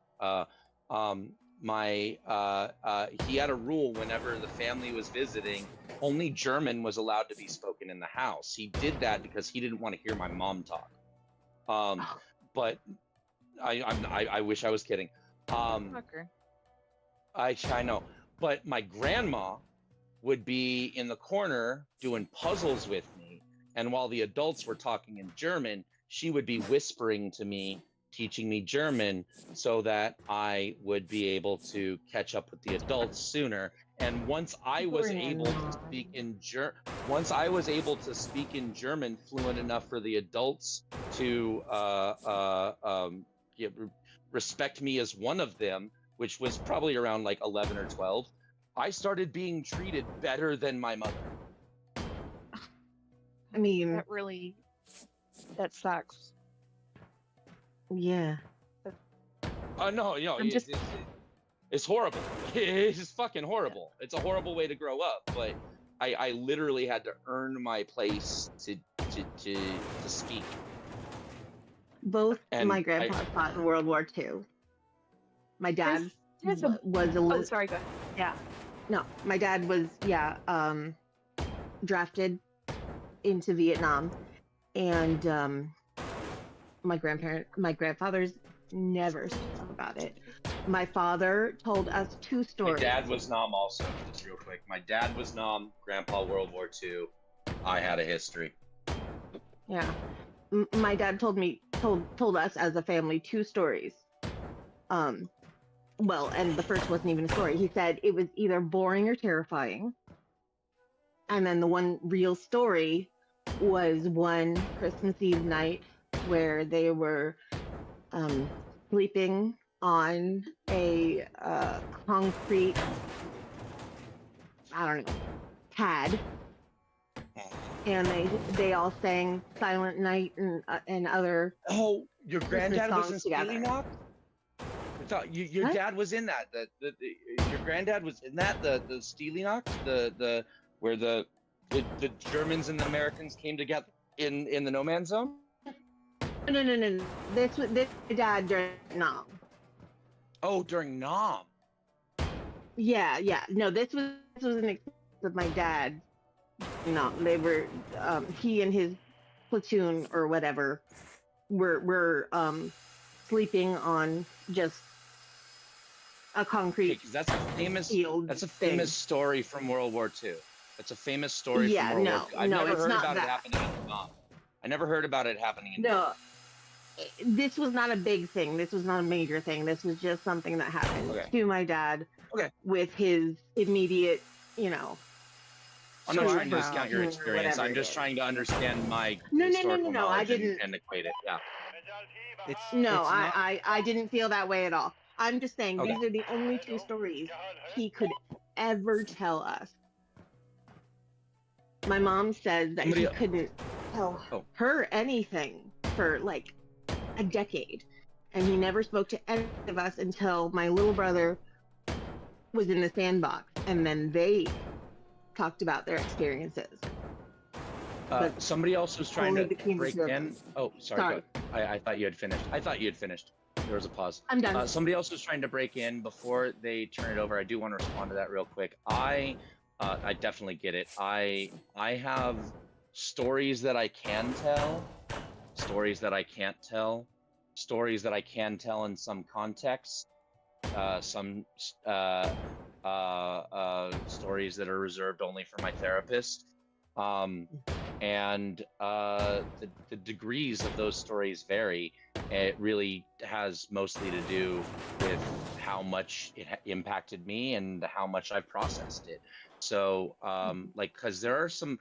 He had a rule whenever the family was visiting, only German was allowed to be spoken in the house. He did that because he didn't want to hear my mom talk. But I wish I was kidding. Fucker. I know, but my grandma would be in the corner doing puzzles with me, and while the adults were talking in German, she would be whispering to me, teaching me German so that I would be able to catch up with the adults sooner. And once I was able to speak in German fluent enough for the adults to respect me as one of them, which was probably around like 11 or 12, I started being treated better than my mother. I mean, that sucks. Yeah. No, it's horrible. It's fucking horrible. It's a horrible way to grow up, but I literally had to earn my place to speak. Both my grandpa fought in World War II. My dad was Oh, sorry, go ahead. Yeah. No, my dad was drafted into Vietnam, and my grandfathers never spoke about it. My father told us two stories. My dad was Nam also, just real quick. My dad was Nam, Grandpa World War II. I had a history. Yeah. My dad told us as a family two stories. Well, and the first wasn't even a story. He said it was either boring or terrifying. And then the one real story was one Christmas Eve night where they were sleeping on a concrete, I don't know, pad. And they all sang Silent Night and other. Oh, your granddad was in together. Steely I thought your dad was in that. Your granddad was in that the Steely Knock, the where the Germans and the Americans came together in the no man's zone. No. This dad during Nam. Oh, during Nam. Yeah. No, this was an experience with my dad. No, they were he and his platoon or whatever were sleeping on just a concrete. That's a famous field. That's a famous story from World War II. That's a famous story from World War II. I never heard about it happening in Nam. I never heard about it happening in No. This was not a big thing. This was not a major thing. This was just something that happened to my dad with his immediate, I'm not trying to discount your experience. I'm just trying to understand my historical knowledge and equate it. Yeah. I didn't feel that way at all. I'm just saying these are the only two stories he could ever tell us. My mom said that he couldn't tell her anything for like a decade, and he never spoke to any of us until my little brother was in the sandbox, and then they talked about their experiences. Somebody else was trying to break in. Oh, sorry. I thought you had finished. There was a pause. I'm done. Somebody else was trying to break in before they turn it over. I do want to respond to that real quick. I definitely get it. I have stories that I can tell, stories that I can't tell, stories that I can tell in some context, some stories that are reserved only for my therapist. And the degrees of those stories vary. It really has mostly to do with how much it impacted me and how much I've processed it. So, because there are some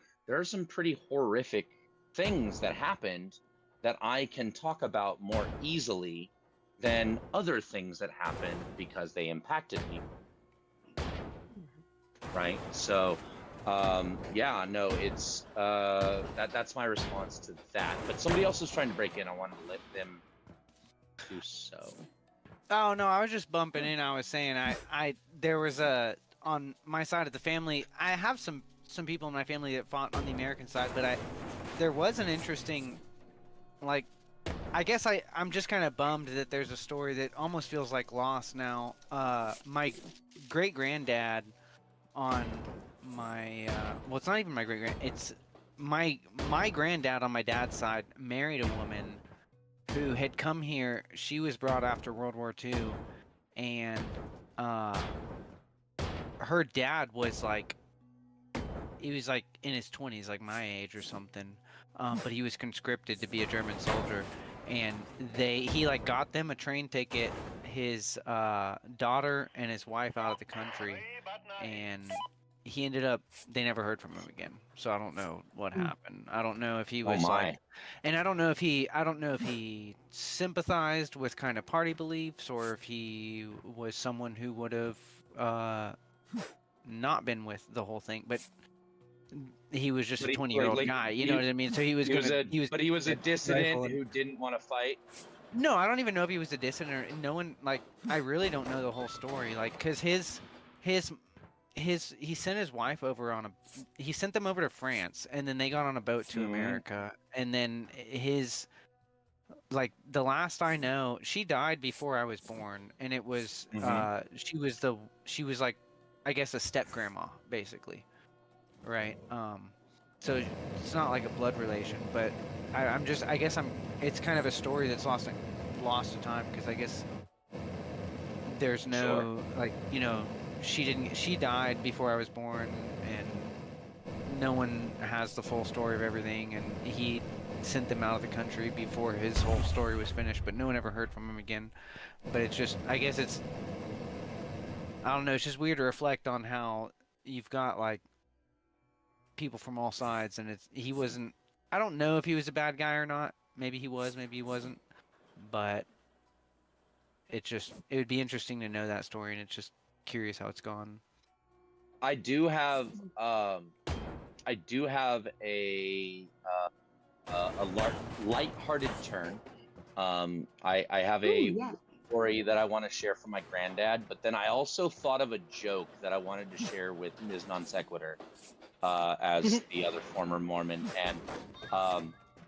pretty horrific things that happened that I can talk about more easily than other things that happened because they impacted me. Right? So, yeah, no, it's that's my response to that. But somebody else was trying to break in. I wanted to let them do so. Oh no, I was just bumping in. I was saying there was on my side of the family. I have some people in my family that fought on the American side, but there was an interesting, like, I guess I'm just kind of bummed that there's a story that almost feels like lost now. My great granddad on my well, it's not even my great grand. It's my granddad on my dad's side married a woman who had come here. She was brought after World War II, and her dad was like, he was like in his 20s, like my age or something, but he was conscripted to be a German soldier, and he like got them a train ticket, his daughter and his wife out of the country, and he ended up, they never heard from him again. So I don't know what happened. I don't know if he was like, and I don't know if he sympathized with kind of party beliefs, or if he was someone who would have not been with the whole thing, but he was just a 20-year-old guy, you know what I mean? So he was a dissident who didn't want to fight. No, I don't even know if he was a dissident. Or, no one, like, I really don't know the whole story, like, because he sent his wife over he sent them over to France, and then they got on a boat to America, and then like, the last I know, she died before I was born, and it was she was like, I guess, a step grandma, basically, right? So it's not like a blood relation, but it's kind of a story that's lost to time, because I guess there's no like, you know, she died before I was born, and no one has the full story of everything, and he sent them out of the country before his whole story was finished, but no one ever heard from him again. But it's just, I guess I don't know, it's just weird to reflect on how you've got like people from all sides, and he wasn't, I don't know if he was a bad guy or not. Maybe he was, maybe he wasn't, but it would be interesting to know that story, and it's just curious how it's gone. I do have a light-hearted turn. I have a story that I want to share from my granddad, but then I also thought of a joke that I wanted to share with Ms. Non Sequitur, as the other former Mormon, and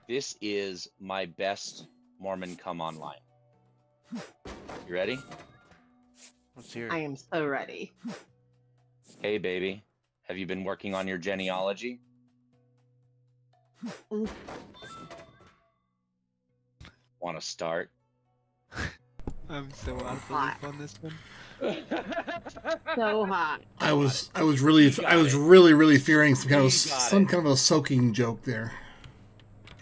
this is my best Mormon come online. You ready? Let's hear it. I am so ready. Hey, baby, have you been working on your genealogy? Want to start? I'm so out of belief on this one. So hot. I was really fearing some kind of a soaking joke there.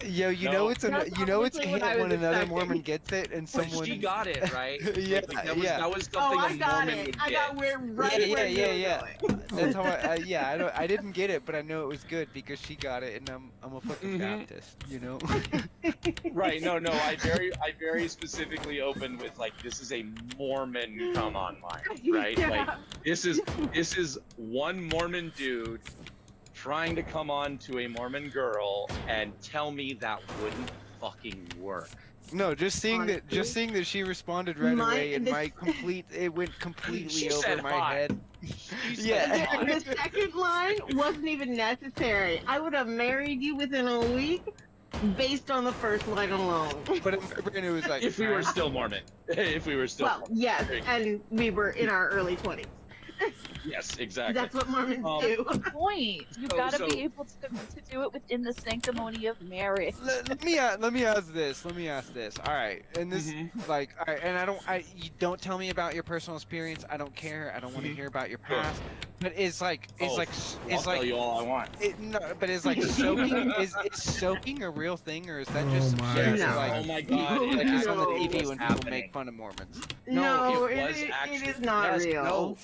Yo, it's a hit when another Mormon gets it, and someone. She got it right. Yeah, that was something I a got Mormon it. would I get. got where where yeah. That's how I didn't get it, but I know it was good because she got it, and I'm a fucking Baptist, you know. Right? No. I very specifically opened with like, this is a Mormon come online, right? Yeah. Like this is one Mormon dude trying to come on to a Mormon girl and tell me that wouldn't fucking work. No, just seeing that she responded right away, and it went completely over my head. Yeah. The second line wasn't even necessary. I would have married you within a week based on the first line alone. But it was like, if we were still Mormon. Well, yes, and we were in our early 20s. Yes, exactly. That's what Mormons do. Point. You've got to be able to do it within the sanctimony of marriage. Let me ask this. All right, and this like, all right, and you don't tell me about your personal experience. I don't care. I don't want to hear about your past. But I'll tell you all I want. But is like soaking is soaking a real thing, or is that just some shit? No. Like, Oh my god! like just on the TV It's when people happening. make fun of Mormons? No, it was it actually is not real.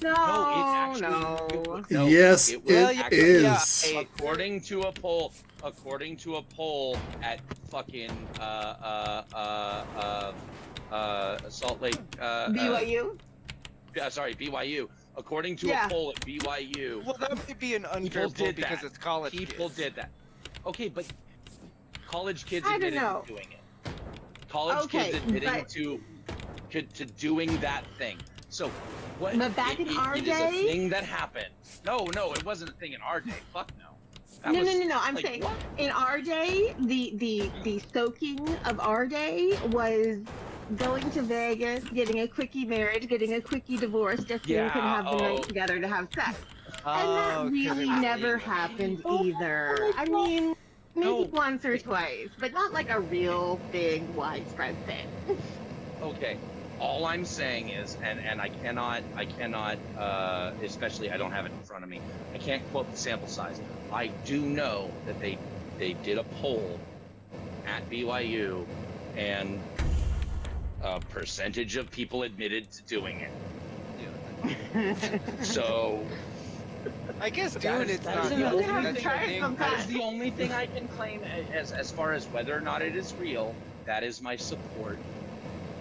No, actually no. no, Yes, it it was yeah, actually yeah. is. according to a poll at fucking Salt Lake BYU? sorry, BYU. According to Yeah. a poll at BYU, Well, that might be an unfair people poll did because that. it's college People kids. did that. Okay, but college kids I don't admitted know. to doing it. College Okay, kids admitting but- to doing that thing. So what? But back in our it is a day- thing that happened. No, it wasn't a thing in our day. Fuck no. That No, was, no, no, no. I'm like, saying what? in our day, the soaking of our day was going to Vegas, getting a quickie marriage, getting a quickie divorce, just so you could have the night together to have sex. And that 'cause really it was never legal. happened either. I mean, maybe No. once or twice, but not like a real big widespread thing. Okay. All I'm saying is, and I cannot, especially I don't have it in front of me. I can't quote the sample size. I do know that they did a poll at BYU, and a percentage of people admitted to doing it. So I guess that doing is- it's that not. is the You only have to thing- try it that sometime. is the only thing I can claim as far as whether or not it is real. That is my support.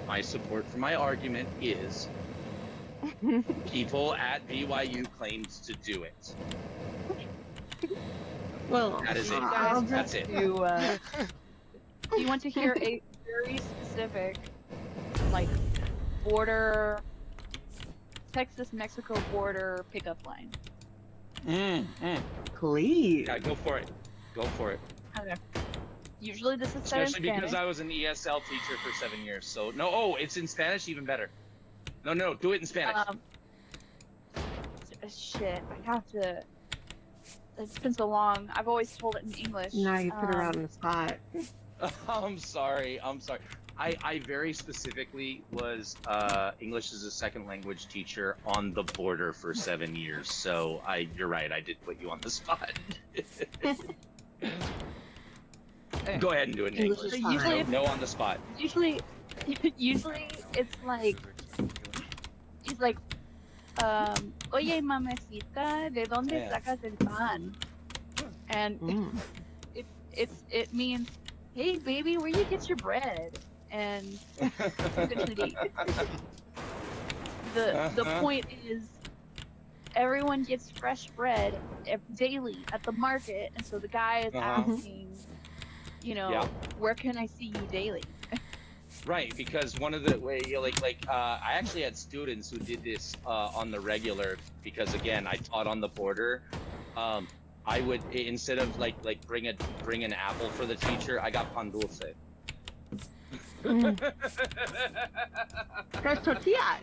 My support for my argument is people at BYU claimed to do it. Well, That is it. I'll That's just it. Do you want to hear a very specific, like, border, Texas-Mexico border pickup line? please. Yeah, go for it. Go for it. Okay. Usually this is said in Especially because Spanish. I was an ESL teacher for 7 years. So no, it's in Spanish, even better. No, do it in Spanish. Shit, I have to. It's been so long. I've always told it in English. Now you put her out on the spot. I'm sorry. I very specifically was English as a second language teacher on the border for 7 years. So you're right. I did put you on the spot. Go ahead and do it in English English. is So usually, fine. No on the spot. usually it's like, he's like, oye mamacita, ¿de dónde Yeah. sacas el pan? And it means, hey baby, where you get your bread? And essentially the point is, everyone gets fresh bread daily at the market, and so the guy is asking, Yeah. where can I see you daily? Right, because one of the way I actually had students who did this on the regular, because again I taught on the border. I would, instead of like bring an apple for the teacher, I got pan dulce. Fresh tortillas.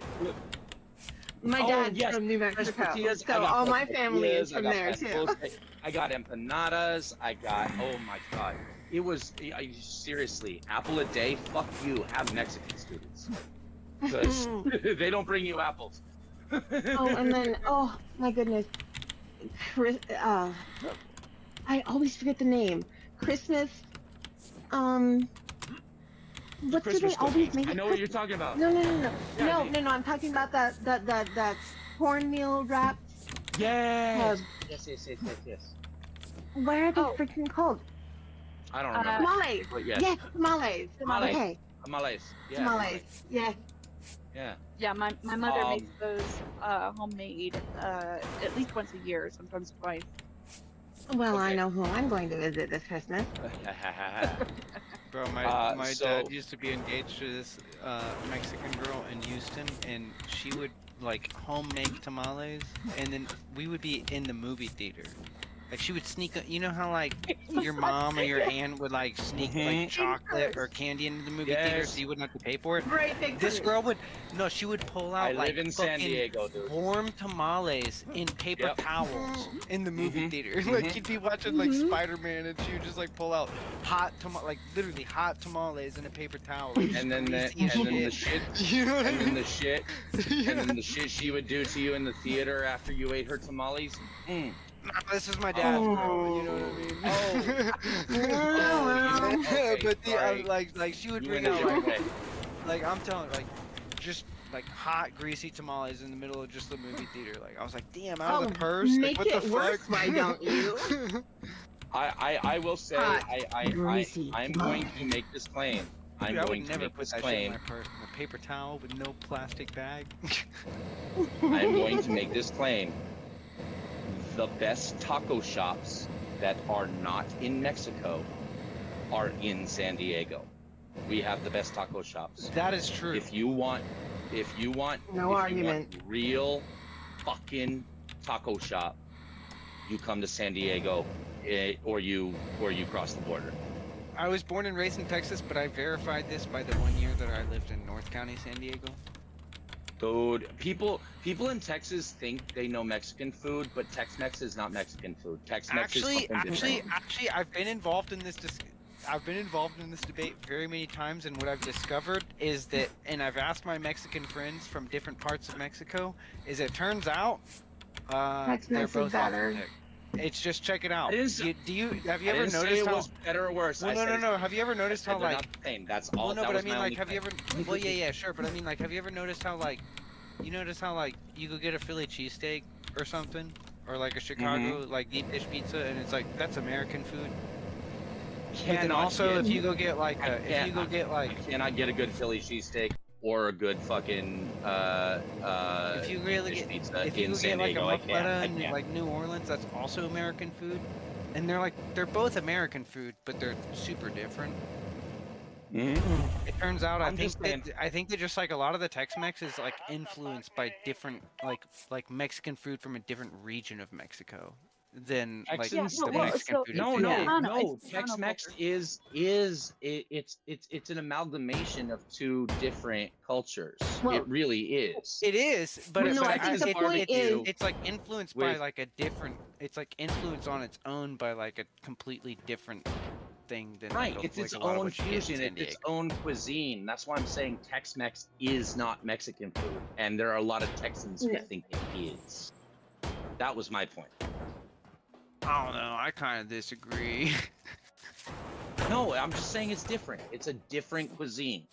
My dad's yes, from New fresh Mexico, tortillas. I so got all fresh my family is tortillas, I from got there pan too. dulce, I got empanadas. I got, oh my god, it was seriously, apple a day. Fuck you. Have Mexican students, because they don't bring you apples. Oh, and then, oh my goodness, I always forget the name. Christmas. What do Christmas they always cookies. make? I know what you're talking about. No. Yeah, No. I'm talking about that cornmeal wrapped. Yes. Um, Yes. What are they freaking called? I don't remember. Tamales. But yes. Yes, tamales. Tamales. Okay. Tamales. Yeah. Tamales. Yes. Yeah. Yeah, my mother makes those homemade at least once a year, sometimes twice. Well, I know who I'm going to visit this Christmas. Bro, my so- dad used to be engaged to this Mexican girl in Houston, and she would like home make tamales, and then we would be in the movie theater. Like she would sneak, you know how like your mom or your aunt would like sneak like chocolate or candy into the movie theater Yes. so you wouldn't have to pay for it. Great big This purse. girl would, no, she would pull out I like live in San fucking Diego, dude. warm tamales in paper Yep. towels in the movie Mhm. theater. Like you'd be watching like Spider-Man, and she would just like pull out like literally hot tamales in a paper towel. And then the shit. You know what I And then mean? the shit. And then the shit she would do to you in the theater after you ate her tamales. Nah, this is my dad's girl, you know what I mean? Oh. Okay, But the sorry. like she would You bring went a out different like, way. like I'm telling like just like hot, greasy tamales in the middle of just the movie theater. Like I was like, damn, out of Oh, the purse. Like, make what the it worse, fuck? why don't you? I will say Hot, greasy I'm going to make this claim. I'm Dude, I going would to never make put this that shit in claim. my purse. In a paper towel with no plastic bag. I'm going to make this claim. The best taco shops that are not in Mexico are in San Diego. We have the best taco shops. That is true. If you want No argument. real fucking taco shop, you come to San Diego, or you cross the border. I was born and raised in Texas, but I verified this by the 1 year that I lived in North County, San Diego. Dude, people in Texas think they know Mexican food, but Tex-Mex is not Mexican food. Tex-Mex is something different. Actually, I've been involved in this debate very many times, and what I've discovered is that, and I've asked my Mexican friends from different parts of Mexico, is it turns out they're Tex-Mex is both better. authentic. It's just check it out. I didn't Have you I ever didn't say noticed it how? was better or worse. Well, I said no. Have you ever noticed how they're like? not the same. That's all. Well, no, that but I was mean my like, only have you ever? point. Well, yeah, sure, but I mean like, have you ever noticed how like, you notice how like you go get a Philly cheesesteak or something, or like a Chicago like deep dish pizza, and it's like that's American food. But then Cannot also, get- if you go get like I a, if can't- you go get like, I cannot get a good Philly cheesesteak or a good fucking if you really fish get, pizza if you in go San get like Diego. a I can't. mozzarella I in can't. like New Orleans, that's also American food, and they're both American food, but they're super different. Mm-hmm. It turns out I'm just saying- I think that just like a lot of the Tex-Mex is like influenced by different like Mexican food from a different region of Mexico than like Texans- the Mexican food. No, in no, San Diego. no. Tex-Mex it's an amalgamation of two different cultures. Well, it really is. It is, but, Well, no, but I think the it's, point is- it's like influenced by with- like a different. It's like influenced on its own by like a completely different thing than Right, like, it's like its a lot of own what you get in fusion, San it's its Diego. own cuisine. That's why I'm saying Tex-Mex is not Mexican food, and there are a lot of Texans who Yeah. think it is. That was my point. I don't know. I kind of disagree. No, I'm just saying it's different. It's a different cuisine.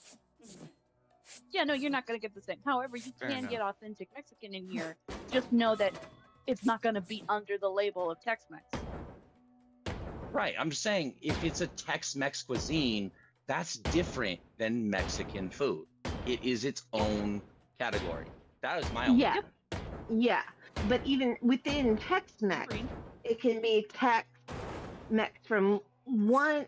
Yeah, no, you're not gonna get the same. However, you Fair can enough. get authentic Mexican in here. Just know that it's not gonna be under the label of Tex-Mex. Right, I'm just saying if it's a Tex-Mex cuisine, that's different than Mexican food. It is its own category. That is my own. Yeah. Yeah. But even within Tex-Mex, it can be Tex-Mex from one,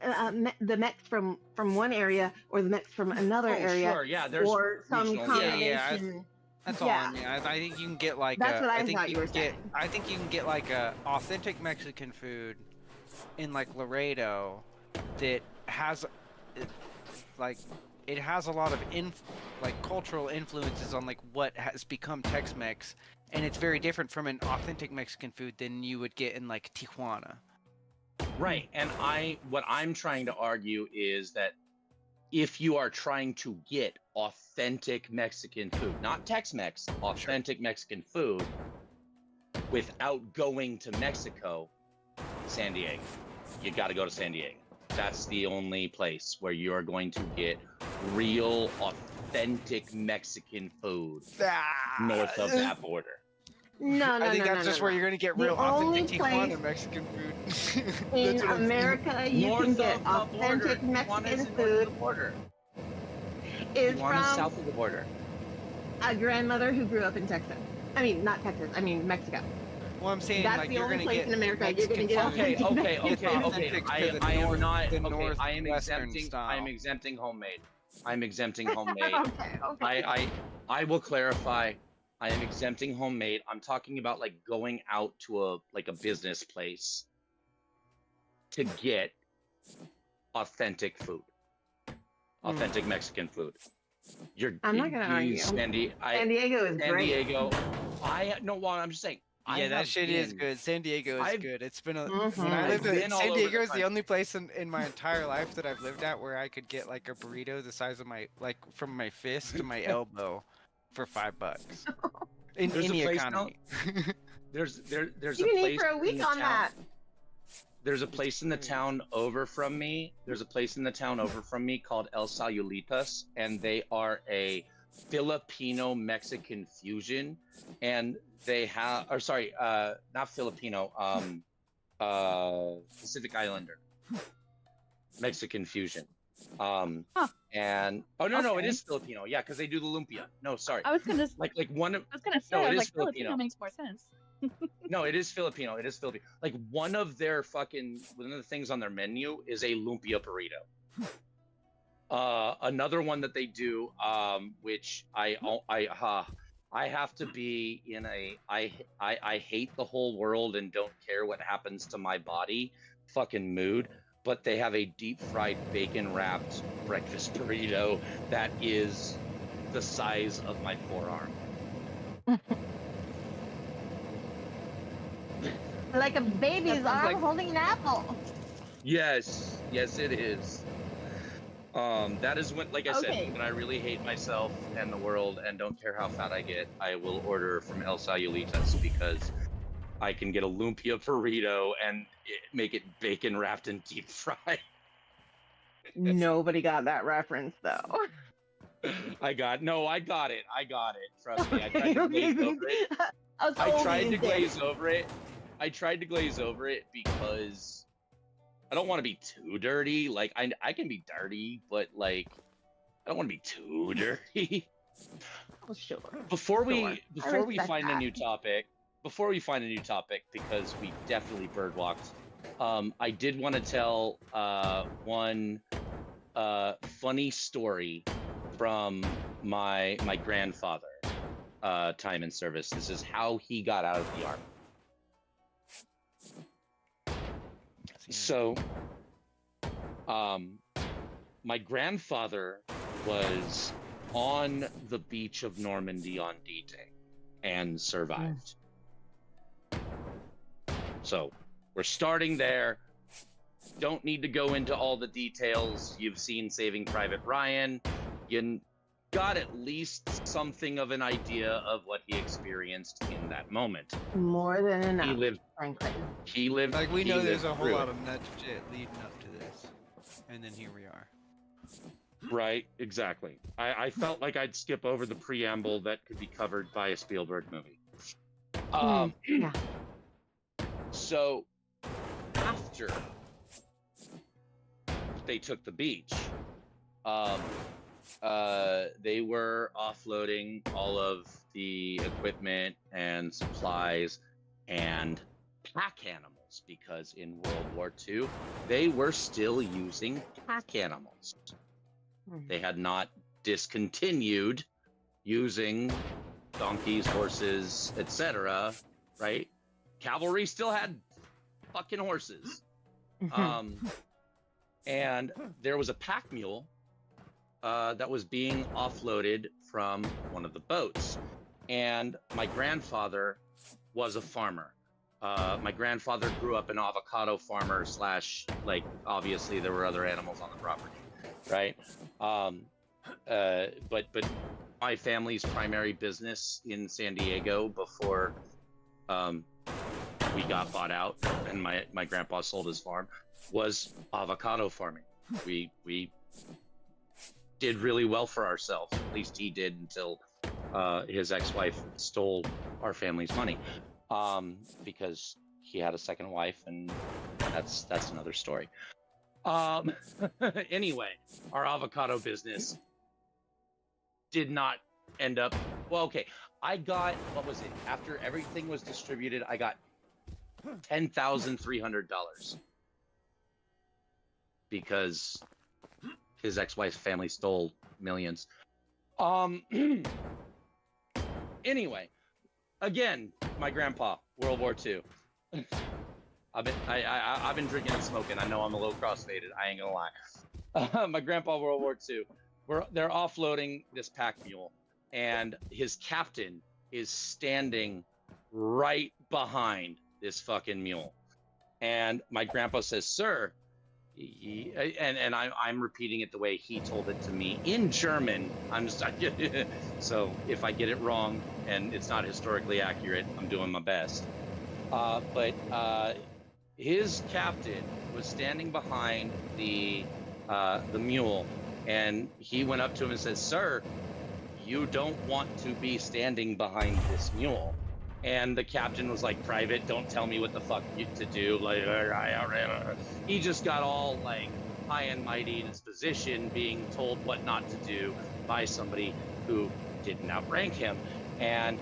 the Mex from one area, or the Mex from another Oh, area, sure, yeah, there's or some regional- combination. That's all I mean. I think you can get like That's what I think thought you were saying. I think you can get like a authentic Mexican food in like Laredo that has like it has a lot of like cultural influences on like what has become Tex-Mex, and it's very different from an authentic Mexican food than you would get in like Tijuana. Right, and what I'm trying to argue is that if you are trying to get authentic Mexican food, not Tex-Mex, authentic Mexican food, without going to Mexico, San Diego. You got to go to San Diego. That's the only place where you're going to get real, authentic Mexican food north of that border. No, no, I think no, that's no, just no, where no. you're gonna get The real only authentic Tijuana place Mexican food. in That's what I'm saying. America you North can get of the border. authentic Tijuana Mexican is north of food the border. is Tijuana from south of the border. a grandmother who grew up in Texas. I mean, not Texas. I mean Mexico. Well, I'm saying That's like the you're only gonna place get in America you're Mexican gonna get food. Okay, authentic okay, Mexican okay, food. okay. Authentic to I the am north- not. the Okay, I am northwestern exempting. style. I am exempting homemade. I'm exempting homemade. Okay, okay. I will clarify. I am exempting homemade. I'm talking about like going out to a business place to get authentic food, authentic Mexican food. I'm not gonna argue. San Diego is San great. Diego. Well, I'm just saying. I Yeah, that have shit is been- good. San Diego is good. It's been a Mhm. when I lived I've in been all San over Diego the is the only place in my entire life that I've lived at where I could get like a burrito the size of my from my fist to my elbow for $5 in There's a any place economy. There's You a can place eat for a in week the on town- that. There's a place in the town over from me. There's a place in the town over from me called El Salulitas, and they are a Filipino Mexican fusion, and they have, or sorry, not Filipino, Pacific Islander Mexican fusion. And no, it is Filipino. Yeah, because they do the lumpia. No, sorry. I was gonna like one of. I was gonna say, No, I it was is like, Filipino. Filipino makes more sense. No, it is Filipino. It is Filipino. Like one of their fucking one of the things on their menu is a lumpia burrito. Another one that they do, which I have to be in a I hate the whole world and don't care what happens to my body fucking mood, but they have a deep fried bacon wrapped breakfast burrito that is the size of my forearm. Like a baby's arm holding an apple. Yes, it is. That is when, like I said, when I really hate myself and the world and don't care how fat I get, I will order from El Salulitas because I can get a lumpia burrito and make it bacon wrapped and deep fried. Nobody got that reference though. I got it. Trust me. I tried to glaze over it. I tried to glaze over it because I don't want to be too dirty. Like I can be dirty, but like I don't want to be too dirty. Oh, sure. Before we find a new topic, because we definitely birdwalked, I did want to tell one funny story from my grandfather time in service. This is how he got out of the army. So, my grandfather was on the beach of Normandy on D-Day and survived. So, we're starting there. Don't need to go into all the details. You've seen Saving Private Ryan. You got at least something of an idea of what he experienced in that moment. More than enough. He lived. Like we know there's a whole through lot it. of nuts shit leading up to this, and then here we are. Right, exactly. I felt like I'd skip over the preamble that could be covered by a Spielberg movie. Yeah. So, after they took the beach, they were offloading all of the equipment and supplies and pack animals because in World War II, they were still using pack animals. They had not discontinued using donkeys, horses, etc., right? Cavalry still had fucking horses. And there was a pack mule that was being offloaded from one of the boats. And my grandfather was a farmer. My grandfather grew up an avocado farmer / like, obviously there were other animals on the property, right? But my family's primary business in San Diego before we got bought out and my grandpa sold his farm was avocado farming. We did really well for ourselves. At least he did until his ex-wife stole our family's money because he had a second wife, and that's another story. Anyway, our avocado business did not end up well. Okay, I got, what was it? After everything was distributed, I got $10,300 because his ex-wife's family stole millions. Anyway, again, my grandpa, World War II. I've been drinking and smoking. I know I'm a little crossfaded. I ain't gonna lie. My grandpa, World War II. They're offloading this pack mule, and his captain is standing right behind this fucking mule. And my grandpa says, "Sir," I'm repeating it the way he told it to me in German. So if I get it wrong and it's not historically accurate, I'm doing my best. But his captain was standing behind the mule, and he went up to him and said, "Sir, you don't want to be standing behind this mule. And the captain was like, Private, don't tell me what the fuck to do. Like, he just got all like high and mighty in his position, being told what not to do by somebody who didn't outrank him. And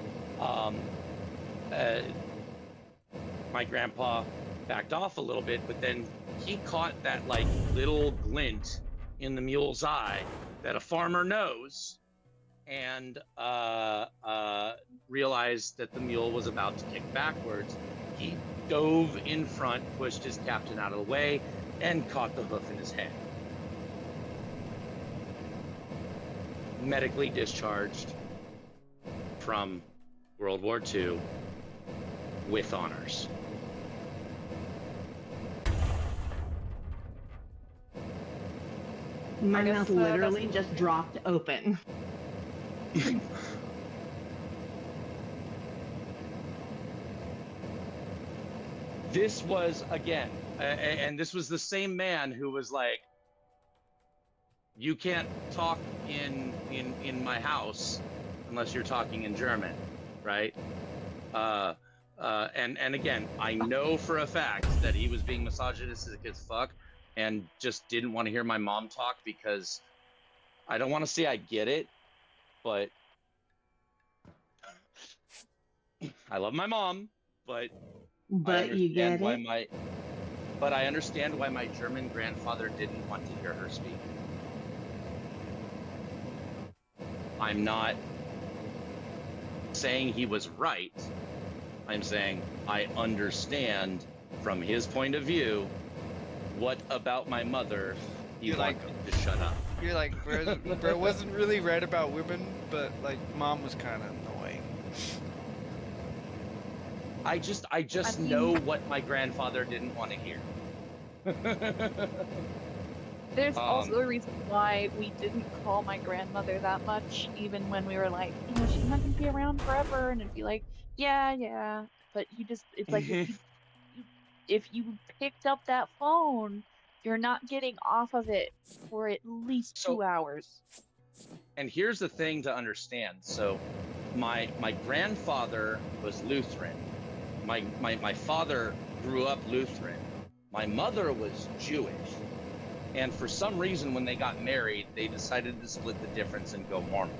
my grandpa backed off a little bit, but then he caught that like little glint in the mule's eye that a farmer knows, and realized that the mule was about to kick backwards. He dove in front, pushed his captain out of the way, and caught the hoof in his head. Medically discharged from World War II with honors. My mouth literally just dropped open. This was, again, and this was the same man who was like, you can't talk in my house unless you're talking in German, right? And again, I know for a fact that he was being misogynistic as fuck and just didn't want to hear my mom talk, because I don't want to say I get it, but I love my mom, but you get why but I understand why my German grandfather didn't want to hear her speak. I'm not saying he was right. I'm saying I understand from his point of view what about my mother he wanted to shut up. You're like, bro wasn't really right about women, but like mom was kind of annoying. I just know what my grandfather didn't want to hear. There's also a reason why we didn't call my grandmother that much, even when we were like, she's not gonna be around forever, and it'd be like, yeah. But it's like if you picked up that phone, you're not getting off of it for at least 2 hours. And here's the thing to understand. So my grandfather was Lutheran. My father grew up Lutheran. My mother was Jewish. And for some reason, when they got married, they decided to split the difference and go Mormon.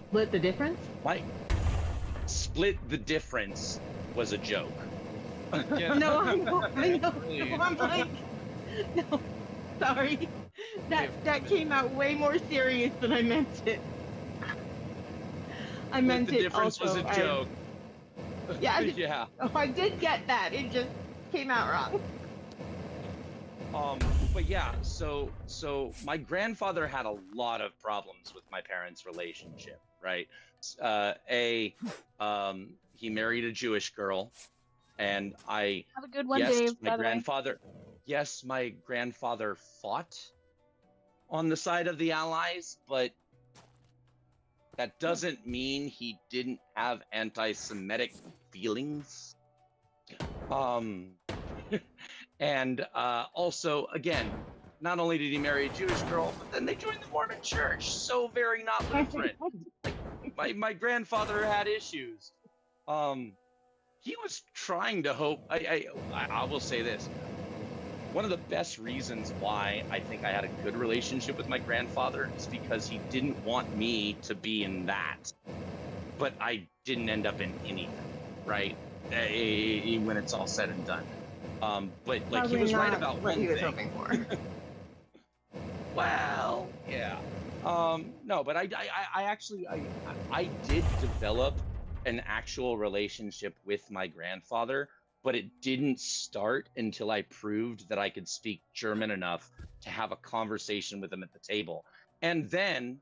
Split the difference? Split the difference was a joke. No, I know. I'm like, no, sorry. That came out way more serious than I meant it. I meant the it difference also. was a joke. Yeah. Yeah. Oh, I did get that. It just came out wrong. But yeah, so my grandfather had a lot of problems with my parents' relationship, right? He married a Jewish girl, and Have a good one, yes, Dave. my grandfather fought on the side of the Allies, but that doesn't mean he didn't have anti-Semitic feelings. And also, again, not only did he marry a Jewish girl, but then they joined the Mormon Church. So very not Lutheran. My grandfather had issues. He was trying to hope. I will say this. One of the best reasons why I think I had a good relationship with my grandfather is because he didn't want me to be in that. But I didn't end up in anything, right? When it's all said and done. But like Probably he was right not about what one he was thing. hoping for. Well, yeah. No, but I did develop an actual relationship with my grandfather, but it didn't start until I proved that I could speak German enough to have a conversation with him at the table. And then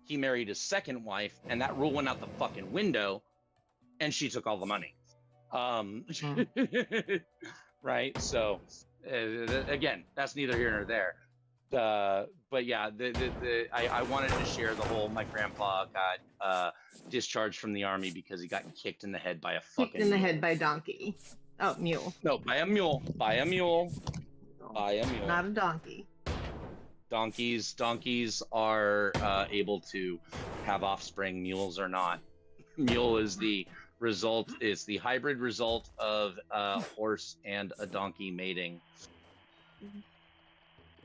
he married his second wife, and that rule went out the fucking window, and she took all the money. Right? So, again, that's neither here nor there. But yeah, I wanted to share the whole my grandpa got discharged from the army because he got kicked in the head by a fucking Kicked in the head by a donkey. Oh, mule. No, by a mule. By a mule. By a mule. Not a donkey. Donkeys are able to have offspring. Mules are not. Mule is the hybrid result of a horse and a donkey mating.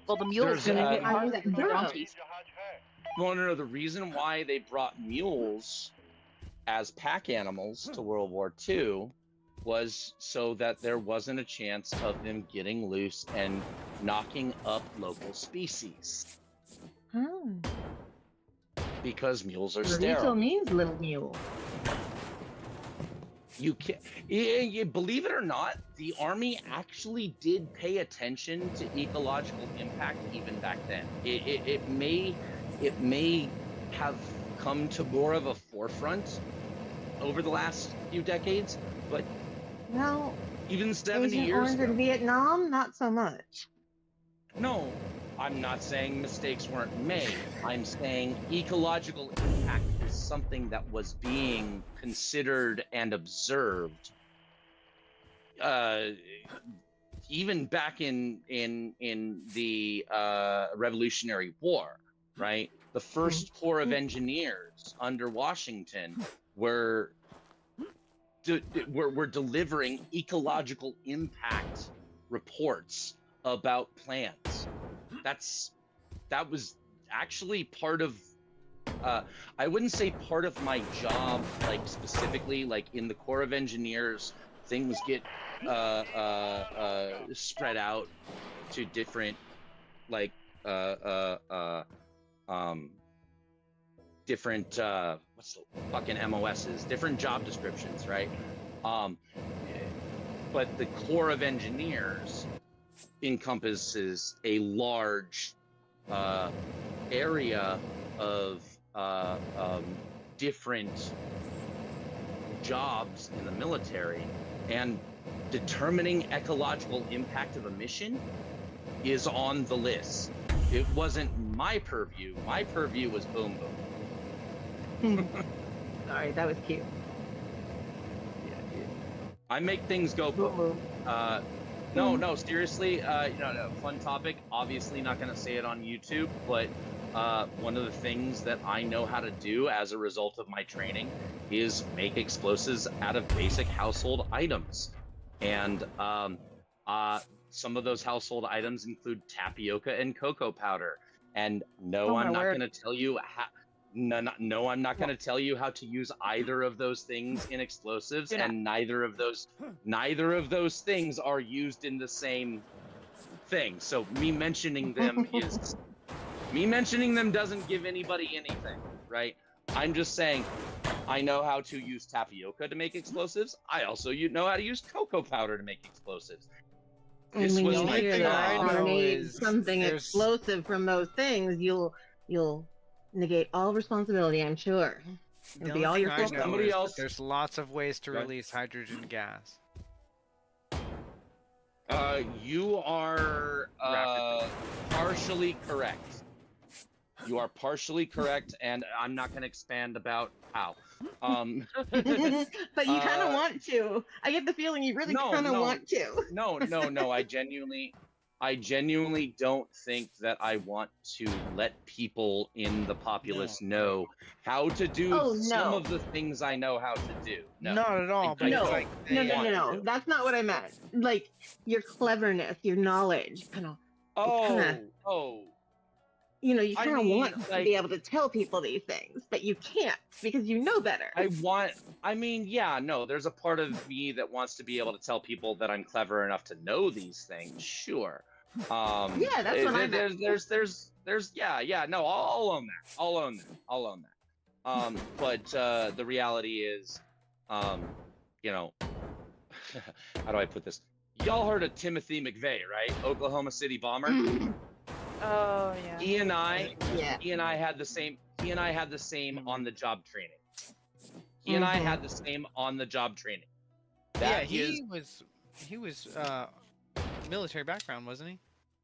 Well, the mule's There's, gonna get I was harder than the girl. donkeys. Well, no, the reason why they brought mules as pack animals to World War II was so that there wasn't a chance of them getting loose and knocking up local species. Because mules are Rito sterile. means little mule. You can, believe it or not, the Army actually did pay attention to ecological impact even back then. It may have come to more of a forefront over the last few decades, but Well, even 70 Agent years Orange ago. in Vietnam, not so much. No, I'm not saying mistakes weren't made. I'm saying ecological impact is something that was being considered and observed even back in the Revolutionary War, right? The First Corps of Engineers under Washington were delivering ecological impact reports about plants. That was actually part of I wouldn't say part of my job, like specifically, like in the Corps of Engineers, things get spread out to different like different what's the fucking MOSs, different job descriptions, right? But the Corps of Engineers encompasses a large area of different jobs in the military, and determining ecological impact of a mission is on the list. It wasn't my purview. My purview was boom boom. Sorry, that was cute. I make things go boom. No, seriously, no, fun topic. Obviously not going to say it on YouTube, but one of the things that I know how to do as a result of my training is make explosives out of basic household items. And some of those household items include tapioca and cocoa powder. And no, I'm not going to tell you how. No, I'm not going to tell you how to use either of those things in explosives, and neither of those things are used in the same thing. So me mentioning them doesn't give anybody anything, right? I'm just saying I know how to use tapioca to make explosives. I also know how to use cocoa powder to make explosives. And when you hear that I made something explosive from those things, you'll negate all responsibility, I'm sure. It'll be all your fault. Somebody else. There's lots of ways to release hydrogen gas. You are partially correct. You are partially correct, and I'm not going to expand about how. But you kind of want to. I get the feeling you really kind of want to. No. I genuinely don't think that I want to let people in the populace know how to do some of the things I know how to do. No. Not at all. But No. That's not what I meant. Like your cleverness, your knowledge, kind of. You know, you kind of want to be able to tell people these things, but you can't because you know better. There's a part of me that wants to be able to tell people that I'm clever enough to know these things. Sure. That's what I meant. I'll own that. But the reality is, how do I put this? Y'all heard of Timothy McVeigh, right? Oklahoma City bomber. Oh yeah. He and I had the same. He and I had the same on the job training. He and I had the same on the job training. He was military background, wasn't he?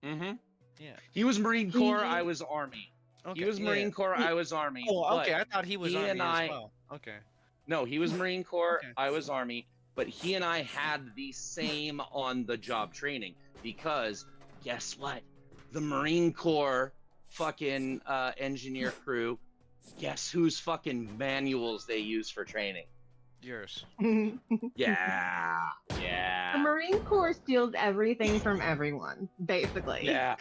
Mm-hmm. Yeah. He was Marine Corps. I was Army. Okay, he was Marine Corps. I was Army. Oh, okay. I thought he was Army as well. Okay. No, he was Marine Corps. I was Army. But he and I had the same on the job training because guess what? The Marine Corps fucking engineer crew, guess whose fucking manuals they use for training? Yours. Yeah. The Marine Corps steals everything from everyone, basically. Yeah.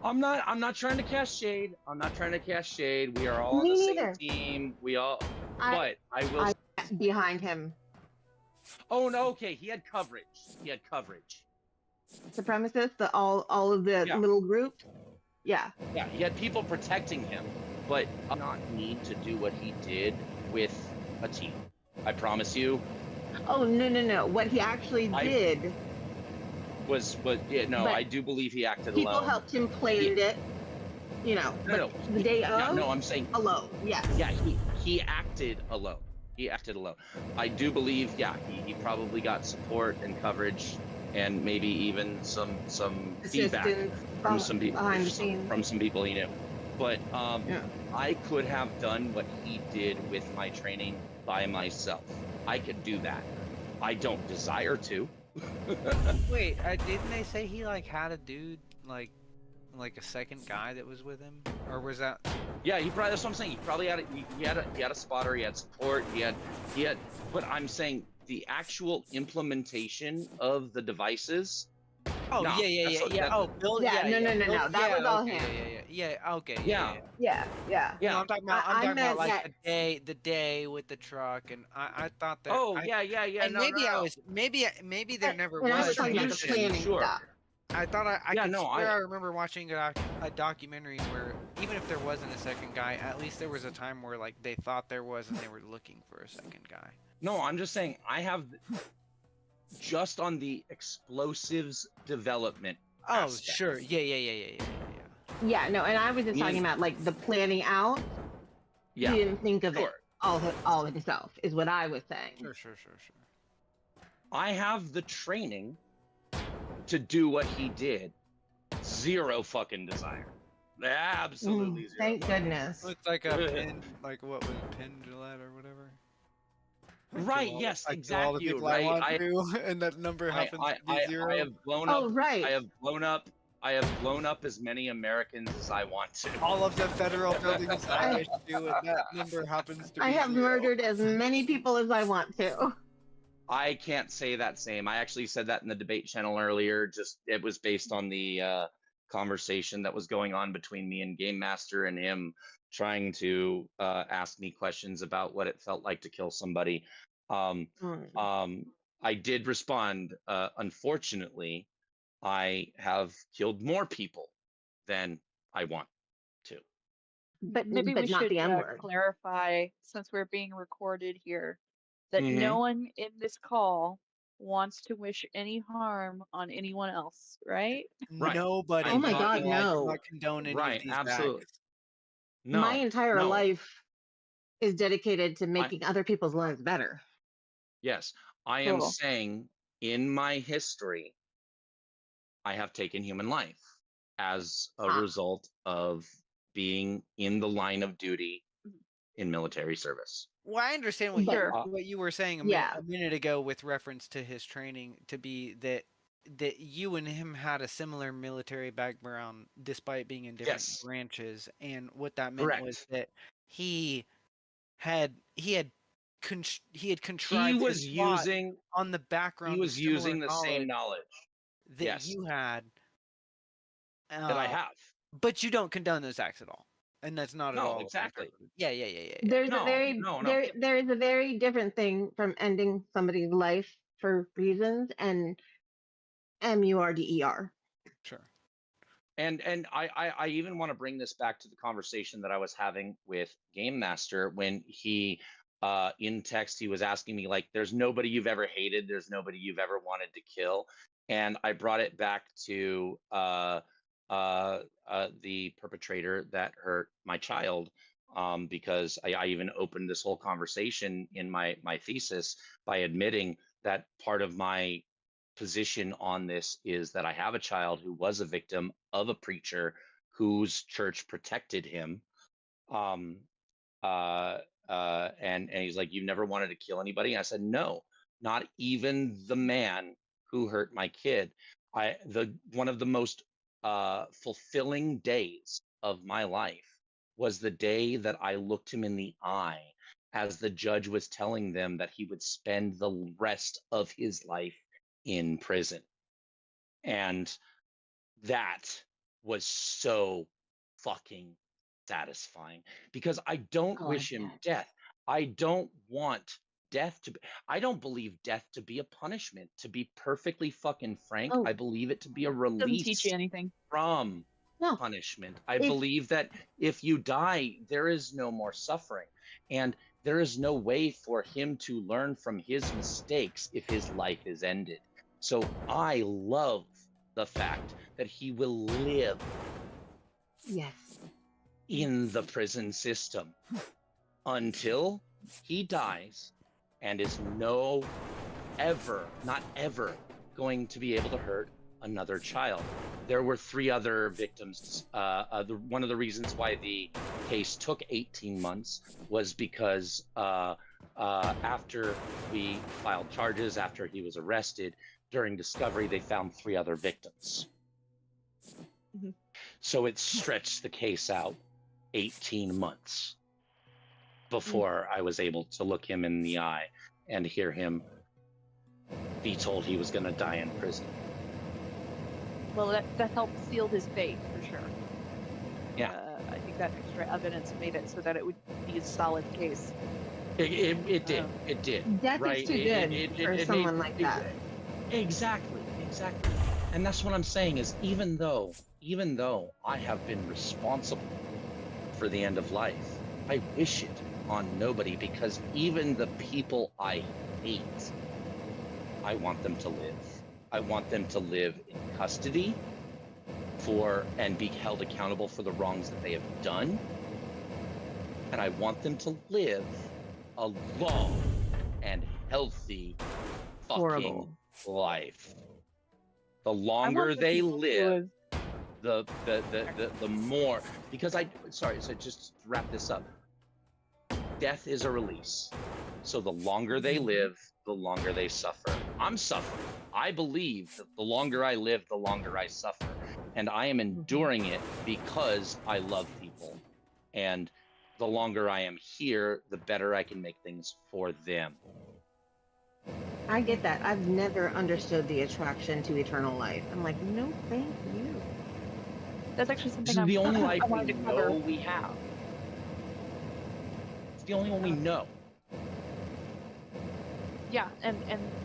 I'm not trying to cast shade. I'm not trying to cast shade. We are all on Me the same neither. team. We all I- but I will behind him. Oh no, okay, he had coverage. He had coverage. Supremacists, all of the Yeah. little groups. Yeah. Yeah, he had people protecting him, but I do not need to do what he did with a team. I promise you. Oh no! What he actually did was yeah, no, But I do believe he acted people alone. helped him plan it. You know, No, but the day yeah, of. no, I'm saying alone. Yes. Yeah, he acted alone. He acted alone. I do believe, yeah, he probably got support and coverage, and maybe even some feedback from some people behind the scenes. from some people he knew. But I could have done what he did with my training by myself. I could do that. I don't desire to. Wait, didn't they say he like had a dude like a second guy that was with him, or was that? Yeah, he probably. That's what I'm saying. He probably had he had a spotter. He had support. He had. But I'm saying the actual implementation of the devices. Oh nah, yeah. Oh, Bill. Yeah, Yeah, no. Bill, That was all okay, him. Yeah. Okay. Yeah. No, I'm talking about. I'm talking about like that... the day with the truck, and I thought that. Oh yeah. And No, maybe no. I was maybe there never And I was was. talking about the planning stuff. I thought I Yeah, could no, swear I remember watching a documentary where even if there wasn't a second guy, at least there was a time where like they thought there was and they were looking for a second guy. No, I'm just saying I have just on the explosives development. Oh, aspect. sure. Yeah. Yeah, no, and I was just talking about like the planning out. Yeah. He didn't think of it all himself, is what I was saying. Sure. I have the training to do what he did. Zero fucking desire. Absolutely zero. Thank goodness. It's like a pin, like what was it, pin Gillette or whatever. Right. Yes. Exactly. All the people right. I want to, and that number happens to be zero. I have blown up. Oh, right. I have blown up as many Americans as I want to. All of the federal buildings I wish to, and that number happens to be I have zero. murdered as many people as I want to. I can't say that same. I actually said that in the debate channel earlier. Just it was based on the conversation that was going on between me and Game Master and him trying to ask me questions about what it felt like to kill somebody. I did respond. Unfortunately, I have killed more people than I want to. But maybe we not should the N-word. clarify, since we're being recorded here, that Mhm. no one in this call wants to wish any harm on anyone else, right? Right. Nobody. Oh my God, I do no. not condone any Right. of these Absolutely. acts. No. My entire no. life is dedicated to making other people's lives better. Yes, I am Cool. saying in my history, I have taken human life as a result of being in the line of duty in military service. Well, I understand what you were saying a minute ago with reference to his training to be that you and him had a similar military background despite being in different branches, and what that meant was that he had contrived was his plot using on the background. He was of similar using the same knowledge that you had that I have, but you don't condone those acts at all, and that's not at all exactly. Yeah. There's there is a very different thing from ending somebody's life for reasons and MURDER. Sure. And I even want to bring this back to the conversation that I was having with Game Master when he in text he was asking me like, there's nobody you've ever hated, there's nobody you've ever wanted to kill, and I brought it back to the perpetrator that hurt my child, because I even opened this whole conversation in my thesis by admitting that part of my position on this is that I have a child who was a victim of a preacher whose church protected him. And he's like, you've never wanted to kill anybody? And I said, no, not even the man who hurt my kid. One of the most fulfilling days of my life was the day that I looked him in the eye as the judge was telling them that he would spend the rest of his life in prison. And that was so fucking satisfying because I don't I wish like him that. death. I don't want death to be, I don't believe death to be a punishment. To be perfectly fucking frank, Oh, I believe it to be a Doesn't teach you release anything. from no. punishment. I It's believe that if you die, there is no more suffering. And there is no way for him to learn from his mistakes if his life is ended. So I love the fact that he will live yes. in the prison system until he dies and is not ever going to be able to hurt another child. There were 3 other victims. One of the reasons why the case took 18 months was because after we filed charges, after he was arrested, during discovery, they found 3 other victims. Mhm. So it stretched the case out 18 months before I was able to look him in the eye and hear him be told he was going to die in prison. Well, that helped seal his fate for sure. Yeah. I think that extra evidence made it so that it would be a solid case. It did. It did. Death Right? is too good for someone like that. Exactly. And that's what I'm saying is even though I have been responsible for the end of life, I wish it on nobody because even the people I hate, I want them to live. I want them to live in custody and be held accountable for the wrongs that they have done. And I want them to live a long and healthy fucking Horrible. life. The I longer want the they people to live, live. the more, because so just to wrap this up, death is a release. So the longer they live, the longer they suffer. I'm suffering. I believe that the longer I live, the longer I suffer. And I am enduring it because I love people. And the longer I am here, the better I can make things for them. I get that. I've never understood the attraction to eternal life. I'm like, no, thank you. That's actually This something is the only life I we wanted to cover. know we have. It's the only one we know. Yeah, and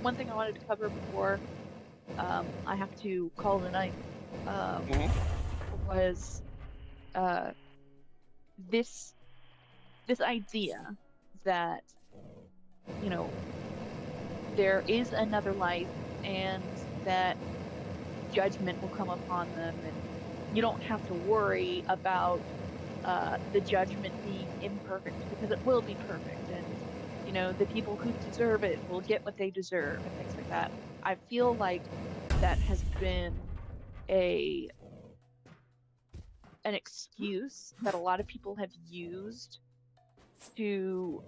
one thing I wanted to cover before I have to call the night was this idea that, you know, there is another life and that judgment will come upon them, and you don't have to worry about the judgment being imperfect because it will be perfect, and you know the people who deserve it will get what they deserve and things like that. I feel like that has been an excuse that a lot of people have used to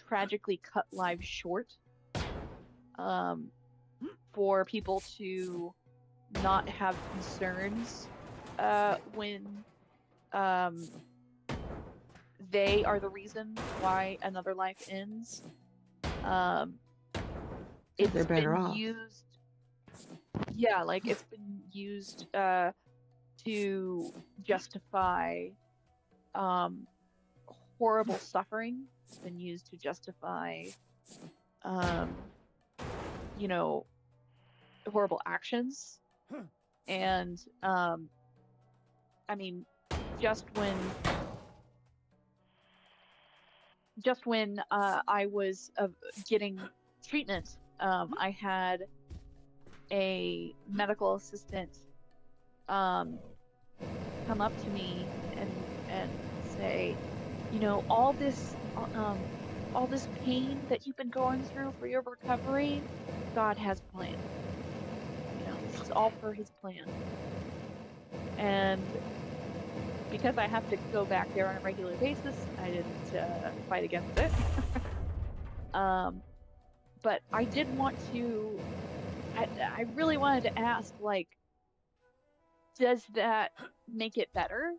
tragically cut lives short, for people to not have concerns when they are the reason why another life ends. It's They're better been off. used, like it's been used to justify horrible suffering. It's been used to justify, you know, horrible actions. And I mean, just when I was getting treatment, I had a medical assistant come up to me and say, you know, all this pain that you've been going through for your recovery, God has planned. You know, this is all for His plan. And because I have to go back there on a regular basis, I didn't fight against it. But I did want to. I really wanted to ask, like, does that make it better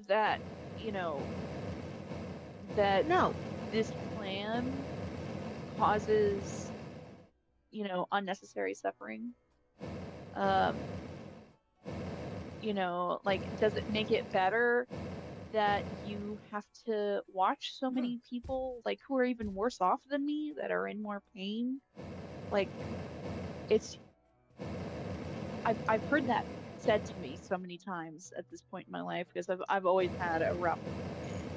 that, you know, that No. this plan causes, you know, unnecessary suffering? You know, like, does it make it better that you have to watch so many people, like, who are even worse off than me, that are in more pain? Like, it's, I've heard that said to me so many times at this point in my life, because I've always had a rough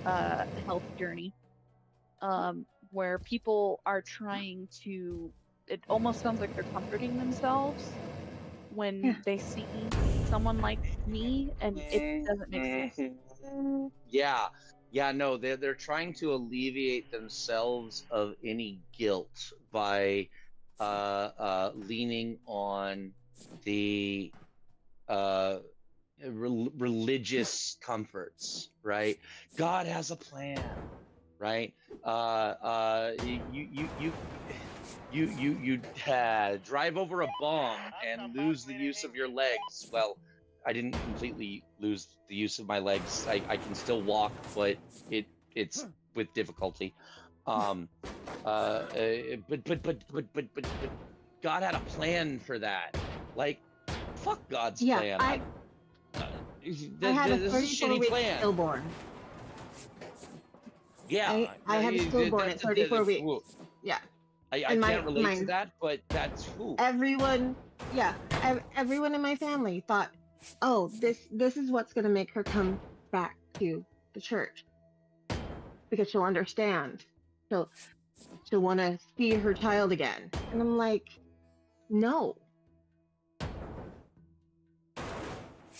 health journey, where people are trying to, it almost sounds like they're comforting themselves when they see someone like me, and it doesn't make sense. Yeah, no, they're trying to alleviate themselves of any guilt by leaning on the religious comforts, right? God has a plan, right? You drive over a bomb and lose the use of your legs. Well, I didn't completely lose the use of my legs. I can still walk, but it's with difficulty. But God had a plan for that. Like, fuck God's Yeah, plan. I had a This is a shitty 34-week plan. stillborn. Yeah, I had a stillborn at 34 weeks. Yeah. I And can't relate to that, but that's everyone, yeah, everyone in my family thought, oh, this is what's going to make her come back to the church, because she'll understand, she'll want to see her child again. And I'm like, no.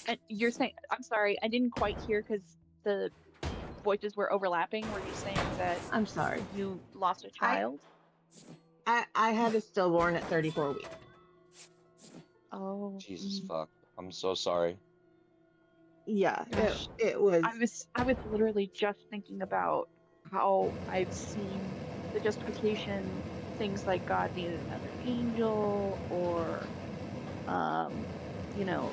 And you're saying, I'm sorry, I didn't quite hear because the voices were overlapping. Were you saying that I'm sorry, you lost a child? I had a stillborn at 34 weeks. Oh, Jesus fuck. I'm so sorry. Yeah, gosh, it was. I was literally just thinking about how I've seen the justification, things like God needed another angel, or you know,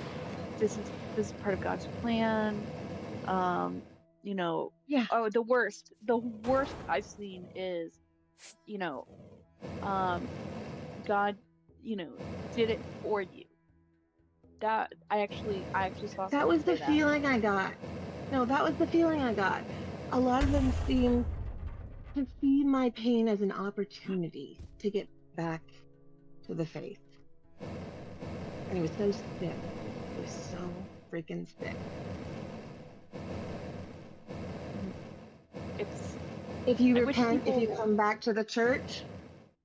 this is part of God's plan. You know, yeah. Oh, the worst I've seen is, you know, God, you know, did it for you. That I actually saw That someone was the say that. feeling I got. No, that was the feeling I got. A lot of them seemed to see my pain as an opportunity to get back to the faith. And it was so sick. It was so freaking sick. If you repent, if you come back to the church,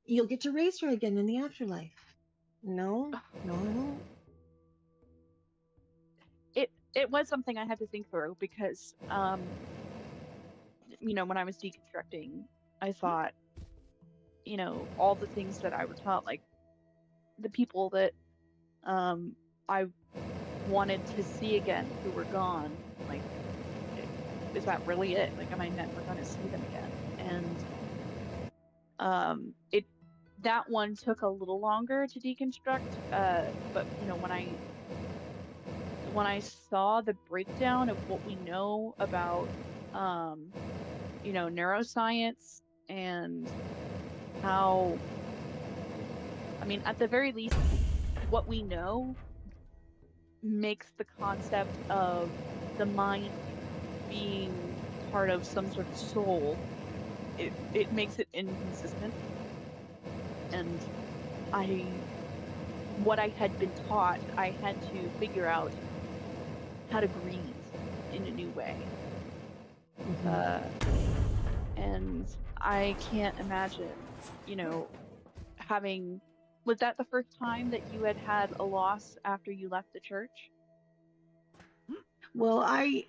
you'll get to raise her again in the afterlife. No, I won't. It was something I had to think through, because you know, when I was deconstructing, I thought, you know, all the things that I were taught, like the people that I wanted to see again who were gone, like, is that really it? Like, am I never going to see them again? And that one took a little longer to deconstruct, but you know, when I saw the breakdown of what we know about you know, neuroscience, and how, I mean, at the very least, what we know makes the concept of the mind being part of some sort of soul, it makes it inconsistent. And what I had been taught, I had to figure out how to grieve in a new way. And I can't imagine, you know, was that the first time that you had a loss after you left the church? Well, I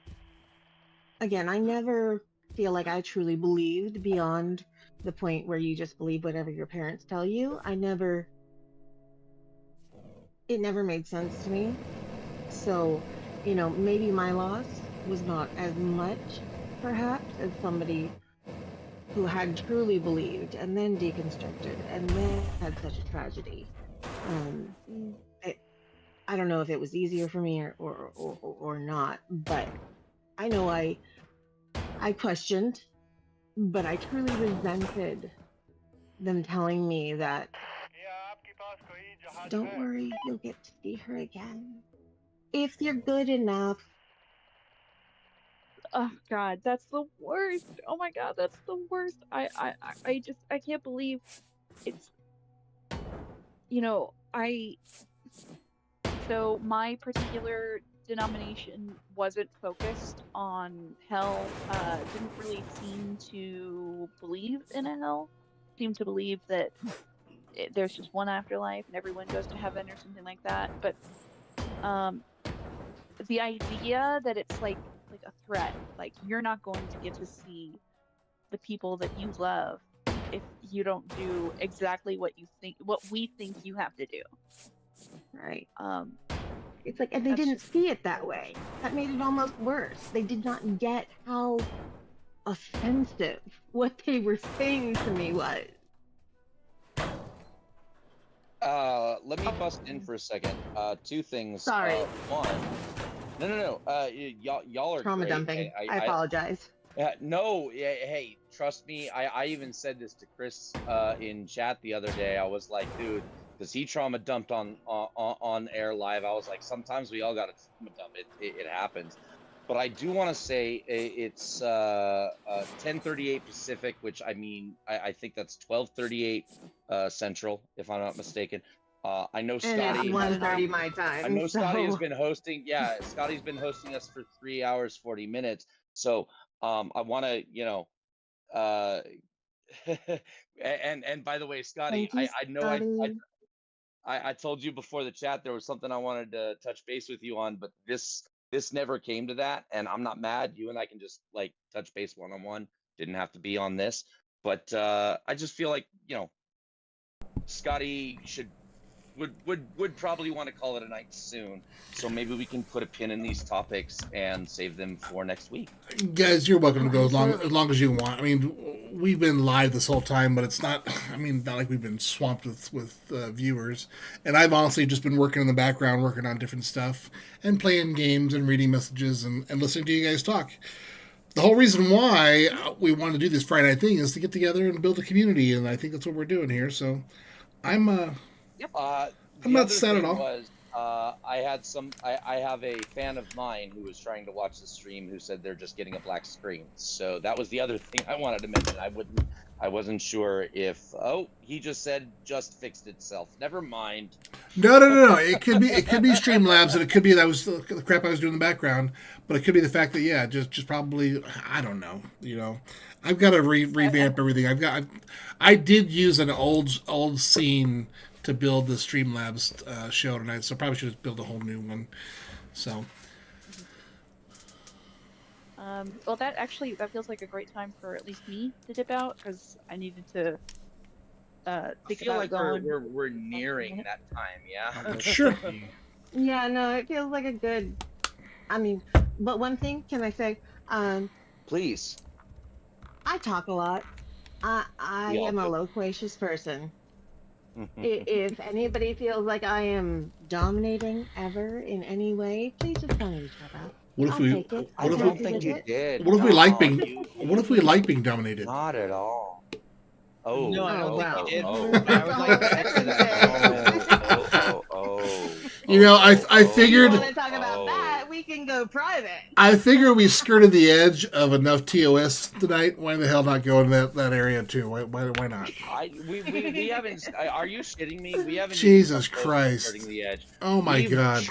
never feel like I truly believed beyond the point where you just believe whatever your parents tell you. It never made sense to me. So, you know, maybe my loss was not as much, perhaps, as somebody who had truly believed and then deconstructed and then had such a tragedy. I don't know if it was easier for me or not, but I know I questioned, but I truly resented them telling me that, don't worry, you'll get to see her again. If you're good enough. Oh God, that's the worst. Oh my God, that's the worst. I can't believe it's, so my particular denomination wasn't focused on hell, didn't really seem to believe in a hell, seemed to believe that there's just one afterlife and everyone goes to heaven or something like that. But the idea that it's like a threat, like you're not going to get to see the people that you love if you don't do exactly what we think you have to do. Right. It's like, and they didn't see it that way. That made it almost worse. They did not get how offensive what they were saying to me was. Let me bust in for a second. Two things. Sorry. One, no. Y'all are trauma great. dumping. I apologize. No, hey, trust me. I even said this to Chris in chat the other day. I was like, dude, because he trauma dumped on air live. I was like, sometimes we all got to trauma dump. It happens. But I do want to say it's 10:38 Pacific, which I mean, I think that's 12:38 Central, if I'm not mistaken. I know Scotty. And it's 1:30 my time. I know Scotty has so- been hosting. Yeah, Scotty's been hosting us for 3 hours 40 minutes. So I want to, and by the way, Scotty, Thank you, I know Scotty. I told you before the chat there was something I wanted to touch base with you on, but this never came to that, and I'm not mad. You and I can just like touch base one-on-one. Didn't have to be on this, but I just feel like Scotty would probably want to call it a night soon. So maybe we can put a pin in these topics and save them for next week. Guys, you're welcome to go as long as you want. I mean, we've been live this whole time, but it's not. I mean, not like we've been swamped with viewers. And I've honestly just been working in the background, working on different stuff, and playing games and reading messages and listening to you guys talk. The whole reason why we want to do this Friday night thing is to get together and build a community, and I think that's what we're doing here. So, I'm not sad at all. Was, I have a fan of mine who was trying to watch the stream who said they're just getting a black screen. So that was the other thing I wanted to mention. I wasn't sure if he just said just fixed itself. Never mind. No. It could be Streamlabs, and it could be that was the crap I was doing in the background. But it could be the fact that just probably I don't know. I've got to revamp everything. I did use an old scene to build the Streamlabs show tonight, so probably should build a whole new one. So, well, that feels like a great time for at least me to dip out because I needed to think I feel about like going. we're nearing that time, yeah. Sure. Yeah, no, it feels like a good. I mean, but one thing can I say? Please. I talk a lot. I am a loquacious person. If anybody feels like I am dominating ever in any way, please just tell me to shut up. What if we? I don't think you did. What if we like being? What if we like being dominated? Not at all. Oh. No, I don't wow. think you did. Oh. I would like to answer that. I figured. If you want to talk about that, we can go private. I figured we skirted the edge of enough TOS tonight. Why the hell not go in that area too? Why not? We haven't. Are you shitting me? We haven't. Jesus Christ! Skirting the edge. Oh my God!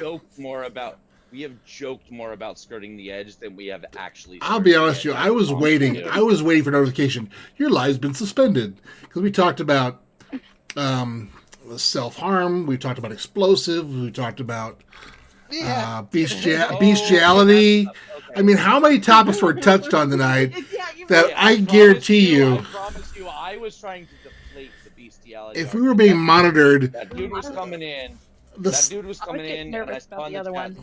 We have joked more about skirting the edge than we have actually. I'll be honest with you. I was waiting. Dude. I was waiting for notification. Your live's been suspended because we talked about self-harm. We talked about explosives. We talked about bestiality. Okay. I mean, how many topics were touched on tonight that I guarantee you. I promise you, I was trying to deflate the bestiality. If we were being monitored, that dude was coming in. And I saw in the chat.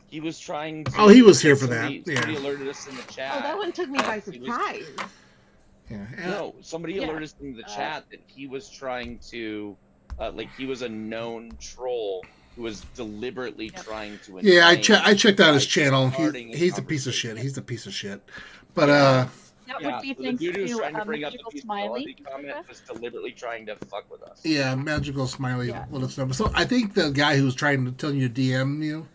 He was trying to. Oh, he was here for that. Somebody alerted us in the chat. Oh, that one took me by surprise. No, somebody alerted us in the chat that he was trying to, he was a known troll was deliberately trying to. Yeah, I inflame checked out his by channel. starting He's a piece of shit. conversation. He's a piece of shit. But Yeah. That Yeah, would be so the thanks dude who's to trying to bring up the Magical feasibility Smiley. comment was deliberately trying to fuck with us. yeah, Magical Smiley Yeah. let us know. So I think the guy who was trying to tell you to DM you,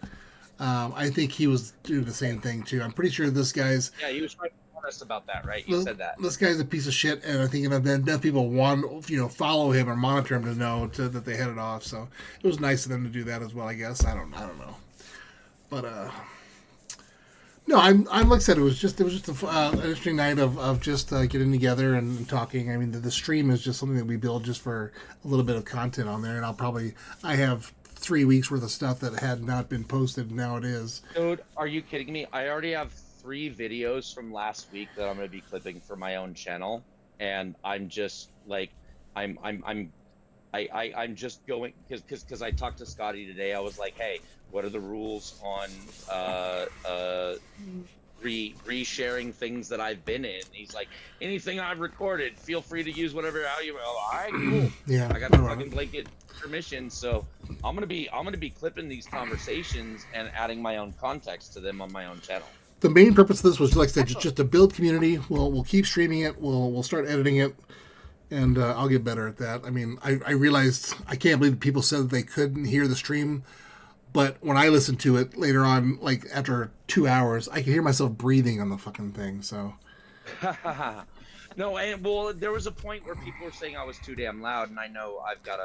I think he was doing the same thing too. I'm pretty sure this guy's Yeah, he was trying to warn us about that, right? You said that. this guy's a piece of shit, and I think enough people want follow him or monitor him to know that they headed off. So it was nice of them to do that as well. I guess I don't know, but no, I'm like I said, it was just an interesting night of just getting together and talking. I mean, the stream is just something that we build just for a little bit of content on there, and I have 3 weeks worth of stuff that had not been posted. And now it is. Dude, are you kidding me? I already have 3 videos from last week that I'm going to be clipping for my own channel, and I'm just like, I'm just going because I talked to Scotty today. I was like, hey, what are the rules on re-sharing things that I've been in? He's like, anything I've recorded, feel free to use whatever audio. All right, cool. Yeah, I got the fucking blanket permission, so I'm gonna be clipping these conversations and adding my own context to them on my own channel. The main purpose of this was, like I said, just to build community. We'll keep streaming it. We'll start editing it. And I'll get better at that. I mean, I realized I can't believe people said that they couldn't hear the stream, but when I listened to it later on, like after 2 hours, I could hear myself breathing on the fucking thing. So, no, and well, there was a point where people were saying I was too damn loud, and I know I've got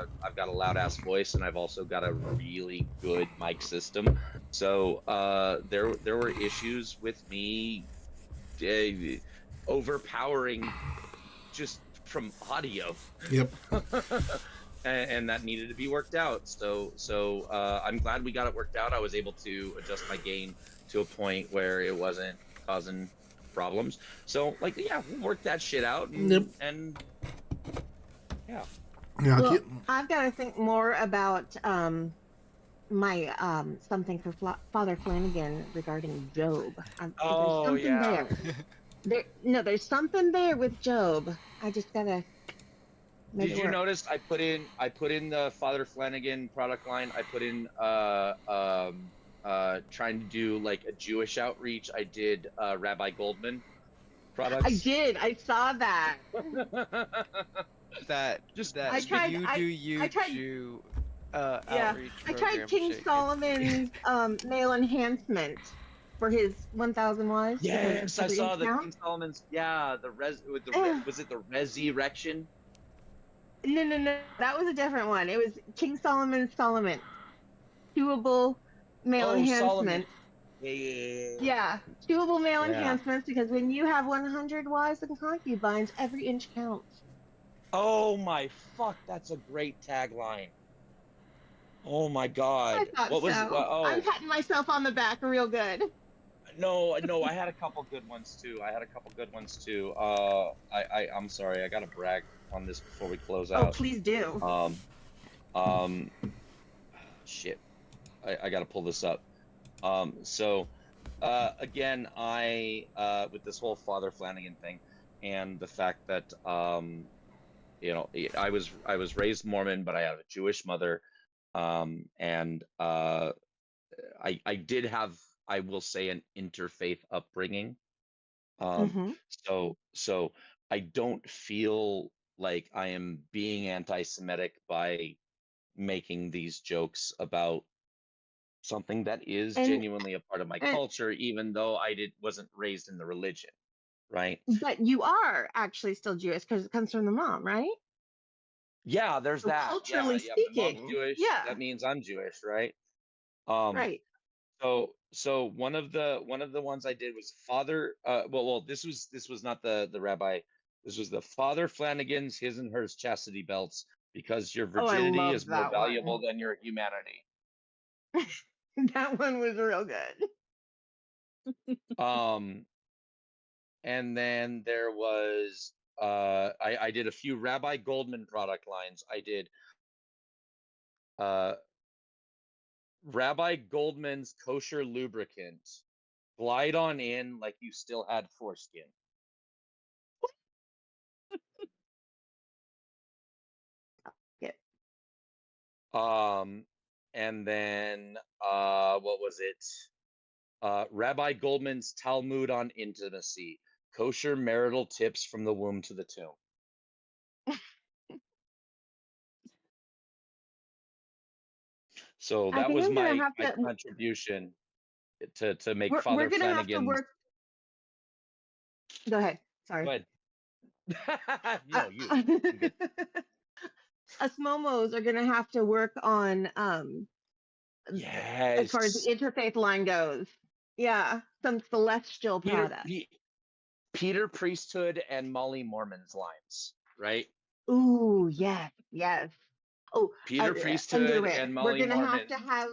a loud ass voice, and I've also got a really good mic system. So there were issues with me overpowering just from audio. Yep. and that needed to be worked out. So I'm glad we got it worked out. I was able to adjust my gain to a point where it wasn't causing problems. So like, yeah, we'll work that shit out. And, Yep. And yeah. Yeah. Well, I've got to think more about my something for Father Flanagan regarding Job. Oh, there's something yeah. there's something there with Job. I just gotta. Did you notice I put in the Father Flanagan product line? I put in trying to do like a Jewish outreach. I did Rabbi Goldman products. I did. I saw that. I tried King Solomon's male enhancement for his 1,000 wives. Yes, I saw the King Solomon's. Yeah, was it the resurrection? No. That was a different one. It was King Solomon's Solomon. Chewable male enhancement. Yeah, chewable male enhancements, because when you have 100 wives and concubines, every inch counts. Oh my fuck, that's a great tagline. Oh my god. What was I'm patting myself on the back real good. No, I had a couple good ones too. I'm sorry, I gotta brag on this before we close out. Oh, please do. Shit. I gotta pull this up. Again, I with this whole Father Flanagan thing and the fact that I was raised Mormon, but I have a Jewish mother, and I did have, I will say, an interfaith upbringing. So I don't feel like I am being anti-Semitic by making these jokes about something that is genuinely a part of my culture, even though I wasn't raised in the religion, right? But you are actually still Jewish because it comes from the mom, right? Yeah, there's that. Culturally speaking, my mom's Jewish. yeah. That means I'm Jewish, right? Right. So one of the ones I did was Father. Well, this was not the rabbi. This was the Father Flanagan's His and Hers chastity belts, because your virginity is more valuable than your humanity. That one was real good. And then there was I did a few Rabbi Goldman product lines. I did Rabbi Goldman's kosher lubricant. Glide on in like you still had foreskin. Yeah. and then what was it? Rabbi Goldman's Talmud on Intimacy, Kosher Marital Tips from the Womb to the Tomb. So I that think was I'm gonna my have to. contribution to make We're Father gonna have to Flanagan. work. Go ahead. Go Sorry. ahead. No, you. I'm good. Us momos are gonna have to work on as far as the Yes. interfaith line goes. Yeah, some celestial Peter, product. Peter Priesthood and Molly Mormon's lines, right? Ooh, yes, yes. Oh, Peter Priesthood underwear. and We're Molly gonna Mormon. have to have.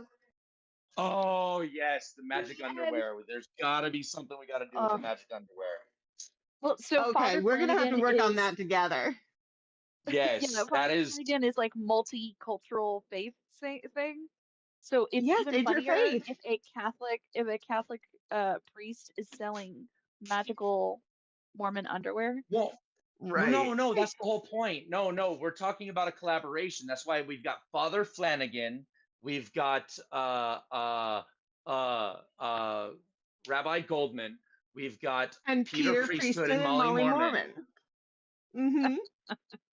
Oh yes, the magic Yes. underwear. There's gotta be something we gotta do with the magic underwear. Well, so Okay, Father we're gonna have to Flanagan work on is that together. Yes, yeah, that Father is. Flanagan is like multicultural faith thing. So it's Yes, even funnier interfaith. if a Catholic priest is selling magical Mormon underwear. Well, Right. no, that's the whole point. No, we're talking about a collaboration. That's why we've got Father Flanagan, we've got Rabbi Goldman, we've got And Peter Priesthood and Molly Mormon. Mm-hmm.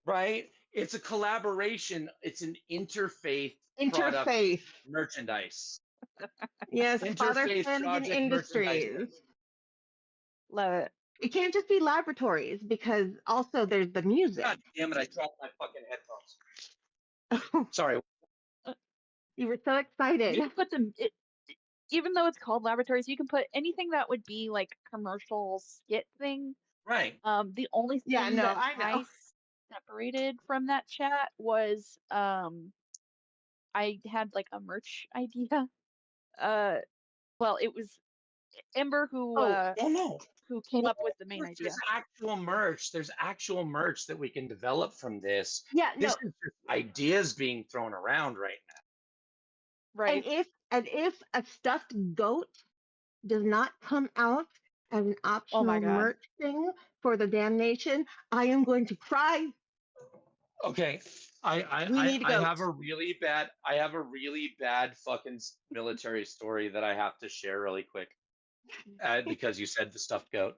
Right? It's a collaboration. It's an interfaith product Interfaith. merchandise. Yes, Father Interfaith Flanagan project Industries. merchandising. Love it. It can't just be laboratories because also there's the music. God damn it! I dropped my fucking headphones. Sorry. You were so excited. You can put them, even though it's called laboratories, you can put anything that would be like commercial skit thing. Right. The only thing Yeah, no, that I know. I separated from that chat was I had like a merch idea. Well, it was Ember who Oh, no. who came Well, up with the main idea. There's actual merch. There's actual merch that we can develop from this. Yeah, This no. is just ideas being thrown around right now. Right. And if a stuffed goat does not come out as an Oh my optional God. merch thing for the damnation, I am going to cry. Okay. We need I goats. have a really bad fucking military story that I have to share really quick. Because you said the stuffed goat.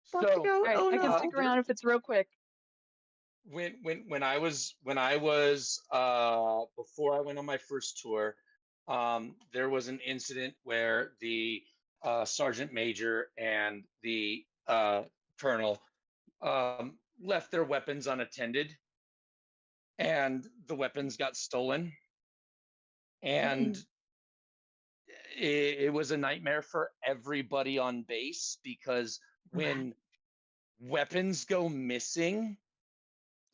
Stuffed So, goat? All right, Oh I can no. stick around if it's real quick. when I was before I went on my first tour, there was an incident where the sergeant major and the colonel left their weapons unattended, and the weapons got stolen, and it was a nightmare for everybody on base because when weapons go missing,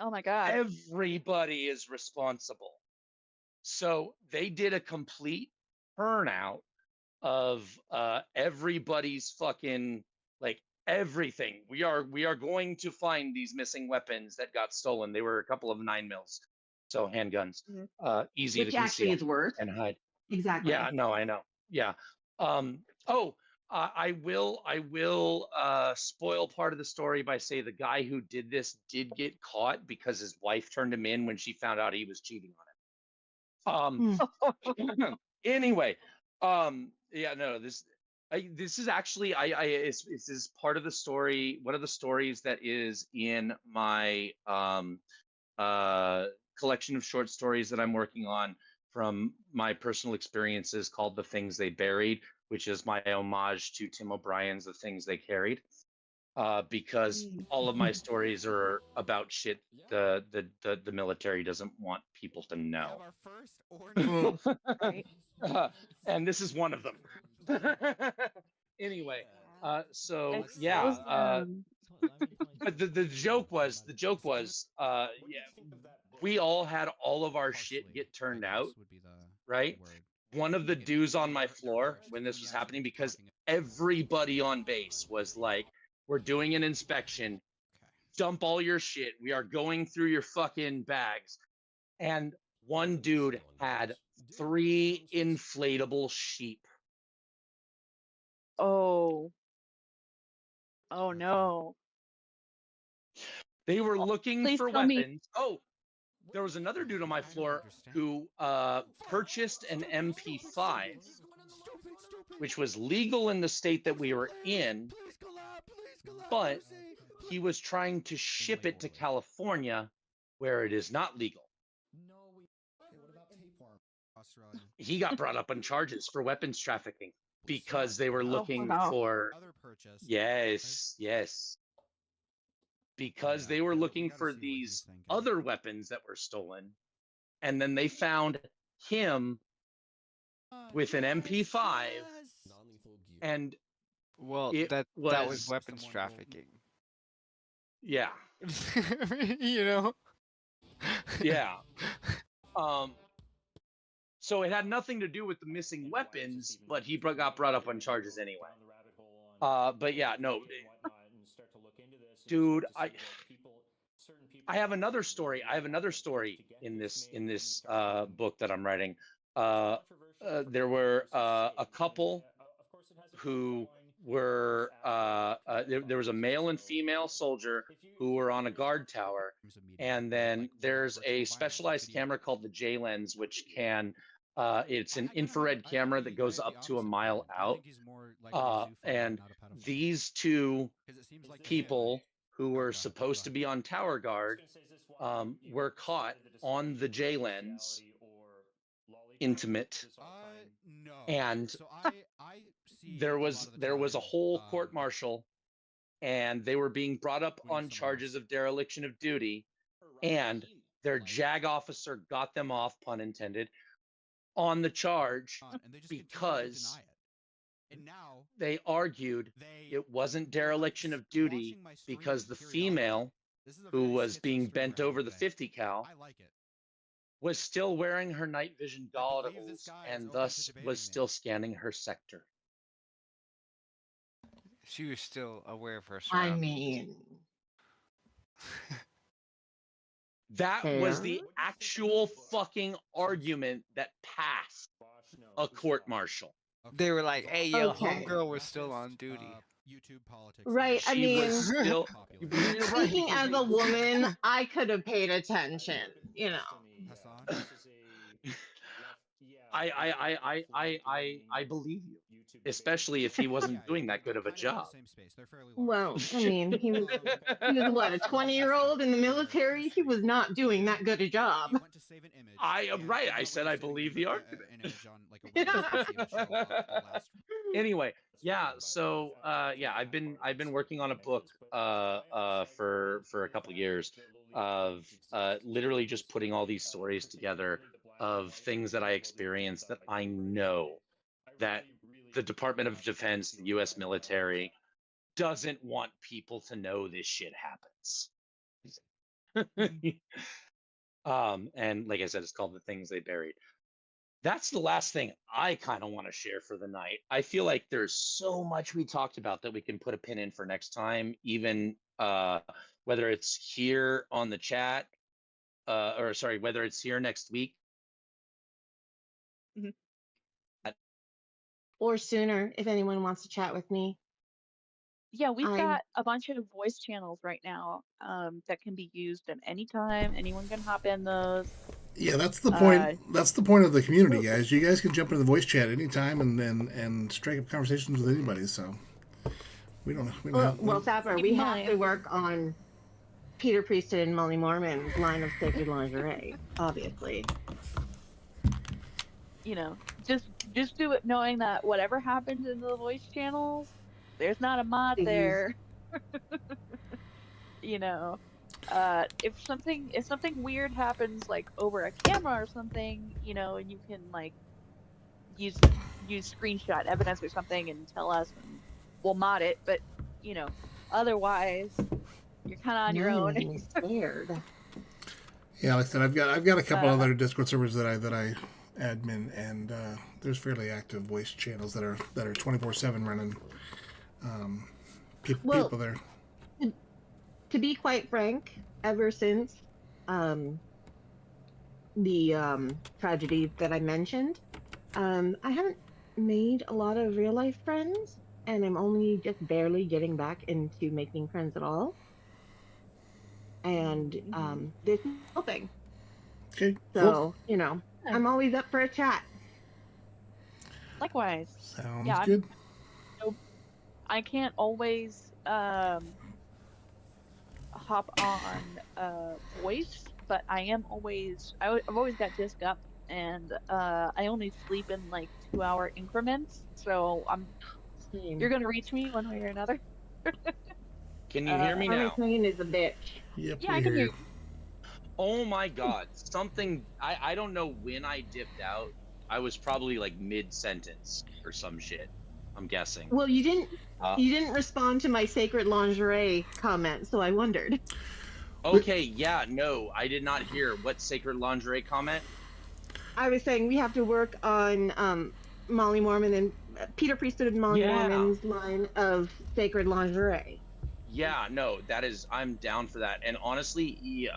Oh my God. everybody is responsible. So they did a complete turnout of everybody's fucking like everything. We are going to find these missing weapons that got stolen. They were a couple of 9mm, so handguns, easy Which to actually conceal is worse. and hide. Exactly. Yeah, no, I know. Yeah. I will spoil part of the story by say the guy who did this did get caught because his wife turned him in when she found out he was cheating on him. Anyway, yeah, no, this is actually this is part of the story. One of the stories that is in my collection of short stories that I'm working on from my personal experiences called The Things They Buried, which is my homage to Tim O'Brien's The Things They Carried. Because all of my stories are about shit the military doesn't want people to know. And this is one of them. Anyway, so yeah, but the joke was yeah, we all had all of our shit get turned out, right? One of the dudes on my floor when this was happening, because everybody on base was like, we're doing an inspection, dump all your shit, we are going through your fucking bags. And one dude had 3 inflatable sheep. Oh no. They were looking Please for tell me. weapons. Oh, there was another dude on my floor who purchased an MP5, which was legal in the state that we were in, but he was trying to ship it to California, where it is not legal. He got brought up on charges for weapons trafficking because they were looking for yes, because they were looking for these other weapons that were stolen, and then they found him with an MP5, and Well, it that was weapons trafficking. Yeah. You know? Yeah. So it had nothing to do with the missing weapons, but he got brought up on charges anyway. But yeah, no, dude, I have another story. I have another story in this book that I'm writing. There were a couple who were there was a male and female soldier who were on a guard tower, and then there's a specialized camera called the J lens, which can it's an infrared camera that goes up to a mile out, and these two people who were supposed to be on tower guard were caught on the J lens intimate, and there was a whole court martial, and they were being brought up on charges of dereliction of duty, and their JAG officer got them off, pun intended, on the charge because they argued it wasn't dereliction of duty because the female who was being bent over the 50 cal was still wearing her night vision goggles and thus was still scanning her sector. She was still aware of her I surroundings. mean, that was the actual fucking argument that passed a court martial. They were like, "Hey, yo, Okay. homegirl was still on duty." YouTube politics. Right, I She mean, was still speaking as a woman, I could have paid attention, you know. I believe you, especially if he wasn't doing that good of a job. Well, I mean, he was what, a 20-year-old in the military? He was not doing that good a job. I said I believe the argument. Anyway, yeah. So yeah, I've been working on a book for a couple years of literally just putting all these stories together of things that I experienced that I know that the Department of Defense, the U.S. military, doesn't want people to know this shit happens. And like I said, it's called The Things They Buried. That's the last thing I kind of want to share for the night. I feel like there's so much we talked about that we can put a pin in for next time, even whether it's here on the chat, or sorry, whether it's here next week. Or sooner, if anyone wants to chat with me. Yeah, we've got a bunch of voice channels right now that can be used at any time. Anyone can hop in those. Yeah, that's the point. That's the point of the community, guys. You guys can jump into the voice chat anytime and strike up conversations with anybody. So we don't. Well, Sapper, we have to work on Peter Priesthood and Molly Mormon's line of sacred lingerie, obviously. You know, just do it knowing that whatever happens in the voice channels, there's not a mod there. You know, if something weird happens like over a camera or something, you know, and you can like use screenshot evidence or something and tell us, and we'll mod it. But you know, otherwise, you're kind of on your own. I'm scared. Yeah, like I said, I've got a couple other Discord servers that I admin, and there's fairly active voice channels that are 24/7 running. People there. To be quite frank, ever since the tragedy that I mentioned, I haven't made a lot of real life friends, and I'm only just barely getting back into making friends at all. And this is helping. Okay, So, you know, I'm always up for a chat. Likewise. Sounds Yeah, good. I can't always hop on voice, but I am always I've always got disc up, and I only sleep in like 2-hour increments, so you're gonna reach me one way or another. Can you hear me Army now? Queen is a bitch. Yep, Yeah, we I can hear hear you. you. Oh my god. Something I don't know when I dipped out. I was probably like mid sentence or some shit. I'm guessing. Well, you didn't Uh, respond to my sacred lingerie comment, so I wondered. okay, yeah, no, I did not hear. What sacred lingerie comment? I was saying we have to work on Molly Mormon and Peter Priesthood and Molly Yeah. Mormon's line of sacred lingerie. Yeah, no, that is I'm down for that. And honestly,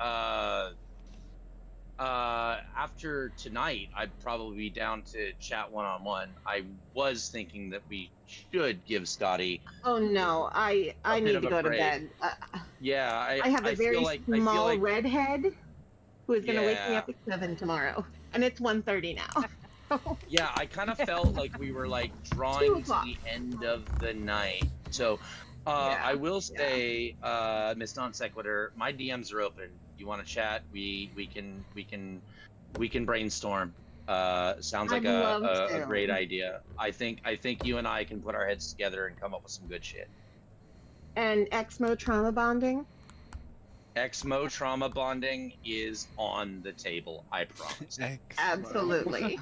after tonight, I'd probably be down to chat one-on-one. I was thinking that we should give Scotty Oh no, I a bit need of to a go to break. bed. Yeah, I have a I very feel like small redhead who is going to wake me yeah. up at 7 tomorrow, and it's 1:30 now. Yeah, I kind of felt like we were like 2 drawing to o'clock. the end of the night. So I will say, Miss Non Sequitur, my DMs are open. You want to chat? We can brainstorm. Sounds like I'd love a to. great idea. I think you and I can put our heads together and come up with some good shit. And Exmo trauma bonding. Exmo trauma bonding is on the table, I promise. Absolutely.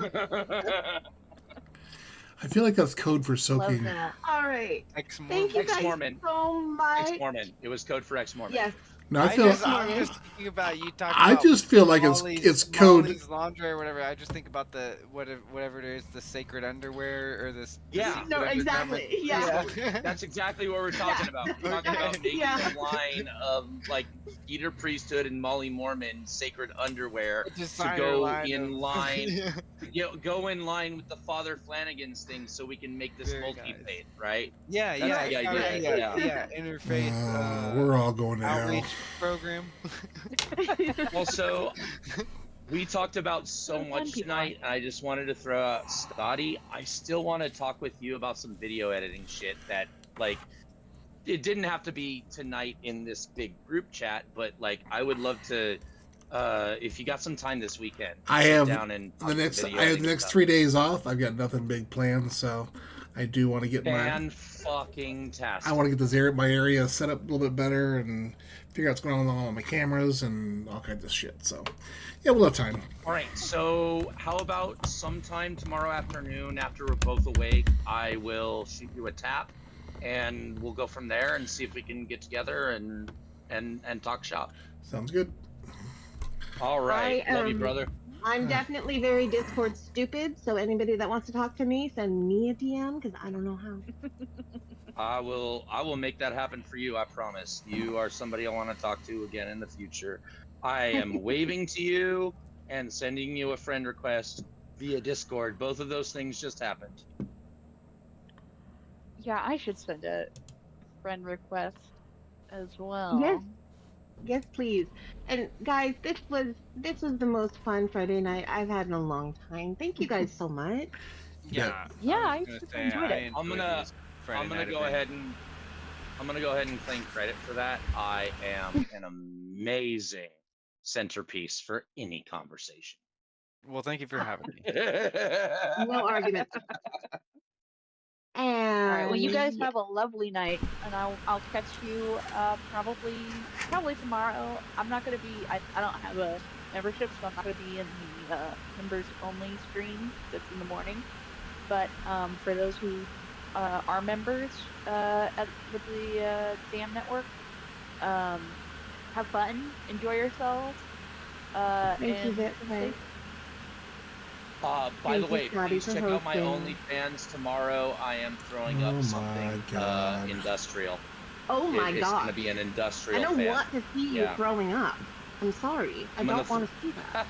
I feel like that's code for soaking. Love that. All right. Thank you guys Ex-Mormon. so much. Ex-Mormon. It was code for ex-Mormon. Yes. No, I feel. I'm just thinking about you talking I about just feel like Molly's, it's code. Molly's laundry or whatever. I just think about the whatever it is, the sacred underwear or this. Yeah. No, exactly. Yeah. That's exactly what we're talking about. We're talking about making Yeah. a line of like Peter Priesthood and Molly Mormon sacred underwear to go in line. Go in line with the Father Flanagan's thing, so we can make this multi-faith, right? Yeah, That's yeah, the idea. yeah. Interfaith. We're all going to hell. Outreach program. Also, we talked about so much tonight, and I just wanted to throw out Scotty. I still want to talk with you about some video editing shit that, like, it didn't have to be tonight in this big group chat, but like, I would love to, if you got some time this weekend, I sit have down and talk the next. video I have editing the next stuff. 3 days off. I've got nothing big planned, so I do want to get Fan-fucking-tastic. I want to get my area set up a little bit better and figure out what's going on with all my cameras and all kinds of shit. So, yeah, we'll have time. All right, so how about sometime tomorrow afternoon after we're both awake, I will shoot you a tap, and we'll go from there and see if we can get together and talk shop. Sounds good. All right, love you, brother. I'm definitely very Discord stupid, so anybody that wants to talk to me, send me a DM because I don't know how. I will make that happen for you, I promise. You are somebody I want to talk to again in the future. I am waving to you and sending you a friend request via Discord. Both of those things just happened. Yeah, I should send a friend request as well. Yes, please. And guys, this was the most fun Friday night I've had in a long time. Thank you guys so much. Yeah. I was super gonna enjoyed say, it. I'm gonna go ahead and claim credit for that. I am an amazing centerpiece for any conversation. Well, thank you for having me. No argument. All right. Well, you guys And have a lovely night, and I'll catch you probably tomorrow. I'm not gonna be. I don't have a membership, so I'm not gonna be in the members only stream that's in the morning. But for those who are members with the Damn Network, have fun, enjoy yourselves. Thank you, and Vit. stay safe. By Thank the you, way, Scotty, please for check out my hosting. OnlyFans tomorrow. I am throwing Oh up my something God. industrial. Oh my It's god. gonna be an I industrial don't fan. want to see you Yeah. growing up. I'm sorry. I I'm gonna don't want to see that.